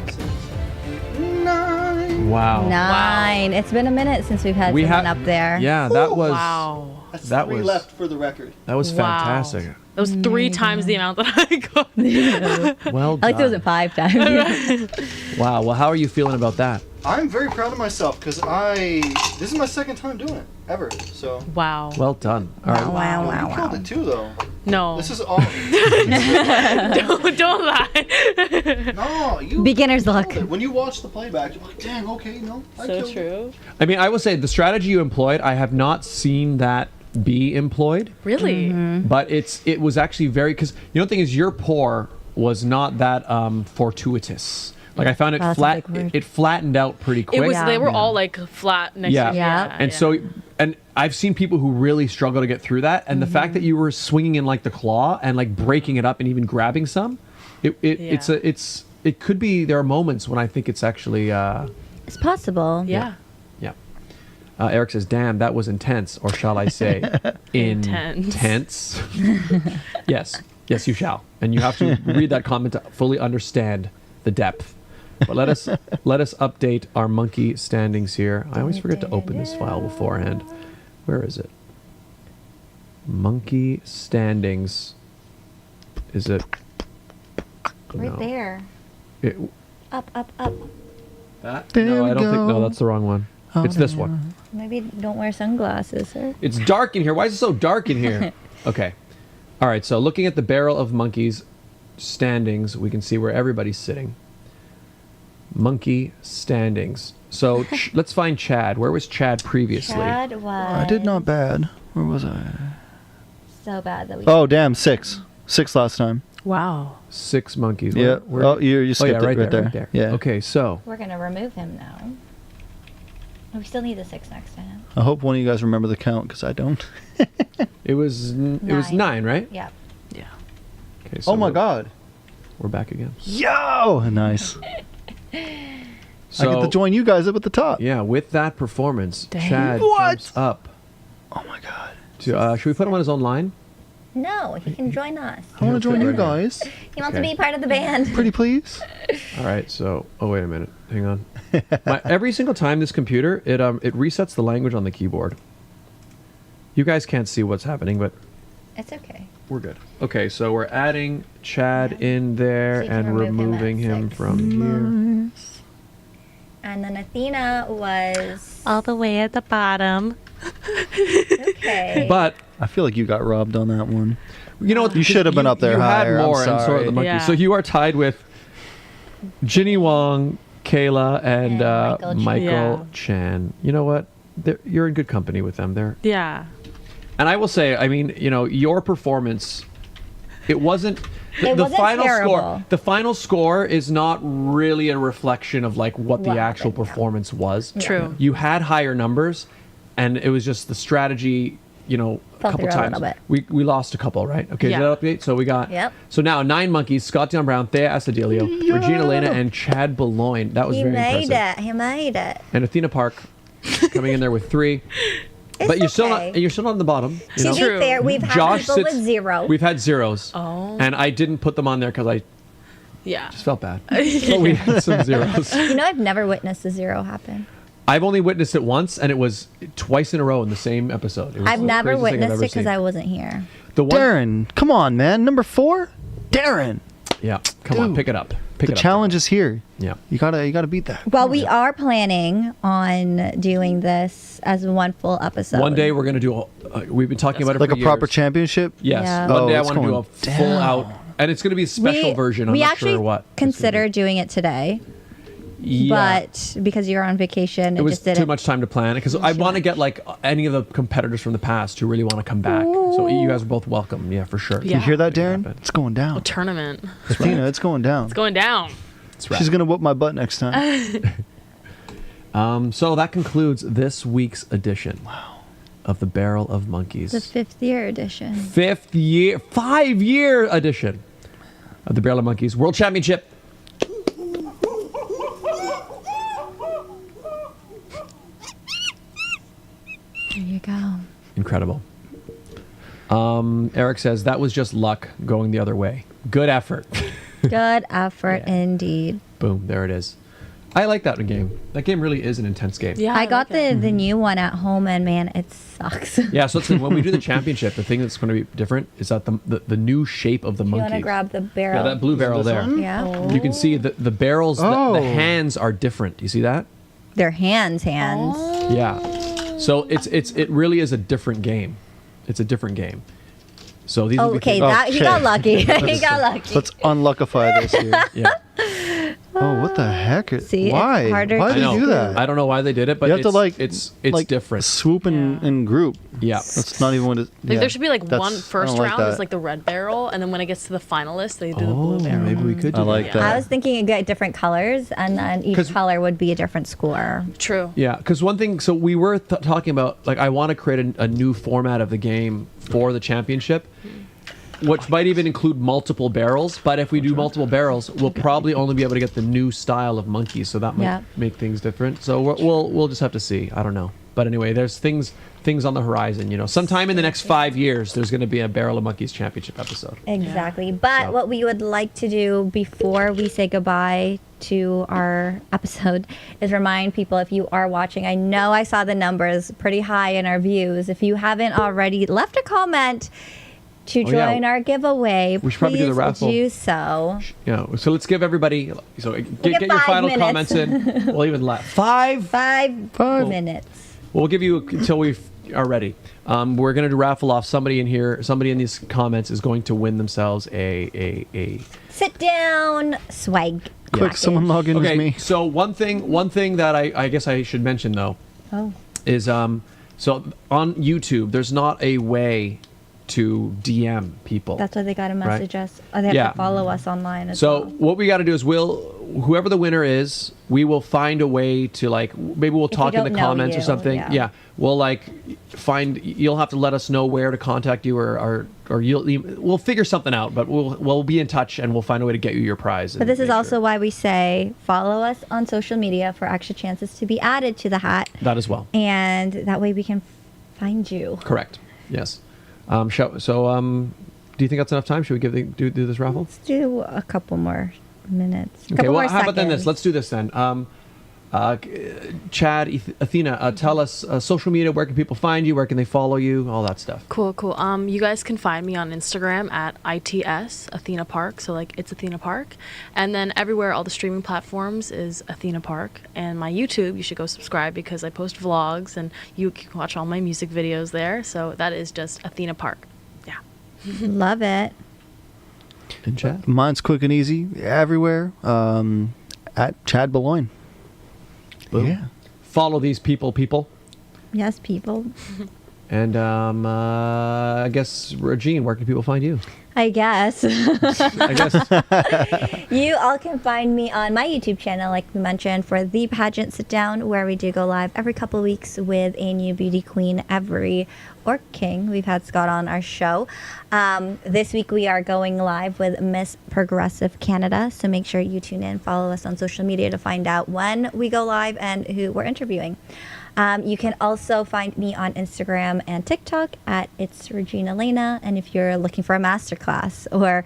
wow. 9. It's been a minute since we've had We someone have up there. Yeah, that was. Wow. That's That 3 was- left for the record. That was Wow. fantastic. That was 3 times the amount that I got. Well I like those done. at 5 times. Wow. Well, how are you feeling about that? I'm very proud of myself because this is my second time doing it ever. So. Wow. Well done. All right. Wow. You killed it too, though. No. This is all. don't lie. No, you. Beginner's killed luck. it. When you watch the playback, you're like, dang, okay, no. I So killed it. true. I mean, I will say the strategy you employed, I have not seen that be employed, Really? but it was actually very, because the thing is, your pour was not that fortuitous. Like I found it That's a flat. big word. It flattened out pretty quick. It was. Yeah. They were all like flat next Yeah. to Yeah. And so, and I've seen people who really struggle to get through that. And the fact that you were swinging in like the claw and like breaking it up and even grabbing some, it could be. There are moments when I think it's actually. It's possible. Yeah. Yeah. Eric says, "Damn, that was intense," or shall I say, intense? Yes, you shall, and you have to read that comment to fully understand the depth. But let us update our monkey standings here. I always forget to open this file beforehand. Where is it? Monkey standings. Is it? Right No. there. It, Up. that? There No, we I don't think. No, go. that's the wrong one. It's this one. Maybe don't wear sunglasses, sir. It's dark in here. Why is it so dark in here? Okay. All right. So looking at the barrel of monkeys standings, we can see where everybody's sitting. Monkey standings. So let's find Chad. Where was Chad previously? Chad was. I did not bad. Where was I? So bad that we. Oh, damn, 6. 6 last time. Wow. 6 monkeys. Yeah. Oh, you skipped yeah, it right there. Yeah. Okay. So We're gonna remove him now. We still need the 6 next to him. I hope one of you guys remember the count because I don't. it was 9, right? Yeah. Yeah. Okay. So Oh my we're- God. We're back again. Yo! Nice. So, I get to join you guys up at the top. Yeah. With that performance, Dang. Chad What? jumps up. Oh my God. To, should we put him on his own line? No, he can join us. I want to join Right you here. guys. He wants Okay. to be part of the band. Pretty please. All right, so wait a minute, hang on. Every single time this computer it resets the language on the keyboard. You guys can't see what's happening, but It's okay. we're good. Okay, so we're adding Chad in there So you can and remove him at removing him 6. from here. And then Athena was All the way at the bottom. okay. But I feel like you got robbed on that one. you know what? You should have been up there You higher. had more I'm and so sorry. did the monkey. Yeah. So you are tied with Ginny Wong, Kayla, and And Michael Michael Chan. Chan. You know what? You're in good company with them. Yeah. And I will say, I mean, your performance, it wasn't, It wasn't terrible. The final score is not really a reflection of like what the What actual happened, yeah. performance was. True. You had higher numbers, and it was just the strategy. You know, a Fell couple through a times little we lost a couple, right? Okay, Yeah. did that update? So we got. Yep. So now 9 monkeys: Scott Dion Brown, Thea Asadilio, Regine Alaina, and Chad Beloin. That was He very made impressive. it. He made it. And Athena Park coming in there with 3. It's But you're still okay. not. You're still not on the bottom. You To know? be True. fair, we've had people with 0. We've had zeros. Oh. And I didn't put them on there because I Yeah. just felt bad. But we had some zeros. You know, I've never witnessed a 0 happen. I've only witnessed it once, and it was twice in a row in the same episode. It was I've the never craziest thing I've witnessed ever it because seen. I wasn't here. The one, Darren, come on, man. Number 4? Darren. yeah, come on, Dude. pick it up. Pick The it up. challenge is here. Yeah. You gotta beat that. Well, we are planning on doing this as one full episode. One day we're gonna do. We've been talking about it Like for a proper years. championship? Yes. Yeah. One Oh, day I it's want to do a going full down. out, and it's gonna be a special version. I'm we not actually sure what. it's gonna considered doing it today, be. Yeah. but because you're on vacation, It was just didn't. too much time to plan because I want to get like any of the competitors from the past who really want to come back. So you guys are both welcome. Yeah, for sure. Yeah. You hear that, Make it Darren? happen. It's going down. Tournament. Athena, it's going down. It's going down. That's right. She's gonna whoop my butt next time. So that concludes this week's edition of the Barrel of Monkeys. the 5th year edition. 5-year edition of the Barrel of Monkeys World Championship. There you go. Incredible. Eric says that was just luck going the other way. Good effort. Good effort Yeah. indeed. Boom, there it is. I like that game. That game really is an intense game. Yeah. I got like it. the new one at home, and man, it sucks. Yeah, so when we do the championship, the thing that's going to be different is that the new shape of the You monkey. want to grab the Yeah, barrel? that blue barrel This there. one? Yeah. You can see the barrels, Oh. the hands are different. You see that? They're hands. Yeah. So it really is a different game. It's a different game. So these will be Okay, things- that he got lucky. He got lucky. Let's unluckify this here. yeah. Oh, what the heck? See, it's Why? harder Why to did I they know. do that? I don't know why they did it, but you have to like it's like different. Swoop in group. Yeah. That's not even what it. Like yeah. there should be like That's- one I first don't like round that. is like the red barrel, and then when it gets to the finalists, they do the Oh, blue barrel. maybe we could do I like Yeah. that. I was thinking you'd get different colors, and then each 'Cause- color would be a different score. True. Yeah, because one thing, so we were talking about, like, I want to create a new format of the game for the championship, which might even include multiple barrels. But if we do multiple barrels, we'll probably only be able to get the new style of monkeys, so that might Yeah. make things different. So we'll just have to see. I don't know. But anyway, there's things on the horizon. You know, sometime in the next 5 years, there's going to be a Barrel of Monkeys championship episode. Exactly. But So- what we would like to do before we say goodbye to our episode is remind people, if you are watching, I know I saw the numbers pretty high in our views. If you haven't already left a comment to Oh, yeah. join our giveaway, We should probably do the please raffle. do so. Yeah. So let's give everybody. So get get your 5 final minutes. comments in. We'll even laugh. 5. 5 minutes. We'll give you until we are ready. We're going to raffle off somebody in here. Somebody in these comments is going to win themselves a Sit down swag. Quick, package. someone log in as Okay. me. So one thing that I guess I should mention though Oh. is so on YouTube there's not a way to DM people. That's why they got to message us. Or they have Yeah. to follow us online as So well. what we got to do is whoever the winner is, we will find a way to, like, maybe we'll we talk in the don't know comments or you, something. yeah. We'll you'll have to let us know where to contact you or we'll figure something out, but we'll be in touch and we'll find a way to get you your prize. But this is also why we say follow us on social media for extra chances to be added to the hat. that as well. And that way we can find you. Correct. Yes. Do you think that's enough time? Should we do this raffle? Let's do a couple more minutes. Okay, Couple well, more how about then this? seconds. Let's do this then. Chad, Athena, tell us social media. Where can people find you? Where can they follow you? All that stuff. Cool. You guys can find me on Instagram at ITS Athena Park. So like it's Athena Park, and then everywhere, all the streaming platforms is Athena Park. And my YouTube, you should go subscribe because I post vlogs and you can watch all my music videos there. So that is just Athena Park. Yeah. Love it. And Chad. Mine's quick and easy everywhere. At Chad Beloin. Boom. Yeah. Follow these people. Yes, people. And I guess, Regine, where can people find you? I guess. I guess. You all can find me on my YouTube channel, like we mentioned, for The Pageant Sit Down, where we do go live every couple weeks with a new beauty queen or king. We've had Scott on our show. This week we are going live with Miss Progressive Canada, so make sure you tune in, follow us on social media to find out when we go live and who we're interviewing. You can also find me on Instagram and TikTok at It's Regine Alaina. And if you're looking for a masterclass or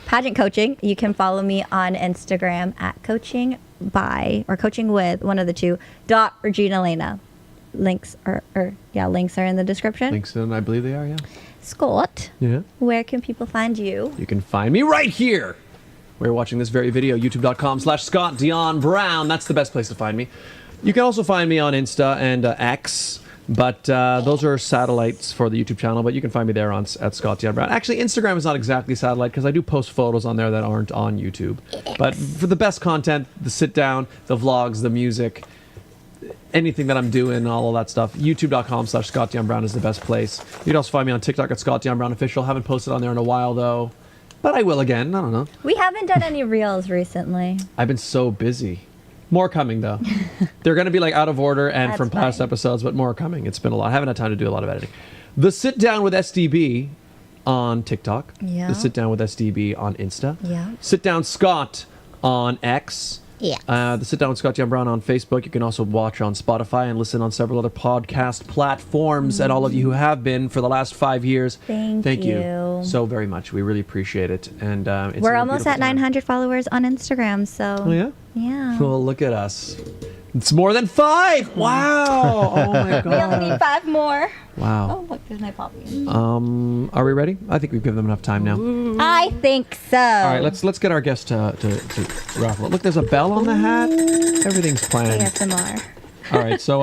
pageant coaching, you can follow me on Instagram at coaching with one of the two .Regine Alaina. Links are in the description. Links in, I believe they are, yeah. Scott, Yeah. where can people find you? You can find me right here. We're watching this very video, youtube.com/Scott Dion Brown. That's the best place to find me. You can also find me on Insta and X, but those are satellites for the YouTube channel, but you can find me there at Scott Dion Brown. Actually, Instagram is not exactly satellite because I do post photos on there that aren't on YouTube. But for the best content, the sit down, the vlogs, the music, anything that I'm doing, all of that stuff, youtube.com/Scott Dion Brown is the best place. You can also find me on TikTok at Scott Dion Brown Official. Haven't posted on there in a while, though, but I will again. I don't know. We haven't done any reels recently. I've been so busy. More coming, though. They're going to be like out of order and That's from past fine. episodes, but more coming. It's been a lot. I haven't had time to do a lot of editing. The Sit Down with SDB on TikTok. Yeah. The Sit Down with SDB on Insta. Yeah. Sit Down Scott on X. Yeah. The Sit Down with Scott Dion Brown on Facebook. You can also watch on Spotify and listen on several other podcast platforms. And all of you who have been for the last 5 years, Thank you you. so very much. We really appreciate it. And it's We're a almost beautiful at time. 900 followers on Instagram, so Oh, yeah? yeah. Well, look at us. It's more than 5. Wow. Oh my We only god. need 5 more. Wow. Oh, look, there's my puppy. Are we ready? I think we've given them enough time now. I think so. All right, let's get our guest to raffle. Look, there's a bell on the hat. Everything's planned. ASMR. All right, so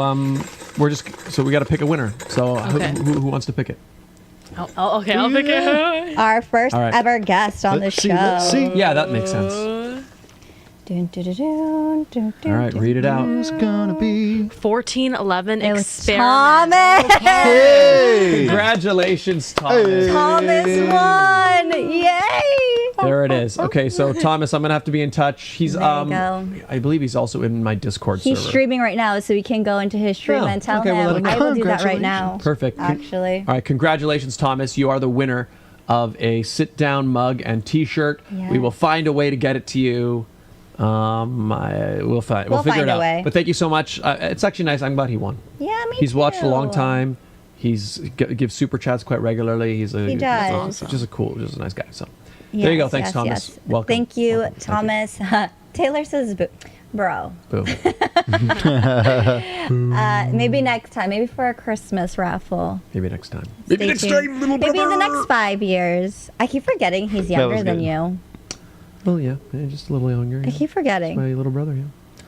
we got to pick a winner. So Okay. who wants to pick it? I'll pick it. Our first All right. ever guest on the show. Let's see. Yeah, that makes sense. Dun, dun, dun, dun, dun, dun, All right, read it out. It's gonna be 1411 It was experiment. Thomas. hey. Congratulations, Thomas. Thomas won. Yay. There it is. Okay, so Thomas, I'm gonna have to be in touch. He's There you go. I believe he's also in my Discord He's server. streaming right now, so we can go into his stream Oh, and tell okay, well, let him. him I know. will do that right now. Perfect. Actually. All right, congratulations, Thomas. You are the winner of a sit-down mug and T-shirt. Yeah. We will find a way to get it to you. We'll figure We'll it find a out. way. But thank you so much. It's actually nice. I'm glad he won. Yeah, me He's watched a long too. time. He's gives super chats quite regularly. He does. Just a nice guy. So there you go. Thanks, yes, Thomas. yes. Welcome. Thank you, Welcome. Thank Thomas. Taylor says, bro. Boom. Maybe next time. Maybe for a Christmas raffle. Maybe next time. Stay tuned. Maybe in the next 5 years. I keep forgetting he's younger was than good. you. Well, yeah, just a little younger. I Yeah. keep forgetting. My little brother. Yeah,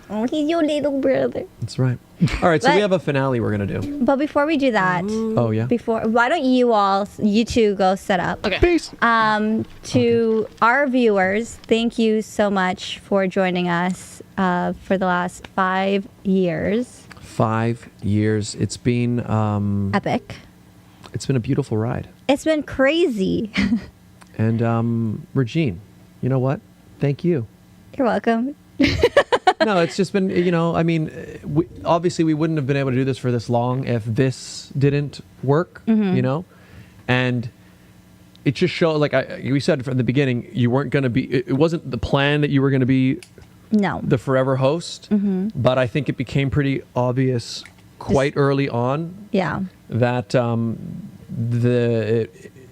Oh, he's your little brother. that's right. All right, so But- we have a finale we're gonna do. But before we do that, Oh yeah. why don't you two go set up? Okay. Peace. To our viewers, thank you so much for joining us for the last 5 years. 5 years. It's been Epic. it's been a beautiful ride. It's been crazy. And Regine, you know what? Thank you. You're welcome. No, it's just been, I mean, obviously we wouldn't have been able to do this for this long if this didn't work, and it just showed, like we said from the beginning, you weren't going to be, it wasn't the plan that you were going to be No. the forever host, but I think it became pretty obvious quite early on Yeah. that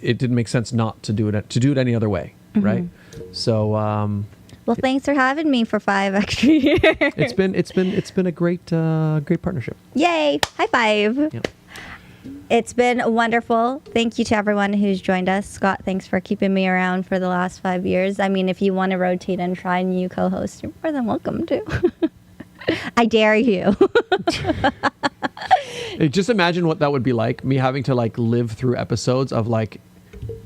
it didn't make sense not to do it any other way, right? So Well, thanks for having me for 5 extra years. it's been a great partnership. Yay. High five. Yep. It's been wonderful. Thank you to everyone who's joined us. Scott, thanks for keeping me around for the last 5 years. I mean, if you want to rotate and try a new co-host, you're more than welcome to. I dare you. Just imagine what that would be like, me having to like live through episodes of like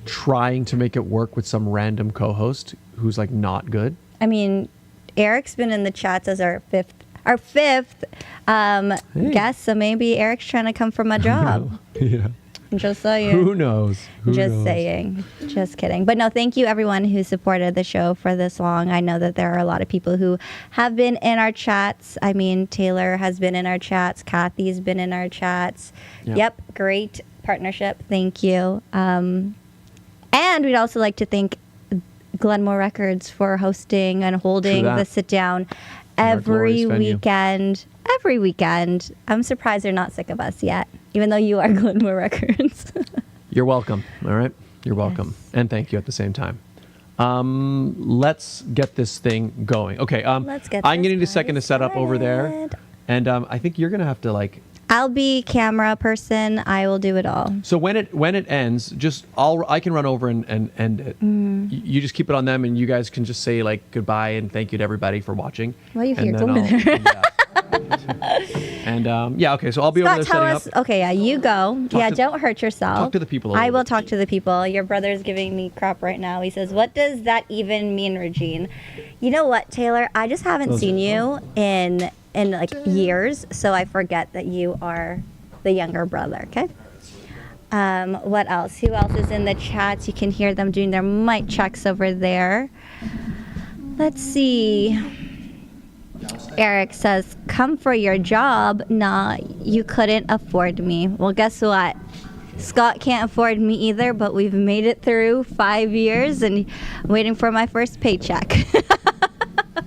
trying to make it work with some random co-host who's like not good. I mean, Eric's been in the chats as our 5th our fifth guest. So maybe Eric's trying to come for my job. Yeah. Just saying. Who knows? Who Just knows? saying. Just kidding. But no, thank you everyone who supported the show for this long. I know that there are a lot of people who have been in our chats. I mean, Taylor has been in our chats. Kathy's been in our chats. Yeah. Yep. Great partnership. Thank you. And we'd also like to thank Glenmore Records for hosting and holding that. the sit down Our every glorious venue. weekend. Every weekend. I'm surprised they're not sick of us yet, even though you are Glenmore Records. You're welcome. All right. You're welcome. Yes. And thank you at the same time. Let's get this thing going. Okay. Let's get I'm this going to need a second to set up over there. started. And I think you're going to have to like. I'll be camera person. I will do it all. So when it ends, just I can run over and end it. You just keep it on them, and you guys can just say like goodbye and thank you to everybody for watching. Well, you And hear then over there. And yeah, okay. So I'll be over there Scott, tell setting us. up. Okay, yeah, you go. Yeah, to- don't hurt yourself. talk to the people a I little will bit. talk to the people. Your brother's giving me crap right now. He says, "What does that even mean, Regine?" You know what, Taylor? I just haven't seen you in like years, so I forget that you are the younger brother. Okay. What else? Who else is in the chats? You can hear them doing their mic checks over there. Let's see. Eric says, "Come for your job." Nah, you couldn't afford me. Well, guess what? Scott can't afford me either, but we've made it through 5 years and waiting for my first paycheck.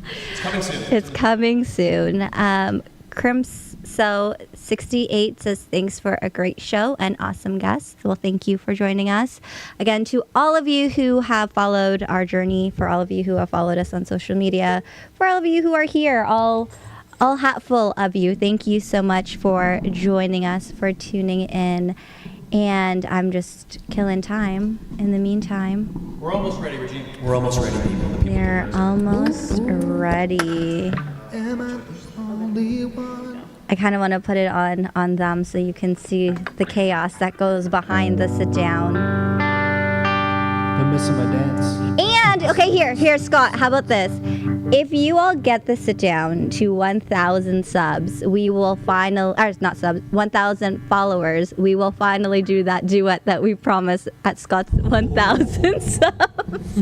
It's coming soon. It's coming soon. Crimso68 says, "Thanks for a great show and awesome guests." Well, thank you for joining us. Again, to all of you who have followed our journey, for all of you who have followed us on social media, for all of you who are here, all hatful of you, thank you so much for joining us, for tuning in. And I'm just killing time in the meantime. We're almost ready, Regine. We're almost ready, people. The people They're almost ready. I kind of want to put it on them so you can see the chaos that goes behind the sit down. Been missing my dance. And okay, here, Scott. How about this? If you all get the sit down to 1,000 subs, we will not subs, 1,000 followers. We will finally do that duet that we promised at Scott's 1,000 subs.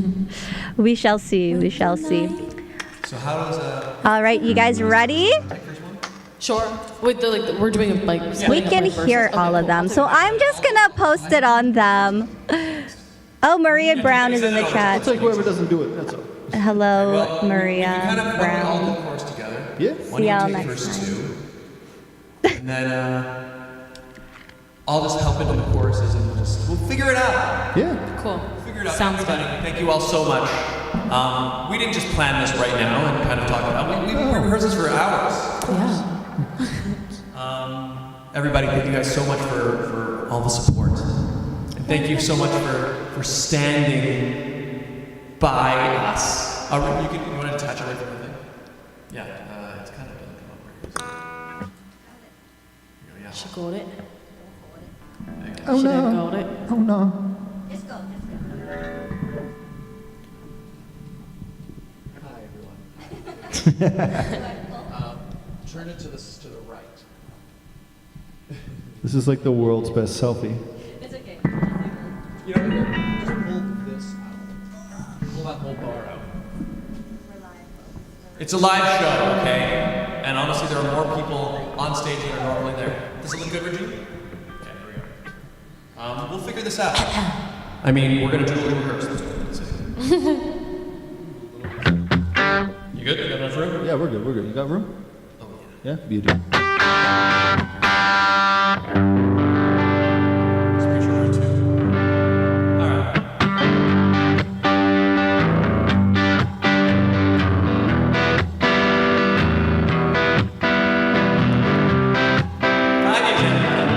We shall see. We shall see. So how does All right, you guys ready? Sure. Wait, we're doing like. We can hear all of them. So I'm just gonna post it on them. Oh, Maria Brown is in the chat. It's like whoever doesn't do it, that's all. Hello, Maria kind of Brown. all the chorus together? Yeah. Why See don't y'all you take next verse time. 2, and then I'll just help into the choruses, and we'll figure it out. Yeah. Cool. Figure it out. Sounds Everybody, good. thank you all so much. We didn't just plan this right now and kind of talk about it. We rehearsed this for hours. Yeah. Everybody, thank you guys so much for all the support. And thank you so much for standing by us. You want to detach away from the thing? Yeah, it's kind of doesn't come up very easily. Yeah. She got it. Oh She no. got it. Oh no. Just go. Hi, everyone. Turn it to the right. This is like the world's best selfie. You know, just pull this out. Pull that whole bar out. It's a live show, okay? And honestly, there are more people on stage than are normally there. Does it look good, Regine? Okay, there we go. We'll figure this out. I mean, we're gonna do a little rehearsal. That's what I'm gonna say. You good? You got enough room? Yeah, we're good. You got room? Oh yeah. Yeah, you do. Just make sure we're two. All right. Hi, Jeanette.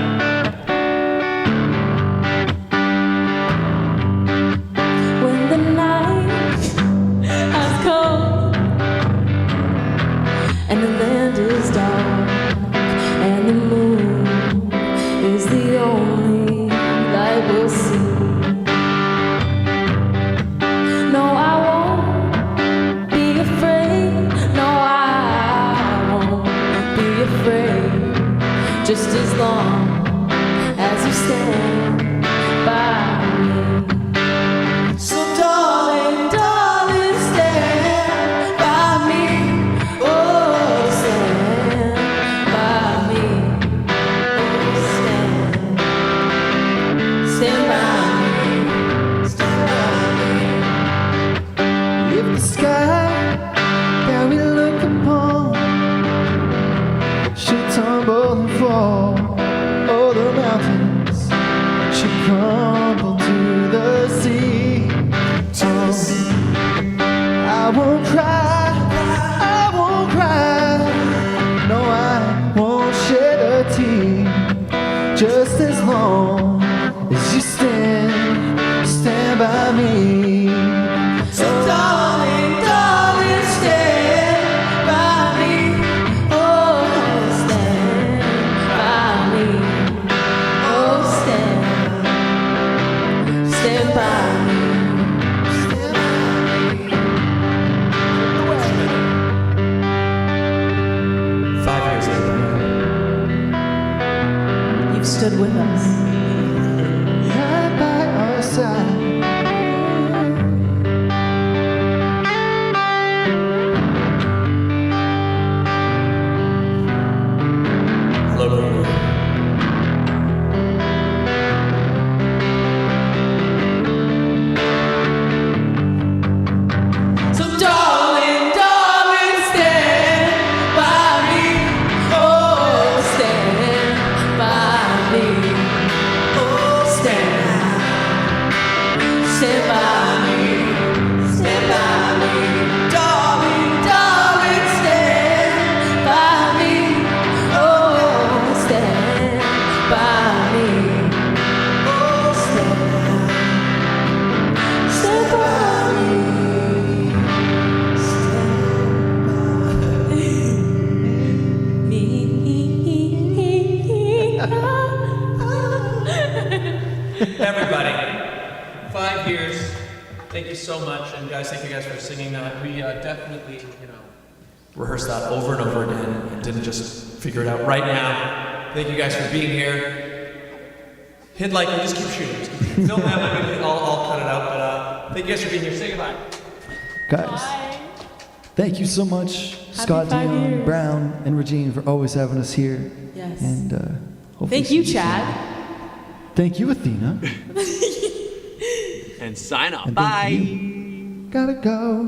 When the night has come and the land is dark and the moon afraid, just as long as you stand by me. So darling, darling, stand by me. Oh, stand by me. Oh, stand by me. Stand by me. If the sky that we look upon should tumble and fall, oh, the mountains should crumble to the sea. I won't cry, I won't cry. No, I won't shed a tear. Just as long as you stand by me. So darling, darling, stand by me. Oh, stand by me. Oh, stand by me. You've stood with us. Right by our side. Hello, Grover. So darling, darling, stand by me. Oh, stand by me. Oh, stand by me. Stand by me. Darling, darling, stand by me. Oh, stand by me. Oh, stand by me. Everybody, 5 years. Thank you so much, and guys, thank you guys for singing that. We definitely, rehearsed that over and over again, and didn't just figure it out right now. Thank you guys for being here. Hit like and just keep shooting. Just keep shooting. Film that. I'll cut it out. But thank you guys for being here. Say goodbye. Guys, thank you so much, Scott, 5 Dion, years. Brown, and Regine, for always having us here. Yes. And hopefully Thank you, see soon. Chad. Thank you, Athena. And sign off. And thank you. Gotta go.